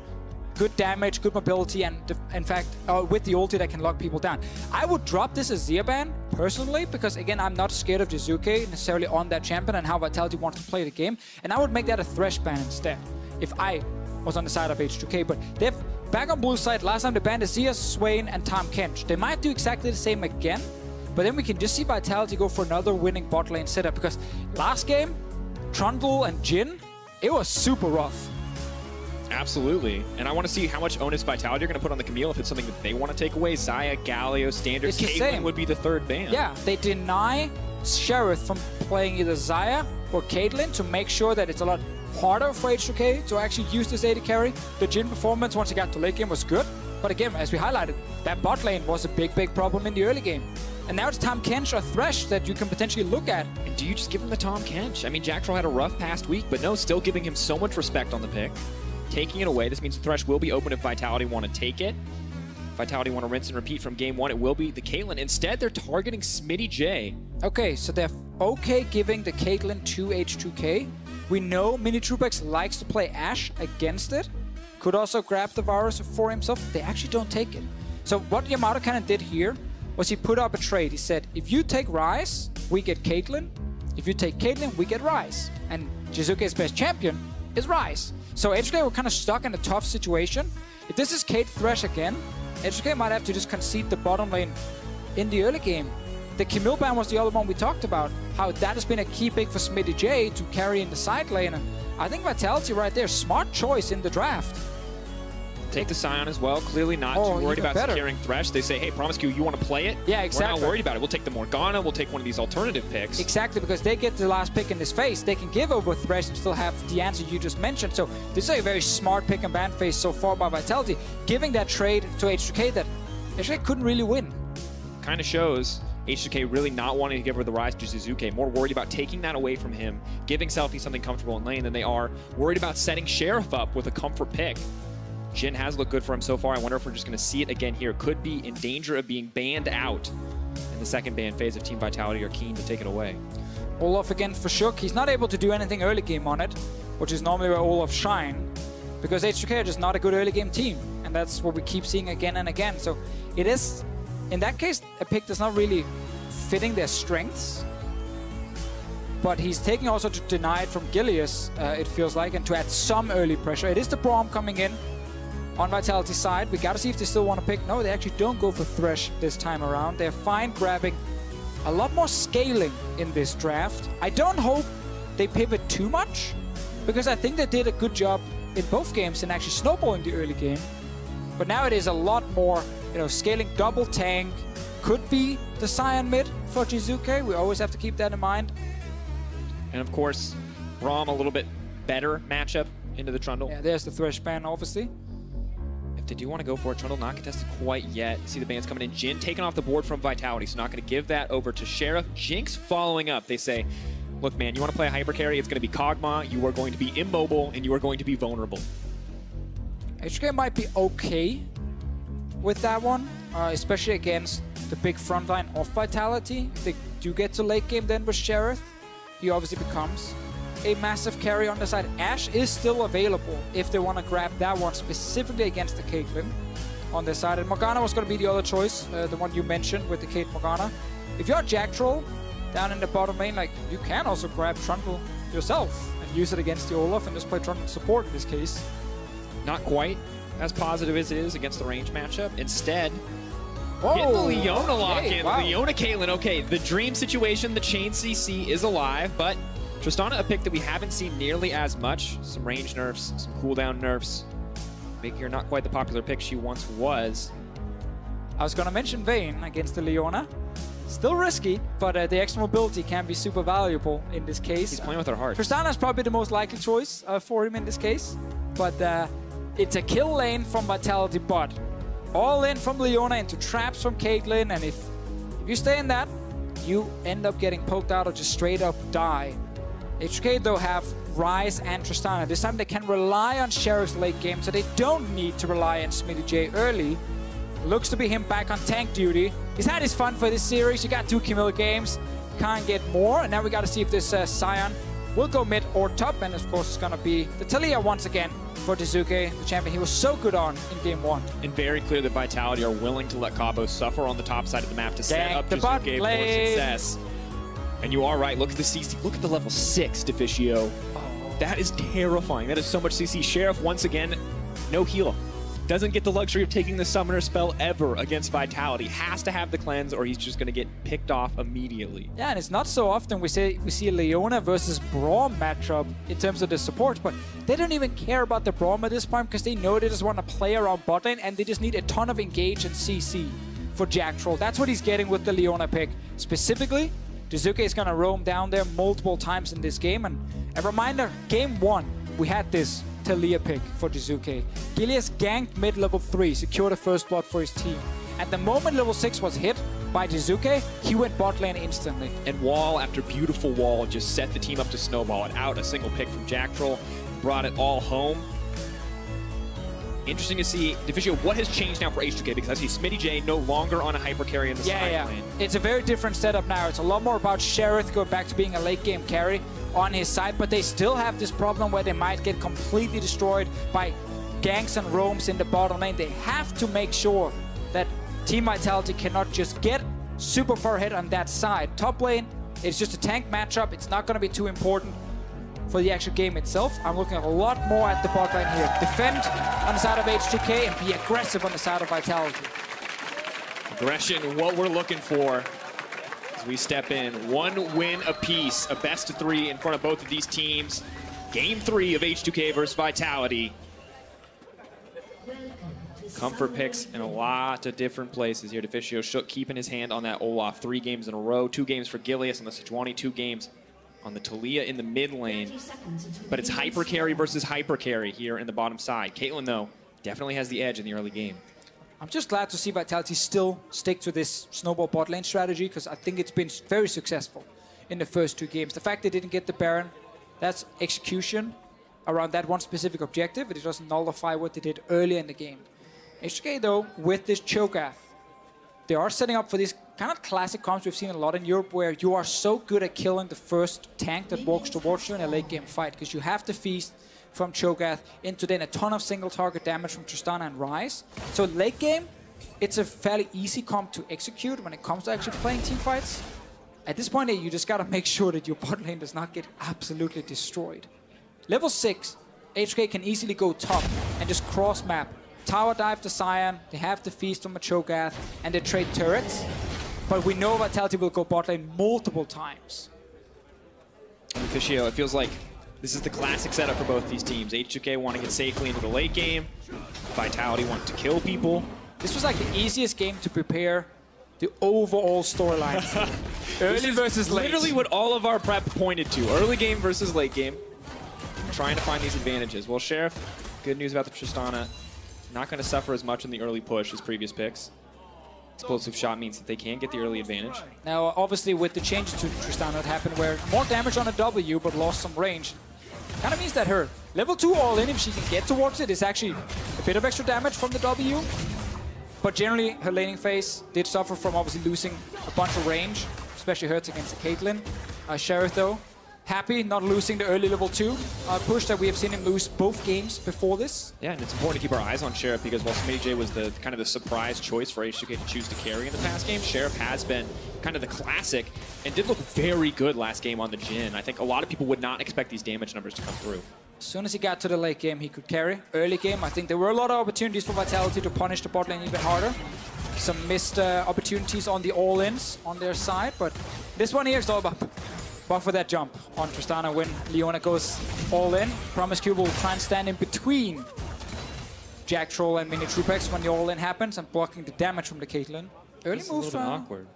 Good damage, good mobility, and in fact, with the ulti that can lock people down. I would drop this as Zia ban, personally, because again, I'm not scared of Jizuke necessarily on that champion and how Vitality wants to play the game. And I would make that a Thresh ban instead, if I was on the side of H2K. But they've, back on blue side, last time they banned Zia, Swain, and Tahm Kench. They might do exactly the same again, but then we can just see Vitality go for another winning bot lane setup, because last game, Trundle and Jhin, it was super rough. Absolutely. And I want to see how much onus Vitality are going to put on the Camille if it's something that they want to take away. Xayah, Galio, Standard, Caitlyn would be the 3rd ban. Yeah, they deny Sheriff from playing either Xayah or Caitlyn to make sure that it's a lot harder for H2K to actually use this AD carry. The Jhin performance once he got to late game was good, but again, as we highlighted, that bot lane was a big problem in the early game. And now it's Tahm Kench or Thresh that you can potentially look at. And do you just give him the Tahm Kench? I mean, Jack Troll had a rough past week, but no, still giving him so much respect on the pick. Taking it away, this means Thresh will be open if Vitality want to take it. Vitality want to rinse and repeat from game 1, it will be the Caitlyn. Instead, they're targeting Smitty J. Okay, so they're okay giving the Caitlyn to H2K. We know Mini Truex likes to play Ashe against it. Could also grab the Varus for himself. They actually don't take it. So what Yamato Cannon did here was he put up a trade. He said, if you take Ryze, we get Caitlyn. If you take Caitlyn, we get Ryze. And Jizuke's best champion is Ryze. So H2K were kind of stuck in a tough situation. If this is Kate Thresh again, H2K might have to just concede the bottom lane in the early game. The Camille ban was the other one we talked about, how that has been a key pick for Smitty J to carry in the side lane. And I think Vitality right there, smart choice in the draft. Take the Scion as well. Clearly not too worried about securing Thresh. They say, hey, Promiscu, you want to play it? Yeah, exactly. We're not worried about it. We'll take the Morgana. We'll take one of these alternative picks. Exactly, because they get the last pick in this phase. They can give over Thresh and still have the answer you just mentioned. So this is a very smart pick and ban phase so far by Vitality, giving that trade to H2K that H2K couldn't really win. Kind of shows H2K really not wanting to give her the Ryze to Jizuke, more worried about taking that away from him, giving Selfie something comfortable in lane than they are worried about setting Sheriff up with a comfort pick. Jhin has looked good for him so far. I wonder if we're just going to see it again here. Could be in danger of being banned out in the second ban phase if Team Vitality are keen to take it away. Olaf again for Shook. He's not able to do anything early game on it, which is normally where Olaf shine, because H2K are just not a good early game team. And that's what we keep seeing again and again. So it is, in that case, a pick that's not really fitting their strengths. But he's taking also to deny it from Gilius, it feels like, and to add some early pressure. It is the Braum coming in on Vitality's side. We gotta see if they still want to pick. No, they actually don't go for Thresh this time around. They're fine grabbing a lot more scaling in this draft. I don't hope they pivot too much, because I think they did a good job in both games in actually snowballing the early game. But now it is a lot more, you know, scaling double tank. Could be the Scion mid for Jizuke. We always have to keep that in mind. And of course, Braum a little bit better matchup into the Trundle. Yeah, there's the Thresh ban, obviously. If they do want to go for it, Trundle not contested quite yet. See the bans coming in. Jhin taken off the board from Vitality, so not going to give that over to Sheriff. Jinx following up. They say, look, man, you want to play a hyper carry? It's going to be Kog'Maw. You are going to be immobile, and you are going to be vulnerable. H2K might be okay with that one, especially against the big front line of Vitality. If they do get to late game then with Sheriff, he obviously becomes a massive carry on the side. Ashe is still available if they want to grab that one specifically against the Caitlyn on their side. And Morgana was going to be the other choice, the one you mentioned with the Kate Morgana. If you're Jack Troll down in the bottom lane, like, you can also grab Trundle yourself and use it against the Olaf and just play Trundle support in this case. Not quite as positive as it is against the range matchup. Instead, oh, getting the Leona lock in. Wow. Leona Caitlyn, okay, the dream situation, the chain CC is alive, but Tristana, a pick that we haven't seen nearly as much. Some range nerfs, some cooldown nerfs. Making her not quite the popular pick she once was. I was going to mention Vayne against the Leona. Still risky, but the extra mobility can be super valuable in this case. He's playing with her heart. Tristana is probably the most likely choice for him in this case. But it's a kill lane from Vitality, but all in from Leona into traps from Caitlyn. And if you stay in that, you end up getting poked out or just straight up die. H2K though have Ryze and Tristana. This time they can rely on Sheriff's late game, so they don't need to rely on Smitty J early. Looks to be him back on tank duty. He's had his fun for this series. You got 2 Camille games. Can't get more. And now we got to see if this Scion will go mid or top. And of course it's going to be the Taliyah once again for Jizuke, the champion he was so good on in game 1. And very clear that Vitality are willing to let Cabo suffer on the top side of the map to set up Jizuke for success. And you are right. Look at the CC. Look at the level 6 Deficio. Oh. That is terrifying. That is so much CC. Sheriff, once again, no heal. Doesn't get the luxury of taking the Summoner spell ever against Vitality. Has to have the cleanse or he's just going to get picked off immediately. Yeah, and it's not so often we see a Leona versus Braum matchup in terms of the support, but they don't even care about the Braum at this point because they know they just want to play around bot lane and they just need a ton of engage and CC for Jack Troll. That's what he's getting with the Leona pick. Specifically, Jizuke is going to roam down there multiple times in this game. And a reminder, game 1, we had this Taliyah pick for Jizuke. Gilius ganked mid level 3, secured the first blood for his team. And the moment level 6 was hit by Jizuke, he went bot lane instantly. And wall after beautiful wall just set the team up to snowball it out. A single pick from Jack Troll brought it all home. Interesting to see, Deficio, what has changed now for H2K? Because I see Smitty J no longer on a hyper carry in the side lane. It's a very different setup now. It's a lot more about Sheriff going back to being a late game carry on his side, but they still have this problem where they might get completely destroyed by ganks and roams in the bottom lane. They have to make sure that Team Vitality cannot just get super far ahead on that side. Top lane It's just a tank matchup. It's not going to be too important for the actual game itself. I'm looking a lot more at the bot lane here. Defend on the side of H2K and be aggressive on the side of Vitality. Aggression, what we're looking for as we step in. 1 win apiece, a best of 3 in front of both of these teams. Game 3 of H2K versus Vitality. Comfort picks in a lot of different places here. Deficio Shook keeping his hand on that Olaf 3 games in a row. 2 games for Gilius on the Sejuani, 2 games on the Taliyah in the mid lane. But it's hyper carry versus hyper carry here in the bottom side. Caitlyn, though, definitely has the edge in the early game. I'm just glad to see Vitality still stick to this snowball bot lane strategy, because I think it's been very successful in the first 2 games. The fact they didn't get the Baron, that's execution around that one specific objective, but it doesn't nullify what they did earlier in the game. H2K, though, with this Cho'Gath, they are setting up for these kind of classic comps we've seen a lot in Europe, where you are so good at killing the first tank that walks towards you in a late game fight, because you have to feast from Cho'Gath into then a ton of single target damage from Tristana and Ryze. So late game, it's a fairly easy comp to execute when it comes to actually playing team fights. At this point, you just gotta make sure that your bot lane does not get absolutely destroyed. Level 6, H2K can easily go top and just cross map. Tower dive to Sion, they have the feast from a Cho'Gath, and they trade turrets. But we know Vitality will go bot lane multiple times. Deficio, it feels like this is the classic setup for both these teams. H2K want to get safely into the late game. Vitality want to kill people. This was like the easiest game to prepare the overall storyline. Early versus late. Literally what all of our prep pointed to. Early game versus late game. Trying to find these advantages. Well, Sheriff, good news about the Tristana. Not going to suffer as much in the early push as previous picks. Explosive shot means that they can get the early advantage. Now, obviously, with the changes to Tristana that happened, where more damage on a W but lost some range, kind of means that her level 2 all-in, if she can get towards it, is actually a bit of extra damage from the W. But generally, her laning phase did suffer from obviously losing a bunch of range, especially hurts against the Caitlyn. Sheriff, though, happy not losing the early level 2 push that we have seen him lose both games before this. Yeah, and it's important to keep our eyes on Sheriff, because while SmittyJ was the kind of the surprise choice for H2K to choose to carry in the past game, Sheriff has been kind of the classic and did look very good last game on the Jhin. I think a lot of people would not expect these damage numbers to come through. As soon as he got to the late game, he could carry. Early game, I think there were a lot of opportunities for Vitality to punish the bot lane even harder. Some missed opportunities on the all-ins on their side, but this one here is all about for that jump on Tristana when Leona goes all in. Promise Cube will try and stand in between Jack Troll and Mini Trupex when the all in happens and blocking the damage from the Caitlyn. Early This move. is a little bit awkward.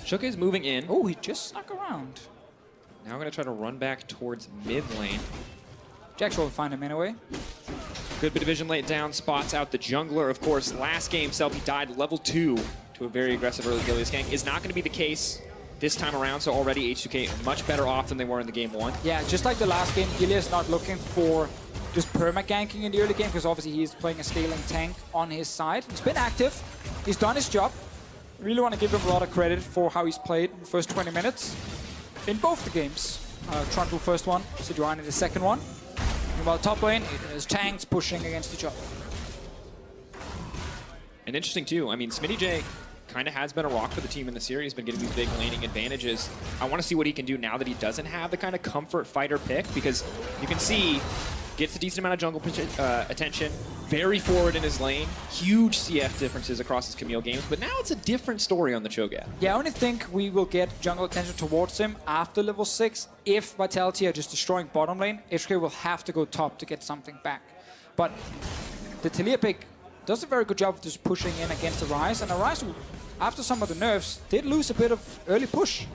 Shook is moving in. Oh, he just snuck around. Now we're going to try to run back towards mid lane. Jack Troll will find him anyway. Good bit of vision laid down, spots out the jungler. Of course, last game, Selfie died level 2 to a very aggressive early Gilius gank. Is not going to be the case this time around, so already H2K much better off than they were in the game 1. Yeah, just like the last game, Gilius not looking for just perma-ganking in the early game, because obviously he's playing a scaling tank on his side. He's been active. He's done his job. Really want to give him a lot of credit for how he's played in the first 20 minutes in both the games. Trundle first one, Sejuani the second one. Meanwhile, top lane, it is tanks pushing against each other. And interesting too, I mean, SmittyJ kind of has been a rock for the team in the series, been getting these big laning advantages. I want to see what he can do now that he doesn't have the kind of comfort fighter pick, because you can see, gets a decent amount of jungle attention, very forward in his lane, huge CF differences across his Camille games, but now it's a different story on the Cho'Gath. Yeah, I only think we will get jungle attention towards him after level 6 if Vitality are just destroying bottom lane. H2K will have to go top to get something back. But the Taliyah pick does a very good job of just pushing in against the Ryze, and the Ryze, after some of the nerfs, did lose a bit of early push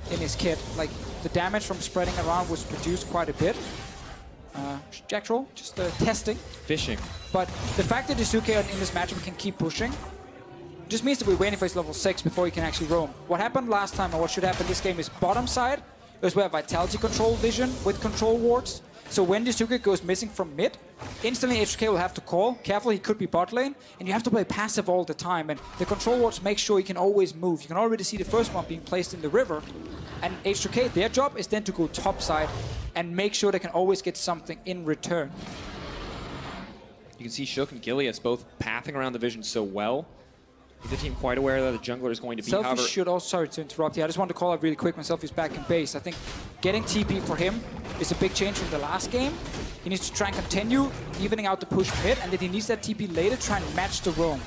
in his kit. Like, the damage from spreading around was reduced quite a bit. Jack Troll, just testing. Fishing. But the fact that H2K in this matchup can keep pushing just means that we're waiting for his level 6 before he can actually roam. What happened last time, and what should happen this game, is bottom side is where Vitality control vision with control wards. So when H2K goes missing from mid, instantly H2K will have to call. Careful, he could be bot lane, and you have to play passive all the time. And the control wards make sure he can always move. You can already see the first one being placed in the river. And H2K, their job is then to go top side and make sure they can always get something in return. You can see Shook and Gilius both pathing around the vision so well. The team quite aware that the jungler is going to be, however... Selfie should also, sorry to interrupt you, I just want to call out really quick when Selfie's back in base. I think getting TP for him is a big change from the last game. He needs to try and continue evening out the push mid, and then he needs that TP later to try and match the roam.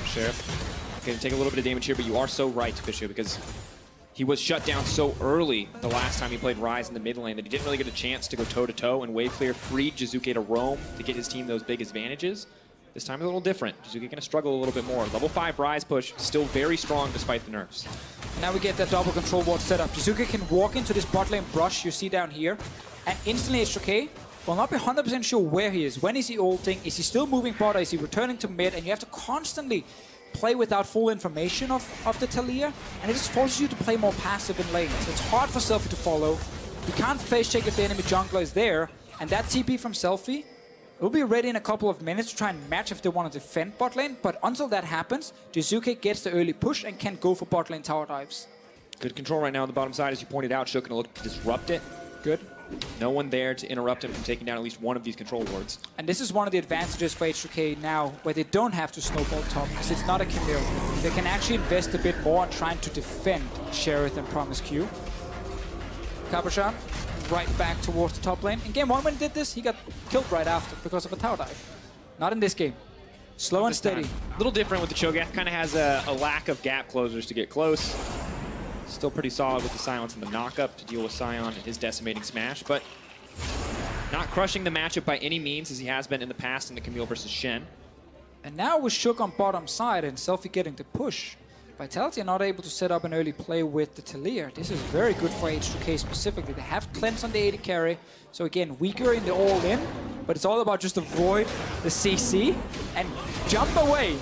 Sheriff, okay, take a little bit of damage here, but you are so right, Fisher, because he was shut down so early the last time he played Ryze in the mid lane that he didn't really get a chance to go toe-to-toe, and wave clear freed H2K to roam to get his team those big advantages. This time a little different. H2K going to struggle a little bit more. Level 5 Ryze push, still very strong despite the nerfs. And now we get that double control ward set up. H2K can walk into this bot lane brush you see down here, and instantly H2K will not be 100% sure where he is. When is he ulting? Is he still moving bot? Or is he returning to mid? And you have to constantly play without full information of the Talia, and it just forces you to play more passive in lanes. It's hard for Selfie to follow. You can't face check if the enemy jungler is there, and that TP from Selfie will be ready in a couple of minutes to try and match if they want to defend bot lane, but until that happens, H2K gets the early push and can go for bot lane tower dives. Good control right now on the bottom side, as you pointed out. Shook going to look to disrupt it. Good. No one there to interrupt him from taking down at least one of these control wards. And this is one of the advantages for H2K now, where they don't have to snowball top, because it's not a Camille. They can actually invest a bit more on trying to defend Sheriff and Promise Q. Cabochon right back towards the top lane. In game 1 when he did this, he got killed right after because of a tower dive. Not in this game. Slow and steady. A little different with the Cho'Gath. Kind of has a lack of gap closers to get close. Still pretty solid with the silence and the knockup to deal with Sion and his decimating smash, but not crushing the matchup by any means as he has been in the past in the Camille versus Shen. And now with Shook on bottom side and Selfie getting the push, Vitality are not able to set up an early play with the Talia. This is very good for H2K specifically. They have cleanse on the AD carry, so again, weaker in the all-in, but it's all about just avoid the CC and jump away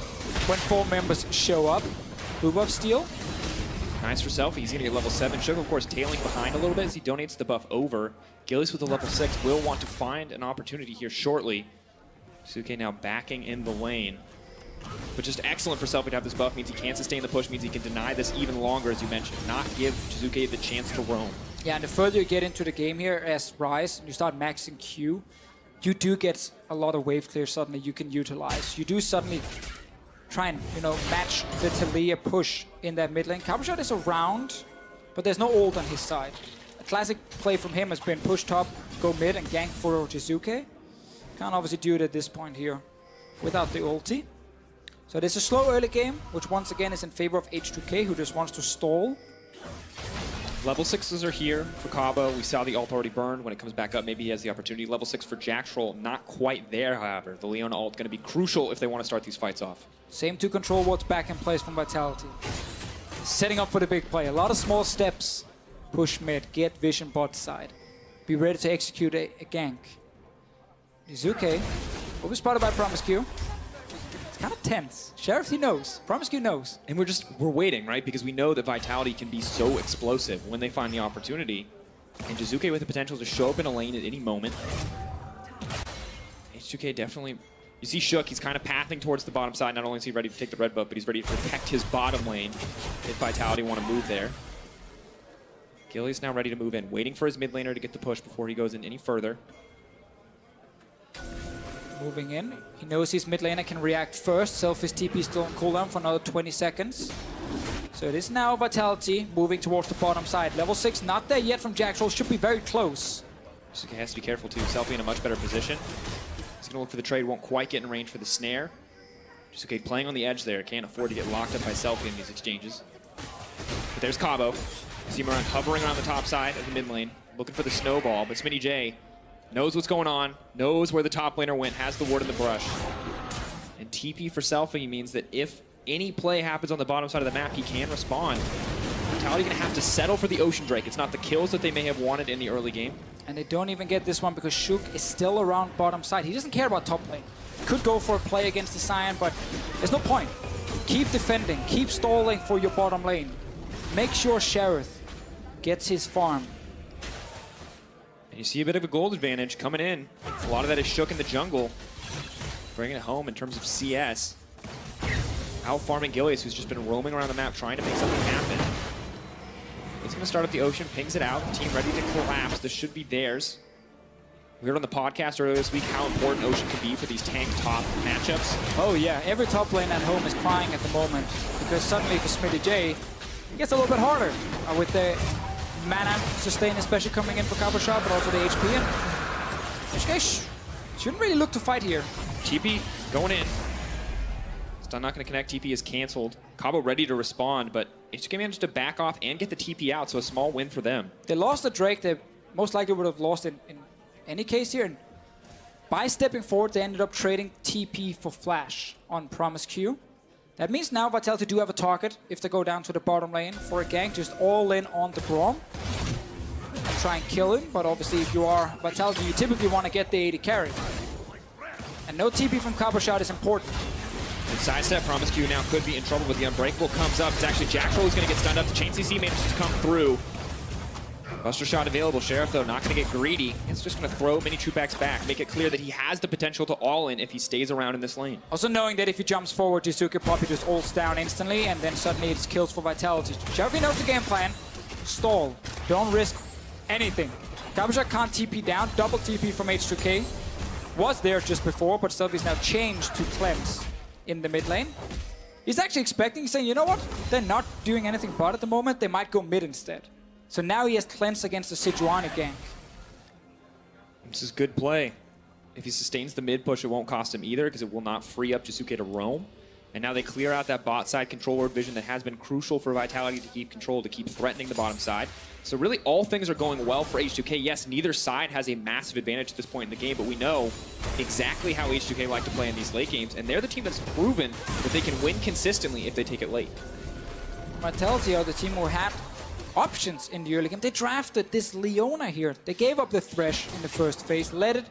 when 4 members show up. Blue buff steal. Nice for Selfie. He's going to get level 7. Shook, of course, tailing behind a little bit as he donates the buff over. Gillies with the level 6 will want to find an opportunity here shortly. H2K now backing in the lane. But just excellent for Selfie to have this buff. Means he can't sustain the push. Means he can deny this even longer, as you mentioned. Not give H2K the chance to roam. Yeah, and the further you get into the game here as Ryze, you start maxing Q, you do get a lot of wave clear suddenly you can utilize. You do suddenly try and, you know, match the Talia push in that mid lane. Cabochon is around, but there's no ult on his side. A classic play from him has been push top, go mid, and gank for H2K. Can't obviously do it at this point here without the ulti. So this is a slow early game, which once again is in favor of H2K, who just wants to stall. Level 6s are here for Cabo. We saw the ult already burned. When it comes back up, maybe he has the opportunity. Level 6 for Jacktroll, not quite there, however. The Leona ult going to be crucial if they want to start these fights off. Same 2 control wards back in place from Vitality. Setting up for the big play. A lot of small steps. Push mid, get vision bot side. Be ready to execute a gank. H2K will be spotted by Promise Q. It's kind of tense. Sheriff, he knows. Promise Q knows. And we're waiting, right? Because we know that Vitality can be so explosive when they find the opportunity. And H2K with the potential to show up in a lane at any moment. H2K definitely... You see Shook, he's kind of pathing towards the bottom side. Not only is he ready to take the red buff, but he's ready to protect his bottom lane if Vitality want to move there. Gilly's now ready to move in, waiting for his mid laner to get the push before he goes in any further. Moving in. He knows his mid laner can react first. Selfie's TP still on cooldown for another 20 seconds. So it is now Vitality moving towards the bottom side. Level 6 not there yet from Jacktroll. Should be very close. H2K has to be careful too. Selfie in a much better position. He's going to look for the trade. Won't quite get in range for the snare. H2K playing on the edge there. Can't afford to get locked up by Selfie in these exchanges. But there's Cabo. You see him around, hovering around the top side of the mid lane. Looking for the snowball. But Smitty J knows what's going on. Knows where the top laner went. Has the ward in the brush. And TP for Selfie means that if any play happens on the bottom side of the map, he can respond. Vitality going to have to settle for the Ocean Drake. It's not the kills that they may have wanted in the early game. And they don't even get this one because Shook is still around bottom side. He doesn't care about top lane. Could go for a play against the Sion, but there's no point. Keep defending. Keep stalling for your bottom lane. Make sure Sheriff gets his farm. And you see a bit of a gold advantage coming in. A lot of that is Shook in the jungle. Bringing it home in terms of CS. Out farming Gilius, who's just been roaming around the map trying to make something happen. He's going to start up the Ocean, pings it out. Team ready to collapse. This should be theirs. We heard on the podcast earlier this week how important Ocean can be for these tank top matchups. Oh yeah, every top lane at home is crying at the moment because suddenly for Smitty J, it gets a little bit harder with the mana sustain, especially coming in for Cabo Shot, but also the HP. And H2K shouldn't really look to fight here. TP going in. Stun not going to connect. TP is canceled. Cabo ready to respond, but H2K managed to back off and get the TP out, so a small win for them. They lost the Drake. They most likely would have lost in any case here. And by stepping forward, they ended up trading TP for Flash on Promise Q. That means now Vitality do have a target if they go down to the bottom lane for a gank, just all in on the Braum. And try and kill him, but obviously if you are Vitality, you typically want to get the 80 carry. And no TP from Cabo Shot is important. And sidestep, Promise Q now could be in trouble with the Unbreakable. Comes up. It's actually Jack Troll who's going to get stunned up. The Chain CC manages to come through. Buster Shot available. Sheriff, though, not going to get greedy. It's just going to throw Mini Trueback's back. Make it clear that he has the potential to all-in if he stays around in this lane. Also knowing that if he jumps forward, Jizuke probably just ults down instantly, and then suddenly it's kills for Vitality. Sheriff knows the game plan. Stall. Don't risk anything. Cabo Shot can't TP down. Double TP from H2K. Was there just before, but Selfie's now changed to cleanse in the mid lane. He's actually expecting, he's saying, you know what? They're not doing anything but at the moment. They might go mid instead. So now he has cleansed against the Sejuani gank. This is good play. If he sustains the mid push, it won't cost him either because it will not free up Jizuke to roam. And now they clear out that bot side control ward vision that has been crucial for Vitality to keep control, to keep threatening the bottom side. So really all things are going well for H2K. Yes, neither side has a massive advantage at this point in the game, but we know exactly how H2K like to play in these late games, and they're the team that's proven that they can win consistently if they take it late. Vitality are the team who had options in the early game. They drafted this Leona here. They gave up the Thresh in the first phase, let it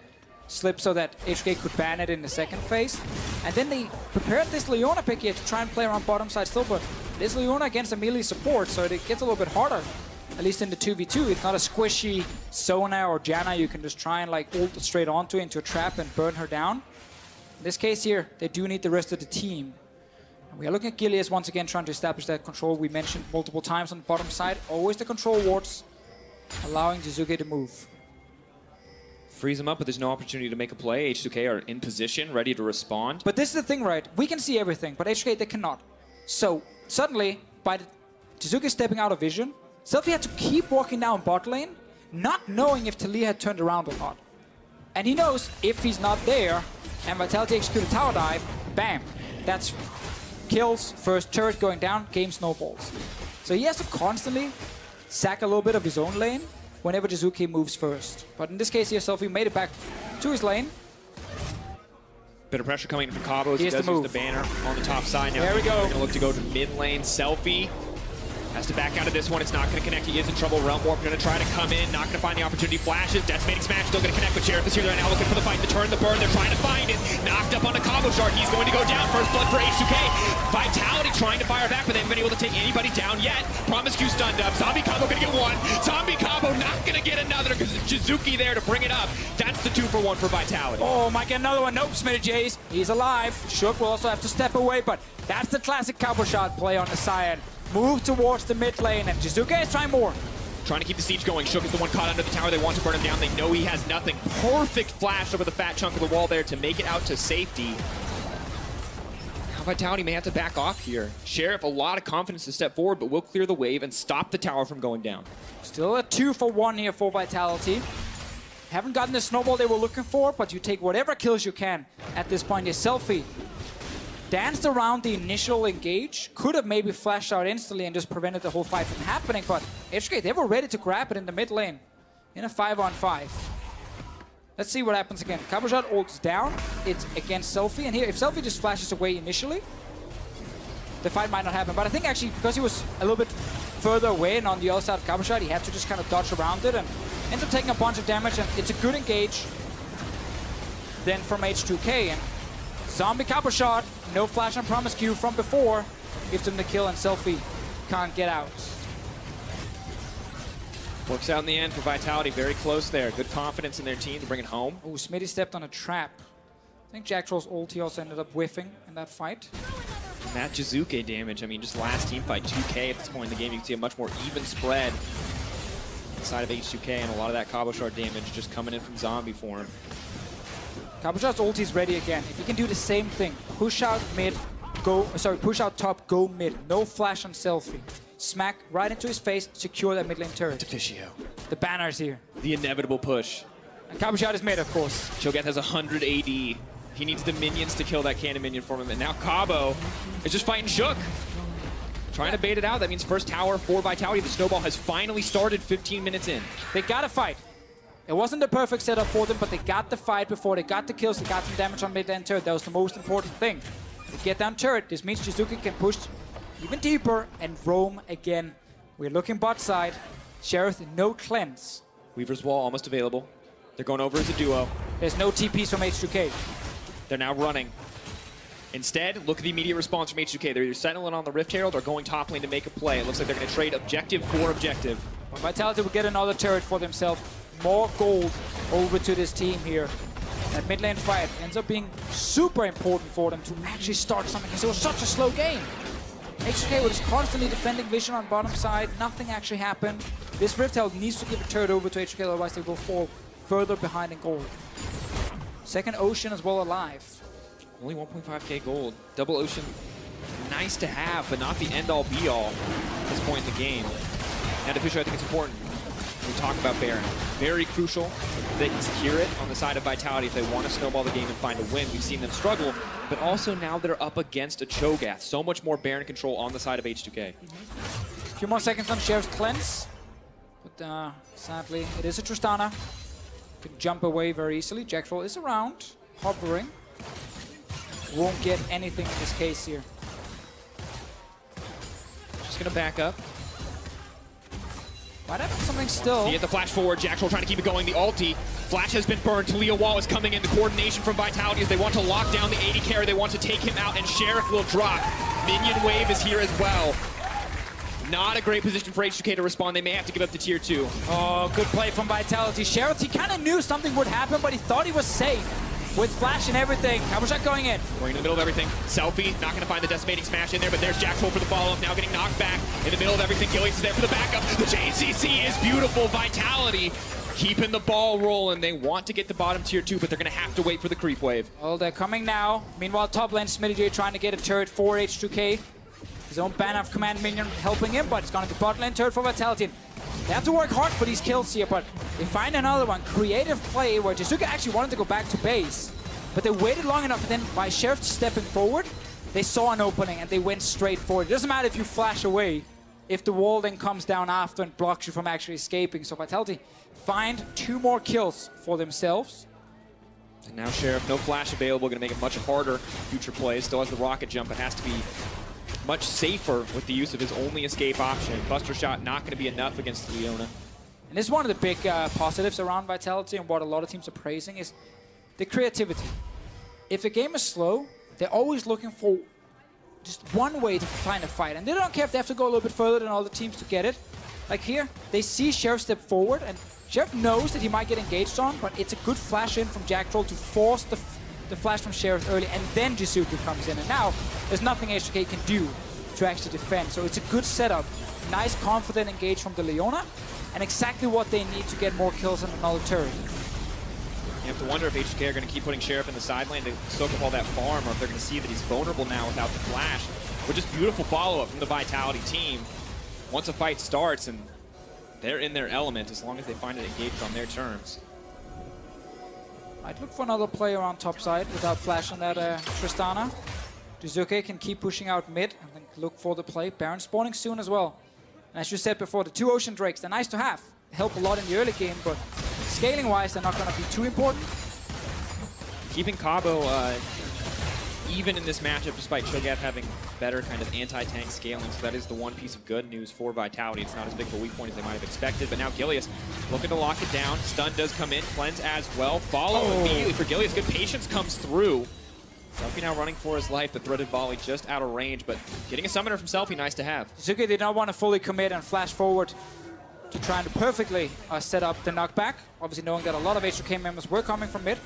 slip so that H2K could ban it in the second phase. And then they prepared this Leona pick here to try and play around bottom side still, but this Leona against a melee support, so it gets a little bit harder. At least in the 2v2, it's not a squishy Sona or Janna you can just try and like ult straight onto into a trap and burn her down. In this case here, they do need the rest of the team. And we are looking at Gilius once again trying to establish that control we mentioned multiple times on the bottom side. Always the control wards, allowing Jizuke to move. Freeze him up, but there's no opportunity to make a play. H2K are in position, ready to respond. But this is the thing, right? We can see everything, but H2K, they cannot. So, suddenly, by Jizuke stepping out of vision, Selfie had to keep walking down bot lane, not knowing if Talia had turned around or not. And he knows if he's not there, and Vitality execute a tower dive, bam. That's kills, first turret going down, game snowballs. So he has to constantly sack a little bit of his own lane whenever Jizuke moves first. But in this case here, Selfie made it back to his lane. Bit of pressure coming from Cabo as he does use the banner on the top side. Now there we go. Going to look to go to mid lane. Selfie has to back out of this one. It's not going to connect. He is in trouble. Realm Warp going to try to come in. Not going to find the opportunity. Flashes. Decimating Smash still going to connect. But Sheriff is here right now looking for the fight. The turn, the burn. They're trying to find it. Knocked up on a Cabo Shard. He's going to go down. First blood for H2K. Vitality trying to fire back, but they haven't been able to take anybody down yet. Promise Q stunned up. Zombie Cabo going to get one. Zombie Cabo not going to get another because Jizuke there to bring it up. That's the 2-for-1 for Vitality. Oh, might get another one. Nope, Smitty Jays. He's alive. Shook will also have to step away, but that's the classic Cabo Shot play on the side. Move towards the mid lane, and Jizuke is trying more. Trying to keep the siege going. Shook is the one caught under the tower. They want to burn him down. They know he has nothing. Perfect flash over the fat chunk of the wall there to make it out to safety. Now Vitality may have to back off here. Sheriff, a lot of confidence to step forward, but will clear the wave and stop the tower from going down. Still a 2-for-1 here for Vitality. Haven't gotten the snowball they were looking for, but you take whatever kills you can at this point. Your Selfie danced around the initial engage, could have maybe flashed out instantly and just prevented the whole fight from happening, but H2K, they were ready to grab it in the mid lane in a 5-on-5. Let's see what happens again. Cabo Shot ults down, it's against Selfie, and here, if Selfie just flashes away initially, the fight might not happen. But I think actually, because he was a little bit further away and on the other side of Cabo Shot, he had to just kind of dodge around it and ends up taking a bunch of damage, and it's a good engage then from H2K. And Zombie Cabo Shot, no flash on Promise Q from before, gives him the kill, and Selfie can't get out. Works out in the end for Vitality, very close there. Good confidence in their team to bring it home. Oh, Smitty stepped on a trap. I think Jack Troll's ulti also ended up whiffing in that fight. And that Jizuke damage, I mean, just last team fight, 2K at this point in the game, you can see a much more even spread. side of H2K, and a lot of that Cabo Shard damage just coming in from Zombie for him. Cabo Shard's ulti is ready again. If he can do the same thing, push out mid, push out top, go mid. No flash on selfie. Smack right into his face, secure that mid lane turret. Deficio. The banner's here. The inevitable push. And Cabo Shard is mid, of course. Cho'Gath has 100 AD. He needs the minions to kill that cannon minion for him, and now Cabo is just fighting Shook. Trying to bait it out. That means first tower for Vitality. The snowball has finally started 15 minutes in. They got to fight. It wasn't the perfect setup for them, but they got the fight before. They got the kills. They got some damage on mid lane turret. That was the most important thing. They get down turret. This means Jizuke can push even deeper and roam again. We're looking bot side. Sheriff, no cleanse. Weaver's Wall almost available. They're going over as a duo. There's no TPs from H2K. They're now running. Instead, look at the immediate response from H2K. They're either settling on the Rift Herald or going top lane to make a play. It looks like they're going to trade objective for objective. Well, Vitality will get another turret for themselves. More gold over to this team here. That mid lane fight ends up being super important for them to actually start something because it was such a slow game. H2K was constantly defending vision on bottom side. Nothing actually happened. This Rift Herald needs to give a turret over to H2K, otherwise they will fall further behind in gold. Second Ocean as well alive. Only 1.5k gold. Double Ocean, nice to have, but not the end-all be-all at this point in the game. Now, Deficio, I think it's important. We talk about Baron. Very crucial. They can secure it on the side of Vitality if they want to snowball the game and find a win. We've seen them struggle, but also now they're up against a Cho'Gath. So much more Baron control on the side of H2K. A few more seconds on Sheriff's cleanse, but sadly, it is a Tristana. Can jump away very easily. Jackfall is around, hovering. Won't get anything in this case here. Just gonna back up. Might have something still. He hit the flash forward. Jackfall trying to keep it going. The ulti. Flash has been burned. Talia Wall is coming in. The coordination from Vitality as they want to lock down the 80 carry. They want to take him out, and Sheriff will drop. Minion wave is here as well. Not a great position for H2K to respond. They may have to give up to tier 2. Oh, good play from Vitality. Sheriff, he kind of knew something would happen, but he thought he was safe. With flash and everything. Cabo Shard going in. Going in the middle of everything. Selfie, not going to find the decimating smash in there, but there's Jackfall for the follow-up. Now getting knocked back in the middle of everything. Gillies is there for the backup. The JCC is beautiful. Vitality keeping the ball rolling. They want to get the bottom tier 2, but they're going to have to wait for the creep wave. Oh, they're coming now. Meanwhile, top lane, SmittyJ trying to get a turret for H2K. His own banner of command minion helping him, but it's going to be bot lane turret for Vitality. They have to work hard for these kills here, but they find another one. Creative play where Jizuke actually wanted to go back to base. But they waited long enough, and then by Sheriff stepping forward, they saw an opening and they went straight forward. It doesn't matter if you flash away, if the wall then comes down after and blocks you from actually escaping. So Vitality find 2 more kills for themselves. And now Sheriff, no flash available, going to make it much harder. Future plays, still has the rocket jump, but has to be much safer with the use of his only escape option. Buster shot not going to be enough against Leona. And this is one of the big positives around Vitality, and what a lot of teams are praising is the creativity. If the game is slow, they're always looking for just one way to find a fight. And they don't care if they have to go a little bit further than all the teams to get it. Like here, they see Sheriff step forward, and Sheriff knows that he might get engaged on, but it's a good flash in from Jacktroll to force the flash from Sheriff early, and then Jizuke comes in. And now, there's nothing H2K can do to actually defend. So it's a good setup. Nice, confident engage from the Leona, and exactly what they need to get more kills on another turret. You have to wonder if H2K are going to keep putting Sheriff in the side lane to soak up all that farm, or if they're going to see that he's vulnerable now without the flash. But just beautiful follow-up from the Vitality team. Once a fight starts, and they're in their element as long as they find it engaged on their terms. I'd look for another player on top side without flash on that Tristana. Jizuke can keep pushing out mid and then look for the play. Baron spawning soon as well. And as you said before, the 2 Ocean Drakes, they're nice to have. They help a lot in the early game, but scaling-wise, they're not going to be too important. Keeping Cabo even in this matchup, despite Cho'Gath having better kind of anti-tank scaling, so that is the one piece of good news for Vitality. It's not as big of a weak point as they might have expected, but now Gilius looking to lock it down. Stun does come in, cleanse as well. Follow immediately for Gilius. Good patience comes through. Selfie now running for his life. The threaded volley just out of range, but getting a summoner from Selfie, nice to have. Jizuke did not want to fully commit and flash forward to trying to perfectly set up the knockback. Obviously knowing that a lot of H2K members were coming from mid.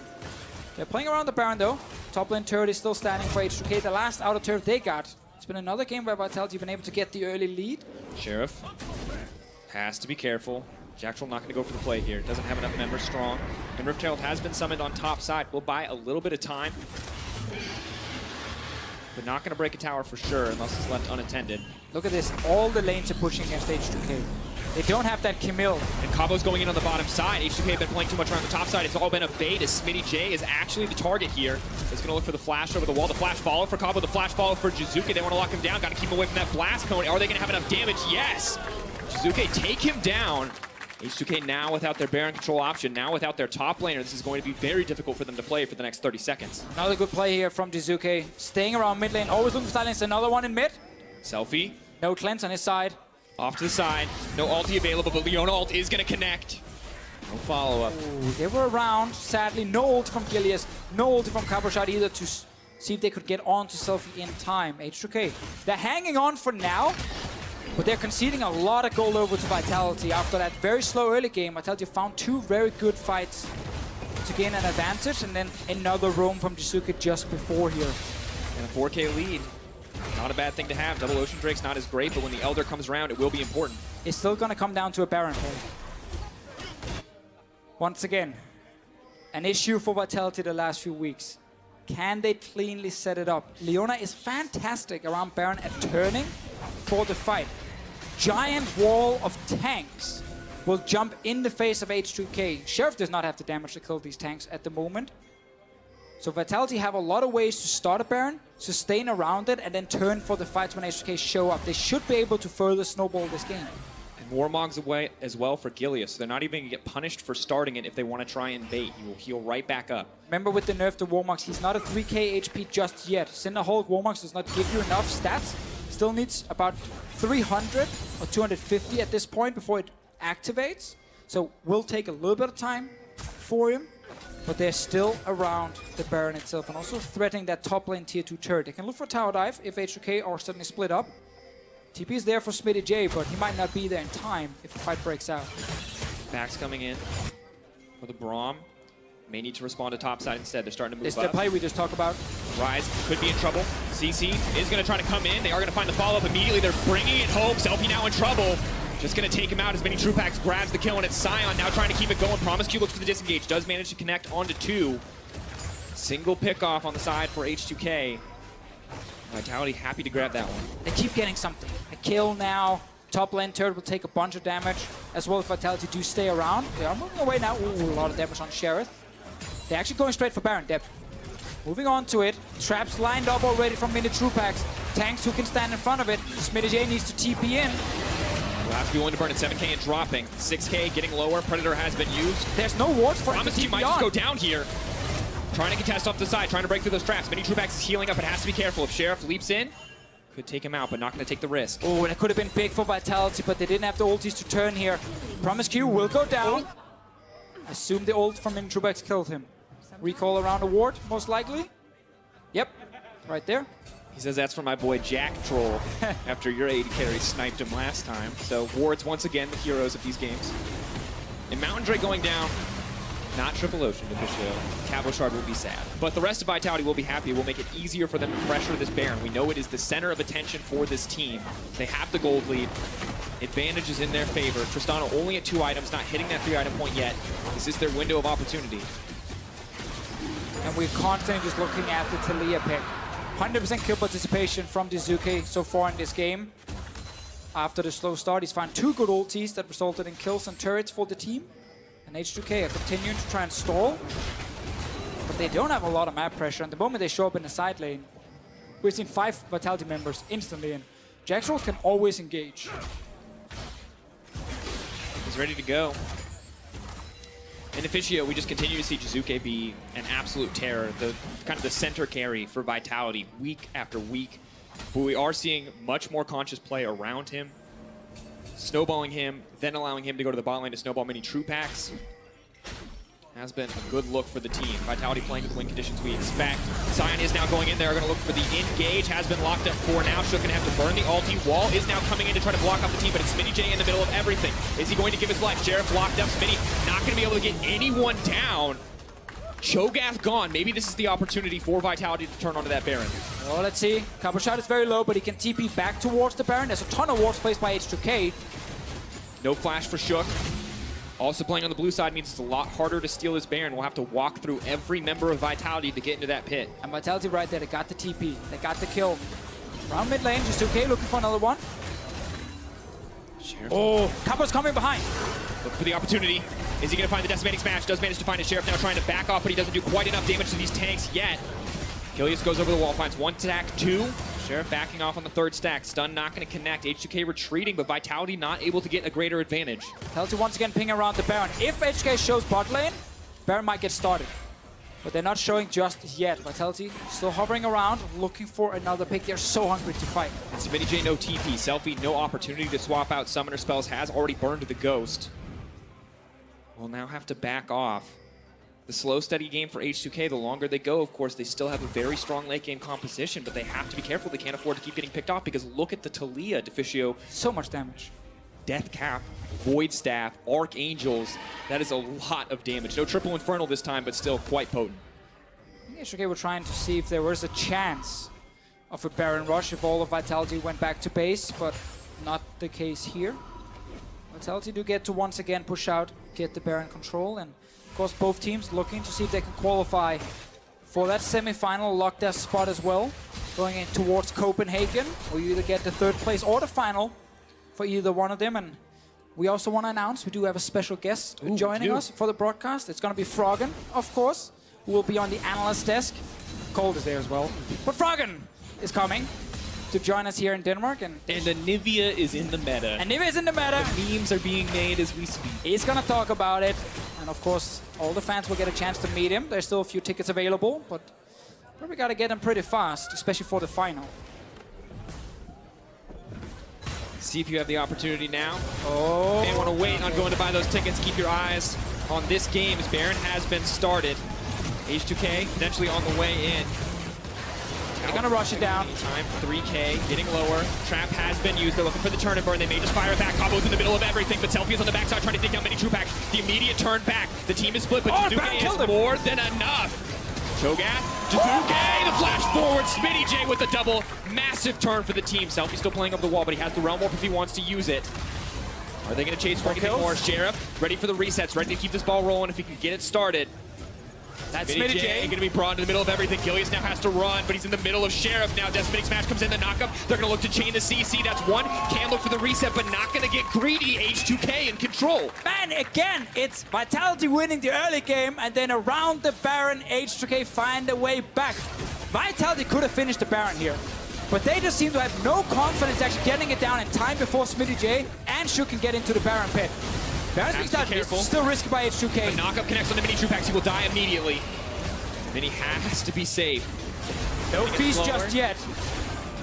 They're playing around the Baron though. Top lane turret is still standing for H2K. The last outer turret they got. It's been another game where Vitality have been able to get the early lead. Sheriff has to be careful. Jacktroll not going to go for the play here. Doesn't have enough members strong. And Riftherald has been summoned on top side. Will buy a little bit of time. But not going to break a tower for sure unless it's left unattended. Look at this. All the lanes are pushing against H2K. They don't have that Camille. And Cabo's going in on the bottom side. H2K have been playing too much around the top side. It's all been a bait as Smitty J is actually the target here. He's going to look for the flash over the wall. The flash follow for Cabo, the flash follow for Jizuke. They want to lock him down. Got to keep him away from that blast cone. Are they going to have enough damage? Yes! Jizuke take him down. H2K now without their Baron control option, now without their top laner. This is going to be very difficult for them to play for the next 30 seconds. Another good play here from Jizuke. Staying around mid lane, always looking for silence. Another one in mid. Selfie. No cleanse on his side. Off to the side. No ulti available, but Leona ult is going to connect. No follow-up. They were around. Sadly, no ult from Gilius. No ult from Caboshot either to see if they could get on to Selfie in time. H2K, they're hanging on for now, but they're conceding a lot of gold over to Vitality. After that very slow early game, Vitality found two very good fights to gain an advantage, and then another roam from Jizuke just before here. And a 4K lead. Not a bad thing to have. Double Ocean Drake's not as great, but when the Elder comes around, it will be important. It's still going to come down to a Baron play. Once again, an issue for Vitality the last few weeks. Can they cleanly set it up? Leona is fantastic around Baron at turning for the fight. Giant wall of tanks will jump in the face of H2K. Sheriff does not have the damage to kill these tanks at the moment. So Vitality have a lot of ways to start a Baron, sustain around it, and then turn for the fights when H2K show up. They should be able to further snowball this game. And Warmog's away as well for Gilius. So they're not even going to get punished for starting it if they want to try and bait. He will heal right back up. Remember with the nerf to Warmogs, he's not a 3k HP just yet. Cinderhulk Warmogs does not give you enough stats. Still needs about 300 or 250 at this point before it activates. So will take a little bit of time for him. But they're still around the Baron itself and also threatening that top lane tier 2 turret. They can look for tower dive if H2K are suddenly split up. TP is there for Smitty J, but he might not be there in time if the fight breaks out. Backs coming in for the Braum. May need to respond to top side instead. They're starting to move This is up. the play we just talked about. Rise could be in trouble. CC is going to try to come in. They are going to find the follow-up immediately. They're bringing it home. Selfie now in trouble. Just going to take him out as many True Packs grabs the kill, and it's Sion now trying to keep it going. Promisecue looks for the disengage. Does manage to connect onto 2. Single pick off on the side for H2K. Vitality happy to grab that one. They keep getting something. A kill now. Top lane turret will take a bunch of damage. As well as Vitality do stay around. They are moving away now. Ooh, a lot of damage on Sheriff. They're actually going straight for Baron Depth. Moving on to it. Traps lined up already from mini True Packs. Tanks who can stand in front of it. Smitty J needs to TP in. Will have to be willing to burn at 7K and dropping. 6K getting lower. Predator has been used. There's no wards for him to Promisecue TP might on. just go down here. Trying to contest off the side, trying to break through those traps. Mini True Packs is healing up, but has to be careful. If Sheriff leaps in, could take him out, but not going to take the risk. Oh, that could have been big for Vitality, but they didn't have the ultis to turn here. Promisecue will go down. Assume the ult from Mini True Packs killed him. Recall around a ward, most likely. Yep, right there. He says that's for my boy Jacktroll after your 80 carry sniped him last time. So wards once again the heroes of these games. And Mountain Drake going down. Not Triple Ocean to Bishop. Caboshard will be sad. But the rest of Vitality will be happy. It will make it easier for them to pressure this Baron. We know it is the center of attention for this team. They have the gold lead. Advantage is in their favor. Tristana only at 2 items, not hitting that 3-item point yet. This is their window of opportunity. And we're constantly just looking at the Taliyah pick. 100% kill participation from Jizuke so far in this game. After the slow start, he's found 2 good ultis that resulted in kills and turrets for the team. And H2K are continuing to try and stall. But they don't have a lot of map pressure. And the moment they show up in the side lane, we've seen 5 Vitality members instantly in. Jacktroll can always engage. He's ready to go. In Officio, we just continue to see Jizuke be an absolute terror, the kind of the center carry for Vitality week after week. But we are seeing much more conscious play around him, snowballing him, then allowing him to go to the bot lane to snowball many True Packs. Has been a good look for the team. Vitality playing to the win conditions we expect. Sion is now going in there, going to look for the engage. Has been locked up for now. Shook going to have to burn the ulti. Wall is now coming in to try to block off the team, but it's Smitty J in the middle of everything. Is he going to give his life? Sheriff locked up. Smitty not going to be able to get anyone down. Cho'Gath gone. Maybe this is the opportunity for Vitality to turn onto that Baron. Well, let's see. Caboshot is very low, but he can TP back towards the Baron. There's a ton of wards placed by H2K. No flash for Shook. Also playing on the blue side means it's a lot harder to steal this Baron. We'll have to walk through every member of Vitality to get into that pit. And Vitality right there, they got the TP, they got the kill. Around mid lane, H2K looking for another one. Sheriff. Oh, Capo's coming behind. Look for the opportunity. Is he going to find the decimating smash? Does manage to find it. Sheriff now trying to back off, but he doesn't do quite enough damage to these tanks yet. Kilius goes over the wall, finds one stack, two. Sheriff backing off on the third stack. Stun not going to connect. H2K retreating, but Vitality not able to get a greater advantage. Vitality once again ping around the Baron. If H2K shows bot lane, Baron might get started. But they're not showing just yet. Vitality still hovering around, looking for another pick. They're so hungry to fight. And SmittyJ no TP. Selfie no opportunity to swap out summoner spells. Has already burned the Ghost. We'll now have to back off. The slow, steady game for H2K, the longer they go, of course, they still have a very strong late game composition, but they have to be careful. They can't afford to keep getting picked off because look at the Talia, Deficio. So much damage. Death Cap, Void Staff, Archangels. That is a lot of damage. No triple Infernal this time, but still quite potent. I think H2K were trying to see if there was a chance of a Baron rush if all of Vitality went back to base, but not the case here. Vitality do get to once again push out, get the Baron control, and of course both teams looking to see if they can qualify for that semi-final, lock their spot as well, going in towards Copenhagen, where you either get the third place or the final for either one of them. And we also want to announce we do have a special guest joining us for the broadcast. It's going to be Froggen, of course, who will be on the analyst desk. Cold is there as well, but Froggen is coming to join us here in Denmark. And Anivia is in the meta. Anivia is in the meta. The memes are being made as we speak. He's going to talk about it. And of course, all the fans will get a chance to meet him. There's still a few tickets available, but we got to get them pretty fast, especially for the final. See if you have the opportunity now. Oh. May want to wait on going to buy those tickets. Keep your eyes on this game as Baron has been started. H2K potentially on the way in. They're going to rush it down. Time, 3K, getting lower. Trap has been used. They're looking for the turn and burn. They may just fire it back. Cabo's in the middle of everything, but Selfie is on the backside trying to dig down many true packs. The immediate turn back. The team is split, but Jizuke is more than enough. Cho'Gath, Jizuke, the flash forward. SmittyJ with the double. Massive turn for the team. Selfie still playing over the wall, but he has the Realm Warp if he wants to use it. Are they going to chase for anything more? Sheriff ready for the resets, ready to keep this ball rolling if he can get it started. That's SmittyJ going to be brought into the middle of everything. Kilius now has to run, but he's in the middle of Sheriff now. Decimating Smash comes in, the knockup. They're going to look to chain the CC. That's one. Can look for the reset, but not going to get greedy. H2K in control. Man, again, it's Vitality winning the early game, and then around the Baron, H2K find a way back. Vitality could have finished the Baron here, but they just seem to have no confidence actually getting it down in time before SmittyJ and Shu can get into the Baron pit. Baron's being started. It's still risky by H2K. The knockup connects on the mini true packs. He will die immediately. Mini has to be safe. No feast just yet.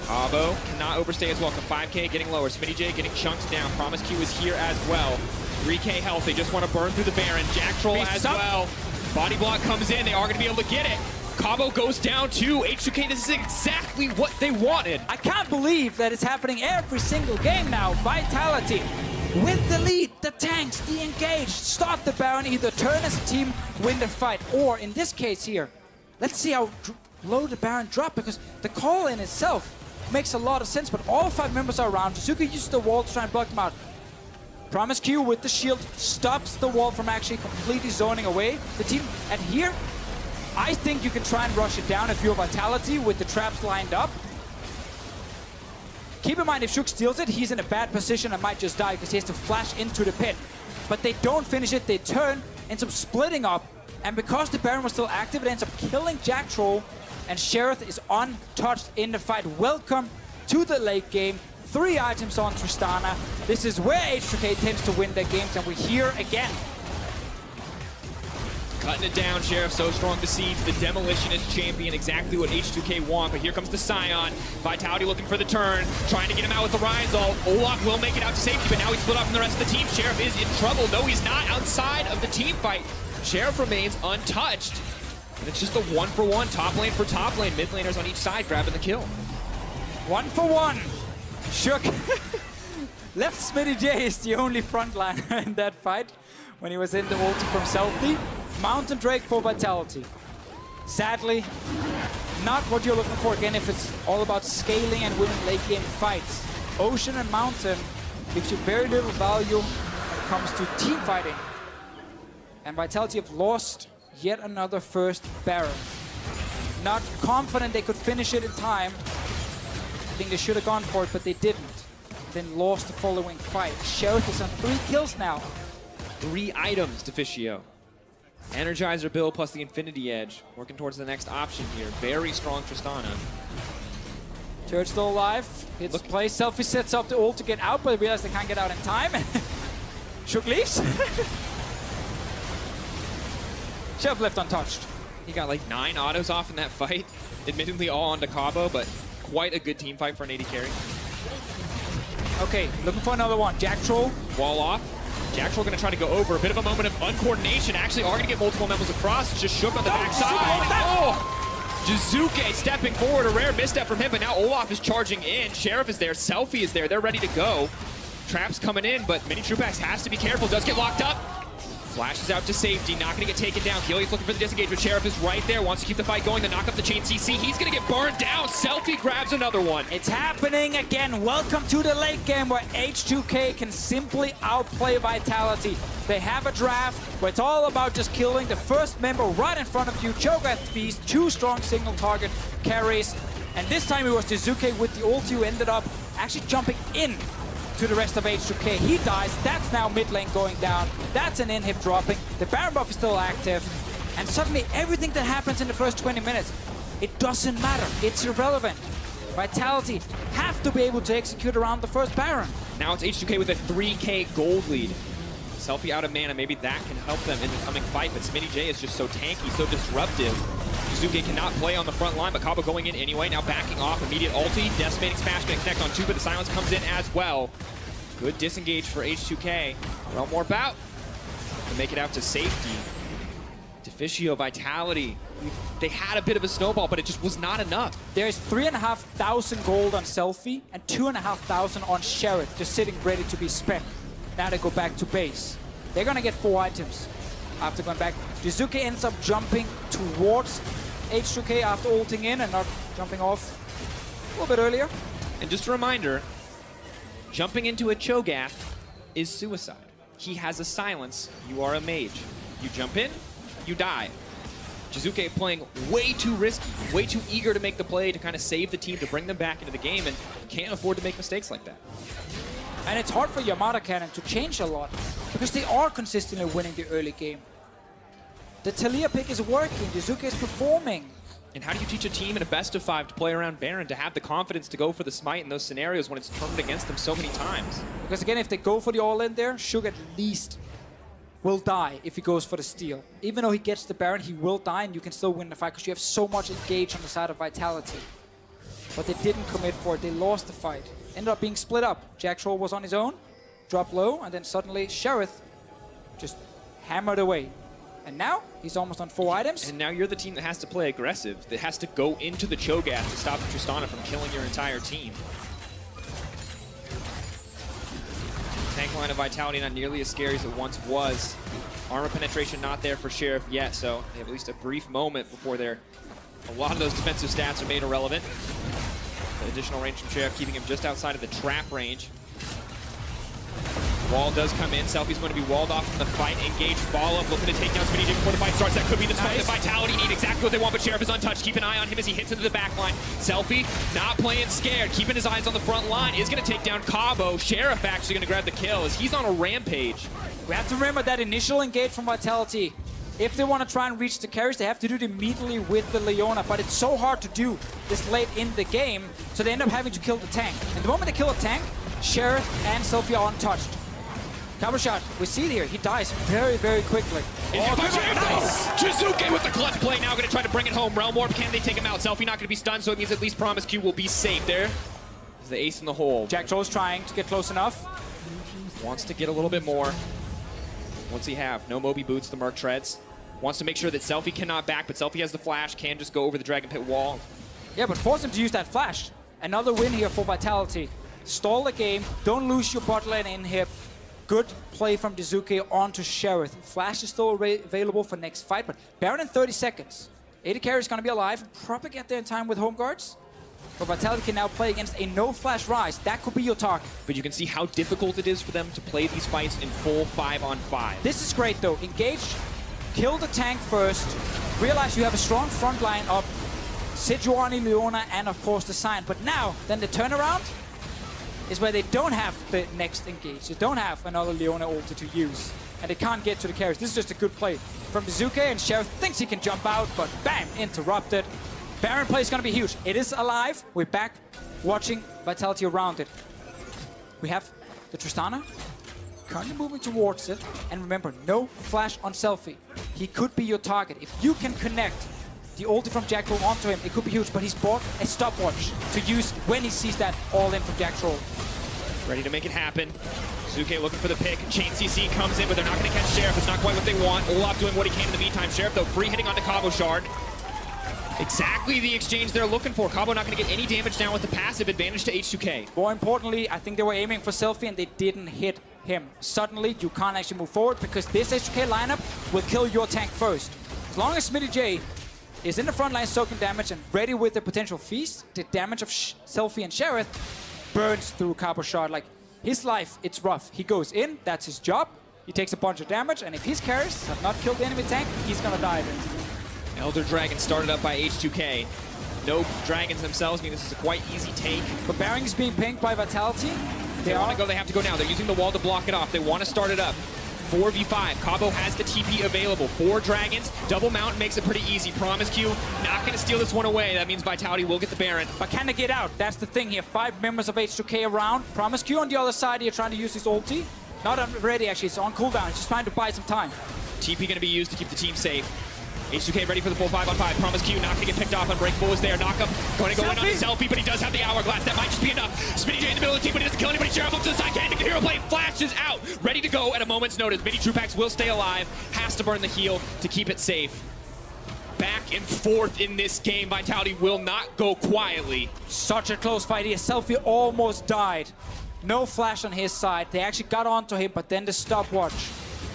Abo cannot overstay his welcome. 5K getting lower. SmittyJ getting chunked down. Promise Q is here as well. 3K health. They just want to burn through the Baron. Jack Troll as well. Body block comes in. They are going to be able to get it. Cabo goes down too. H2K, this is exactly what they wanted. I can't believe that it's happening every single game now. Vitality with the lead, the tanks, the engaged, stop the Baron, either turn as a team, win the fight, or in this case here, let's see how low the Baron dropped, because the call in itself makes a lot of sense, but all 5 members are around. Jizuke uses the wall to try and block them out. Promise Q with the shield stops the wall from actually completely zoning away the team, and here, I think you can try and rush it down if you're Vitality with the traps lined up. Keep in mind, if Shook steals it, he's in a bad position and might just die because he has to flash into the pit. But they don't finish it, they turn, ends up splitting up, and because the Baron was still active, it ends up killing Jack Troll, and Sheriff is untouched in the fight. Welcome to the late game. 3 items on Tristana. This is where H2K tends to win their games, and we're here again. Cutting it down, Sheriff so strong to siege. The Demolitionist champion, exactly what H2K want, but here comes the Scion. Vitality looking for the turn, trying to get him out with the Rizal. Olaf will make it out to safety, but now he's split off from the rest of the team. Sheriff is in trouble. No, he's not outside of the team fight. Sheriff remains untouched. And it's just a 1-for-1, top lane for top lane. Mid laners on each side grabbing the kill. 1-for-1. Shook left SmittyJ is the only frontliner in that fight when he was in the ulti from Selfie. Mountain Drake for Vitality. Sadly, not what you're looking for again if it's all about scaling and winning late game fights. Ocean and Mountain gives you very little value when it comes to team fighting. And Vitality have lost yet another first Baron. Not confident they could finish it in time. I think they should have gone for it, but they didn't. Then lost the following fight. Sheriff is on 3 kills now. 3 items to Fischio. Energizer build plus the Infinity Edge. Working towards the next option here. Very strong Tristana. Turret still alive. Hits play. Selfie sets up the ult to get out, but they realize they can't get out in time. Shook leaves. Chef left untouched. He got like 9 autos off in that fight. Admittedly all onto Cabo, but quite a good team fight for an AD carry. Okay, looking for another one. Jack Troll. Wall off. Jack Troll gonna try to go over. A bit of a moment of uncoordination. Actually are gonna get multiple members across. It's just Shook on the backside. Oh! Jizuke stepping forward. A rare misstep from him, but now Olaf is charging in. Sheriff is there. Selfie is there. They're ready to go. Trap's coming in, but Mini Trupax has to be careful. Does get locked up. Flashes out to safety, not going to get taken down. Keely's looking for the disengage, but Sheriff is right there. Wants to keep the fight going to knock up the chain CC. He's going to get burned down. Selfie grabs another one. It's happening again. Welcome to the late game where H2K can simply outplay Vitality. They have a draft where it's all about just killing the first member right in front of you. Cho'Gath Feast, 2 strong single target carries. And this time it was Jizuke with the ulti who ended up actually jumping in to the rest of H2K. He dies. That's now mid lane going down. That's an inhib dropping. The Baron buff is still active. And suddenly everything that happens in the first 20 minutes, it doesn't matter. It's irrelevant. Vitality have to be able to execute around the first Baron. Now it's H2K with a 3K gold lead. Selfie out of mana, maybe that can help them in the coming fight, but Smitty J is just so tanky, so disruptive. Jizuke cannot play on the front line, but Cabo going in anyway, now backing off, immediate ulti, decimating smash, gonna connect on 2, but the silence comes in as well. Good disengage for H2K. Realm Warp out to make it out to safety. Deficio, Vitality, they had a bit of a snowball, but it just was not enough. There's 3,500 gold on Selfie and 2,500 on Sheriff, just sitting ready to be spent. Now they go back to base. They're gonna get 4 items after going back. Jizuke ends up jumping towards H2K after ulting in and not jumping off a little bit earlier. And just a reminder, jumping into a Cho'Gath is suicide. He has a silence, you are a mage. You jump in, you die. Jizuke playing way too risky, way too eager to make the play to kind of save the team, to bring them back into the game, and can't afford to make mistakes like that. And it's hard for Yamada Cannon to change a lot, because they are consistently winning the early game. The Talia pick is working, Jizuke is performing. And how do you teach a team in a best-of-5 to play around Baron to have the confidence to go for the smite in those scenarios when it's turned against them so many times? Because again, if they go for the all-in there, Shug at least will die if he goes for the steal. Even though he gets the Baron, he will die and you can still win the fight because you have so much engaged on the side of Vitality. But they didn't commit for it, they lost the fight. Ended up being split up. Jack Troll was on his own, dropped low, and then suddenly Sheriff just hammered away. And now, he's almost on 4 items. And now you're the team that has to play aggressive, that has to go into the Cho'Gath to stop Tristana from killing your entire team. Tank line of Vitality not nearly as scary as it once was. Armor penetration not there for Sheriff yet, so they have at least a brief moment before a lot of those defensive stats are made irrelevant. The additional range from Sheriff keeping him just outside of the trap range. Wall does come in. Selfie's going to be walled off from the fight. Engage, follow-up, looking to take down Smitty before the fight starts. That could be the spot that Vitality need. Exactly what they want, but Sheriff is untouched. Keep an eye on him as he hits into the back line. Selfie not playing scared, keeping his eyes on the front line. Is going to take down Cabo. Sheriff actually going to grab the kill as he's on a rampage. We have to remember that initial engage from Vitality. If they want to try and reach the carries, they have to do it immediately with the Leona, but it's so hard to do this late in the game, so they end up having to kill the tank. And the moment they kill a tank, Sheriff and Selfie are untouched. Cover shot, we see it here, he dies very, very quickly. Nice! Jizuke with the clutch play, now going to try to bring it home. Realm Warp, can they take him out? Selfie not going to be stunned, so it means at least Promise Q will be safe there. Is the ace in the hole. Jack Troll's trying to get close enough. Wants to get a little bit more. What's he have? No Moby Boots, the Merc treads. Wants to make sure that Selfie cannot back, but Selfie has the flash, can just go over the Dragon Pit wall. Yeah, but force him to use that flash. Another win here for Vitality. Stall the game, don't lose your bot lane inhib. Good play from Jizuke onto Sheriff. Flash is still available for next fight, but Baron in 30 seconds. AD carry is going to be alive, probably get there in time with home guards. But Vitality can now play against a no-flash Rise. That could be your target. But you can see how difficult it is for them to play these fights in full 5-on-5. This is great though. Engaged, kill the tank first, realize you have a strong front line of Sejuani, Leona, and of course the Sign. But now, then the turnaround is where they don't have the next engage. They don't have another Leona ulti to use. And they can't get to the carries. This is just a good play from H2K, and Sheriff thinks he can jump out, but bam, interrupted. Baron play is going to be huge. It is alive. We're back watching Vitality around it. We have the Tristana currently moving towards it. And remember, no flash on Selfie. He could be your target. If you can connect the ulti from Jack Troll onto him, it could be huge, but he's bought a stopwatch to use when he sees that all in from Jack Troll. Ready to make it happen. H2K looking for the pick. Chain CC comes in, but they're not going to catch Sheriff. It's not quite what they want. Olaf doing what he can in the meantime. Sheriff, though, free hitting onto Cabo Shard. Exactly the exchange they're looking for. Cabo not going to get any damage down with the passive advantage to H2K. More importantly, I think they were aiming for Selfie and they didn't hit him. Suddenly, you can't actually move forward because this H2K lineup will kill your tank first. As long as Smitty J is in the front line soaking damage and ready with the potential feast, the damage of Selfie and Sheriff burns through Cabo Shard. Like, his life, it's rough. He goes in, that's his job. He takes a bunch of damage, and if his carries have not killed the enemy tank, he's gonna die eventually. Elder Dragon started up by H2K. No dragons themselves, mean this is a quite easy take. But Baron is being pinged by Vitality. They have to go now. They're using the wall to block it off. They want to start it up. 4v5. Cabo has the TP available. 4 dragons. Double mount makes it pretty easy. Promise Q not going to steal this one away. That means Vitality will get the Baron. But can they get out? That's the thing here. 5 members of H2K around. Promise Q on the other side here trying to use his ulti. Not ready actually. It's on cooldown. He's just trying to buy some time. TP going to be used to keep the team safe. H2K ready for the full 5-on-5. Promise Q not going to get picked off. Unbreakable is there. Knockup going to go in on the Selfie, but he does have the Hourglass. That might just be enough. Smitty J in the middle of the team, but he doesn't kill anybody. Sheriff looks to the side. Can't make the hero play. Flashes out. Ready to go at a moment's notice. Mini Trupax will stay alive. Has to burn the heal to keep it safe. Back and forth in this game. Vitality will not go quietly. Such a close fight here. Selfie almost died. No flash on his side. They actually got onto him, but then the stopwatch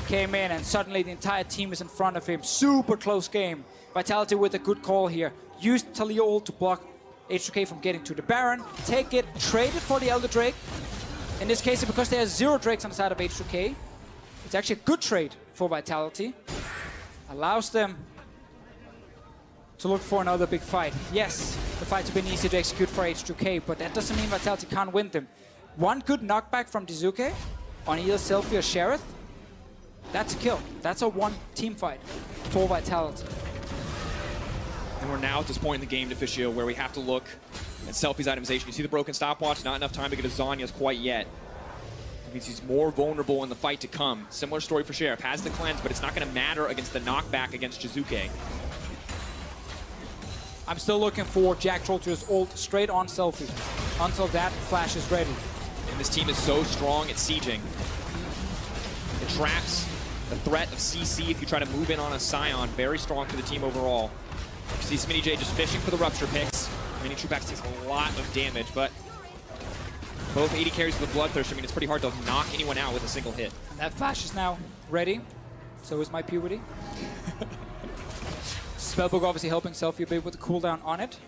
came in, and suddenly the entire team is in front of him. Super close game. Vitality with a good call here. Used Talia ult to block H2K from getting to the Baron. Take it, trade it for the Elder Drake. In this case, because there are 0 Drakes on the side of H2K, it's actually a good trade for Vitality. Allows them to look for another big fight. Yes, the fight's been easy to execute for H2K, but that doesn't mean Vitality can't win them. One good knockback from H2K on either Selfie or Sheriff, that's a kill. That's a 1 team fight for Vitality. And we're now at this point in the game, Deficio, where we have to look at Selfie's itemization. You see the broken stopwatch, not enough time to get his Zhonya's quite yet. That means he's more vulnerable in the fight to come. Similar story for Sheriff. Has the cleanse, but it's not going to matter against the knockback against H2K. I'm still looking for Jack Troll to his ult straight on Selfie until that flash is ready. And this team is so strong at sieging. It traps the threat of CC if you try to move in on a Scion. Very strong for the team overall. You see Smitty J just fishing for the rupture picks. Mini Trupax takes a lot of damage, but both 80 carries with the Bloodthirst. I mean, it's pretty hard to knock anyone out with a single hit. And that flash is now ready. So is my puberty. Spellbook obviously helping Selfie a bit with the cooldown on it.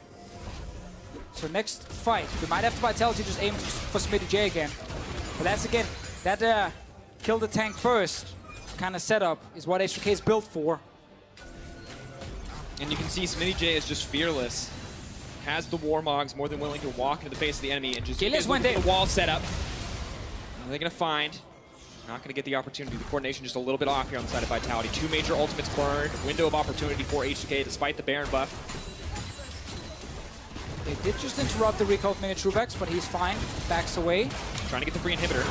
So next fight, we might have to Vitality just aim for Smitty J again. But that's again, that kill the tank first kind of setup is what H2K is built for. And you can see Smitty J is just fearless. Has the Warmogs, more than willing to walk into the face of the enemy and just went in. The wall setup. What are they going to find? Not going to get the opportunity. The coordination just a little bit off here on the side of Vitality. 2 major ultimates burned. Window of opportunity for H2K despite the Baron buff. They did just interrupt the recall of Mini Trupax, but he's fine. Backs away. Trying to get the free inhibitor.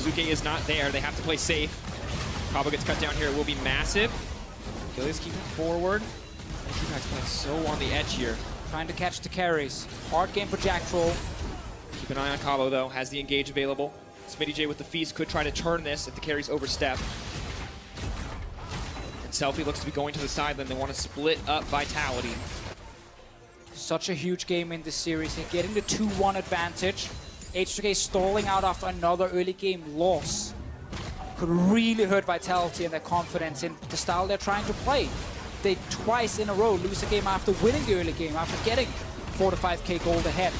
H2K is not there. They have to play safe. Cabo gets cut down here. It will be massive. Achilles keeping forward. Trupax playing so on the edge here. Trying to catch the carries. Hard game for Jack Troll. Keep an eye on Cabo though. Has the engage available. Smitty J with the feast could try to turn this if the carries overstep. And Selfie looks to be going to the sideline. They want to split up Vitality. Such a huge game in this series. They're getting the 2-1 advantage. H2K stalling out after another early game loss. Could really hurt Vitality and their confidence in the style they're trying to play. They twice in a row lose a game after winning the early game, after getting 4 to 5k gold ahead.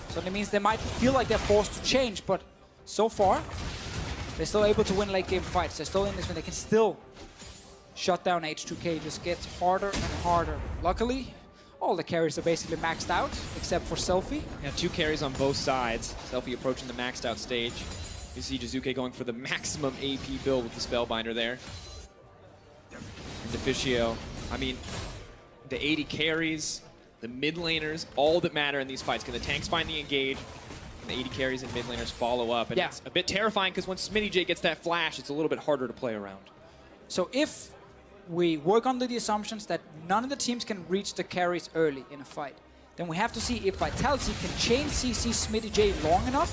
So that means they might feel like they're forced to change, but so far, they're still able to win late game fights. They're still in this one. They can still shut down H2K just gets harder and harder. Luckily, all the carries are basically maxed out, except for Selfie. Yeah, 2 carries on both sides. Selfie approaching the maxed out stage. You see Jizuke going for the maximum AP build with the Spellbinder there. And Deficio, I mean, the 80 carries, the mid laners, all that matter in these fights. Can the tanks find the engage? And the 80 carries and mid laners follow up. And it's a bit terrifying because once SmittyJ gets that flash, it's a little bit harder to play around. So if we work under the assumptions that none of the teams can reach the carries early in a fight, then we have to see if Vitality can chain CC SmittyJ long enough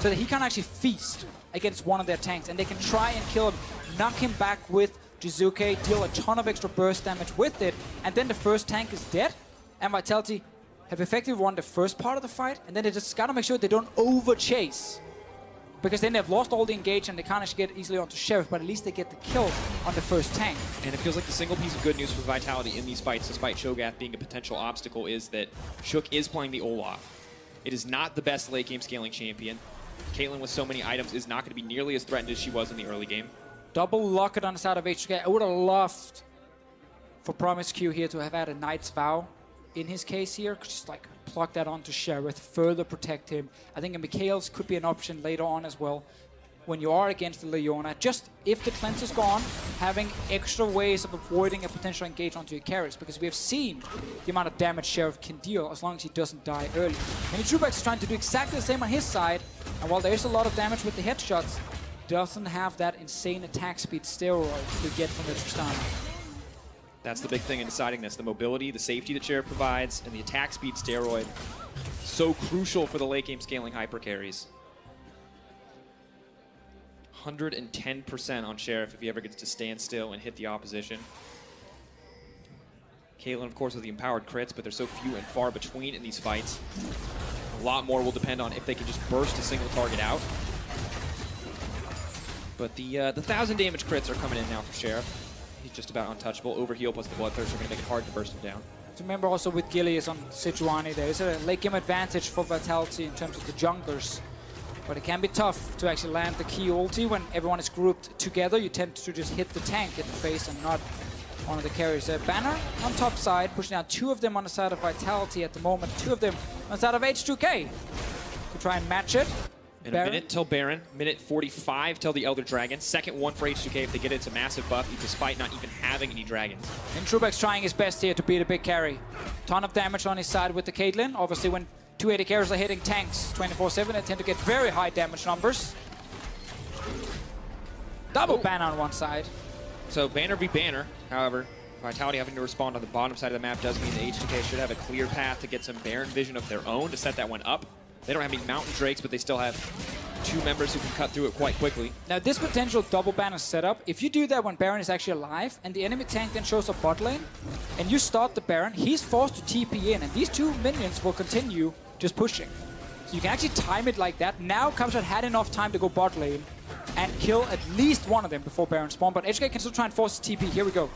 so that he can actually feast against one of their tanks, and they can try and kill him, knock him back with Jizuke, deal a ton of extra burst damage with it, and then the first tank is dead, and Vitality have effectively won the first part of the fight, and then they just gotta make sure they don't over-chase. Because then they've lost all the engage and they can't actually get easily onto Sheriff, but at least they get the kill on the first tank. And it feels like the single piece of good news for Vitality in these fights, despite Shogath being a potential obstacle, is that Shook is playing the Olaf. It is not the best late game scaling champion. Caitlyn with so many items is not going to be nearly as threatened as she was in the early game. Double locket on the side of H2K. I would have loved for Promise Q here to have had a Knight's Vow in his case here. Just like plug that onto Sheriff, further protect him. I think a Mikhail's could be an option later on as well. When you are against the Leona, just if the cleanse is gone, having extra ways of avoiding a potential engage onto your carries, because we have seen the amount of damage Sheriff can deal as long as he doesn't die early. And Trueback is trying to do exactly the same on his side, and while there is a lot of damage with the headshots, doesn't have that insane attack speed steroid to get from the Tristana. That's the big thing in deciding this. The mobility, the safety that Sheriff provides, and the attack speed steroid. So crucial for the late game scaling hyper carries. 110% on Sheriff if he ever gets to stand still and hit the opposition. Caitlyn, of course, with the empowered crits, but they're so few and far between in these fights. A lot more will depend on if they can just burst a single target out. But the 1,000 damage crits are coming in now for Sheriff. He's just about untouchable. Overheal plus the Bloodthirst are going to make it hard to burst him down. Remember also with Gilius on Sejuani, there is a late game advantage for Vitality in terms of the junglers. But it can be tough to actually land the key ulti when everyone is grouped together. You tend to just hit the tank in the face and not one of the carriers. Banner on top side, pushing out 2 of them on the side of Vitality at the moment, 2 of them on the side of H2K to try and match it. And Baron. A minute till Baron, minute 45 till the Elder Dragon. Second one for H2K if they get it. It's a massive buff despite not even having any dragons. And Trueback's trying his best here to beat a big carry. Ton of damage on his side with the Caitlyn. Obviously when 280 carries are hitting tanks 24/7, they tend to get very high damage numbers. Double banner on one side. So banner v banner, however, Vitality having to respond on the bottom side of the map does mean that H2K should have a clear path to get some Baron vision of their own to set that one up. They don't have any Mountain Drakes, but they still have 2 members who can cut through it quite quickly. Now this potential double banner setup, if you do that when Baron is actually alive, and the enemy tank then shows up bot lane, and you start the Baron, he's forced to TP in, and these 2 minions will continue just pushing. So you can actually time it like that. Now Kamshad had enough time to go bot lane and kill at least one of them before Baron spawn, but HK can still try and force his TP. Here we go.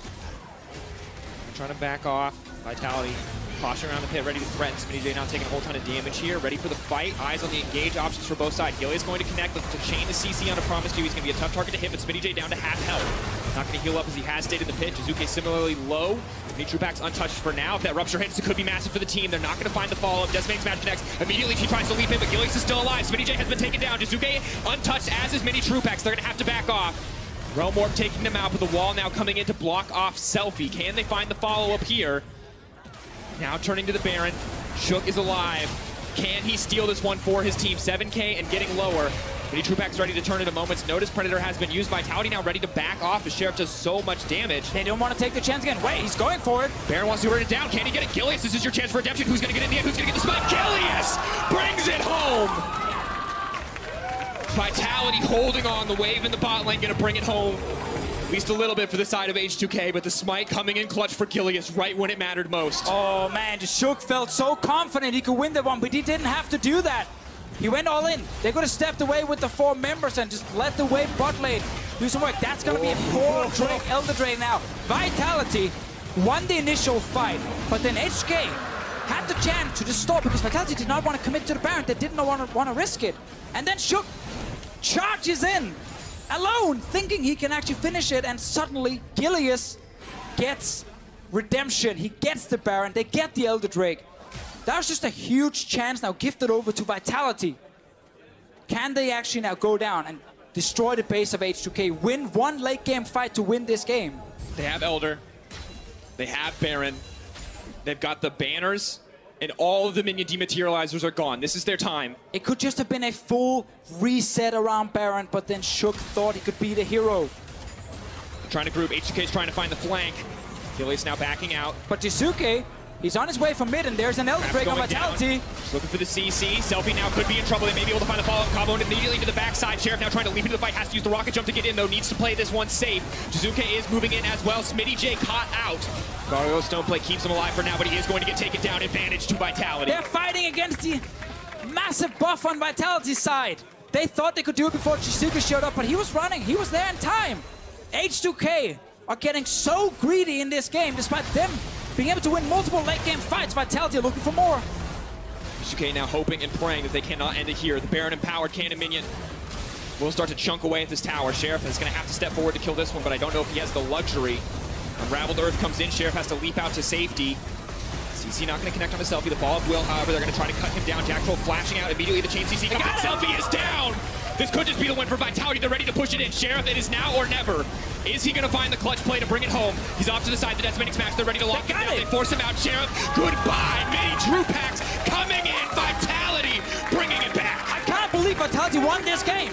They're trying to back off. Vitality posturing around the pit, ready to threaten. SmittyJ now taking a whole ton of damage here, ready for the fight. Eyes on the engage options for both sides. Gilius going to connect, looking to chain the CC onto Promise Q. He's going to be a tough target to hit, but SmittyJ down to half health. Not going to heal up as he has stayed in the pit. Jizuke similarly low. Trueback's untouched for now. If that rupture hits, it could be massive for the team. They're not going to find the follow-up. Decimate's match connects. Immediately she tries to leap in, but Gilius is still alive. SmittyJ has been taken down. Jizuke untouched, as is mini Trueback. They're going to have to back off. Realm Warp taking them out, with the wall now coming in to block off Selfie. Can they find the follow-up here? Now turning to the Baron. Shook is alive. Can he steal this one for his team? 7K and getting lower. Mini Trueback's ready to turn at a moment's notice. Predator has been used. Vitality now ready to back off as Sheriff does so much damage. They don't want to take the chance again. Wait, he's going for it. Baron wants to run it down. Can he get it? Gilius, this is your chance for redemption. Who's going to get in the end? Who's going to get the spike? Gilius brings it home. Vitality holding on. The wave in the bot lane going to bring it home. At least a little bit for the side of H2K, but the smite coming in clutch for Gilius right when it mattered most. Oh man, just Shook felt so confident he could win that one, but he didn't have to do that. He went all in. They could have stepped away with the 4 members and just let the wave bot lane do some work. That's going to be a 4 Drake, Elder Drake now. Vitality won the initial fight, but then HK had the chance to just stop because Vitality did not want to commit to the Baron. They didn't want to risk it. And then Shook charges in alone, thinking he can actually finish it, and suddenly Gilius gets redemption. He gets the Baron. They get the Elder Drake. That was just a huge chance now gifted over to Vitality. Can they actually now go down and destroy the base of H2K, win one late game fight to win this game? They have Elder. They have Baron. They've got the banners, and all of the minion dematerializers are gone. This is their time. It could just have been a full reset around Baron, but then Shook thought he could be the hero. Trying to group. H2K is trying to find the flank. Philly's now backing out. But Jizuke, he's on his way from mid, and there's an Elder Drake on Vitality. Just looking for the CC. Selfie now could be in trouble. They may be able to find the follow-up combo immediately to the backside. Sheriff now trying to leap into the fight. Has to use the rocket jump to get in, though. Needs to play this one safe. Jizuke is moving in as well. Smitty J caught out. Gargoyle Stone Play keeps him alive for now, but he is going to get taken down. Advantage to Vitality. They're fighting against the massive buff on Vitality's side. They thought they could do it before Jizuke showed up, but he was running. He was there in time. H2K are getting so greedy in this game, despite them being able to win multiple late game fights. Vitality are looking for more. H2K now hoping and praying that they cannot end it here. The Baron empowered cannon minion will start to chunk away at this tower. Sheriff is going to have to step forward to kill this one, but I don't know if he has the luxury. Unraveled Earth comes in. Sheriff has to leap out to safety. CC not going to connect on the Selfie. The follow-up will, however, they're going to try to cut him down. Jack Troll flashing out immediately. The chain CC comes in. Selfie is down! This could just be the win for Vitality. They're ready to push it in. Sheriff, it is now or never. Is he going to find the clutch play to bring it home? He's off to the side. The Death's Mix match. They're ready to lock him down. They force him out. Sheriff, goodbye. Mini Drew Packs coming in. Vitality bringing it back. I can't believe Vitality won this game.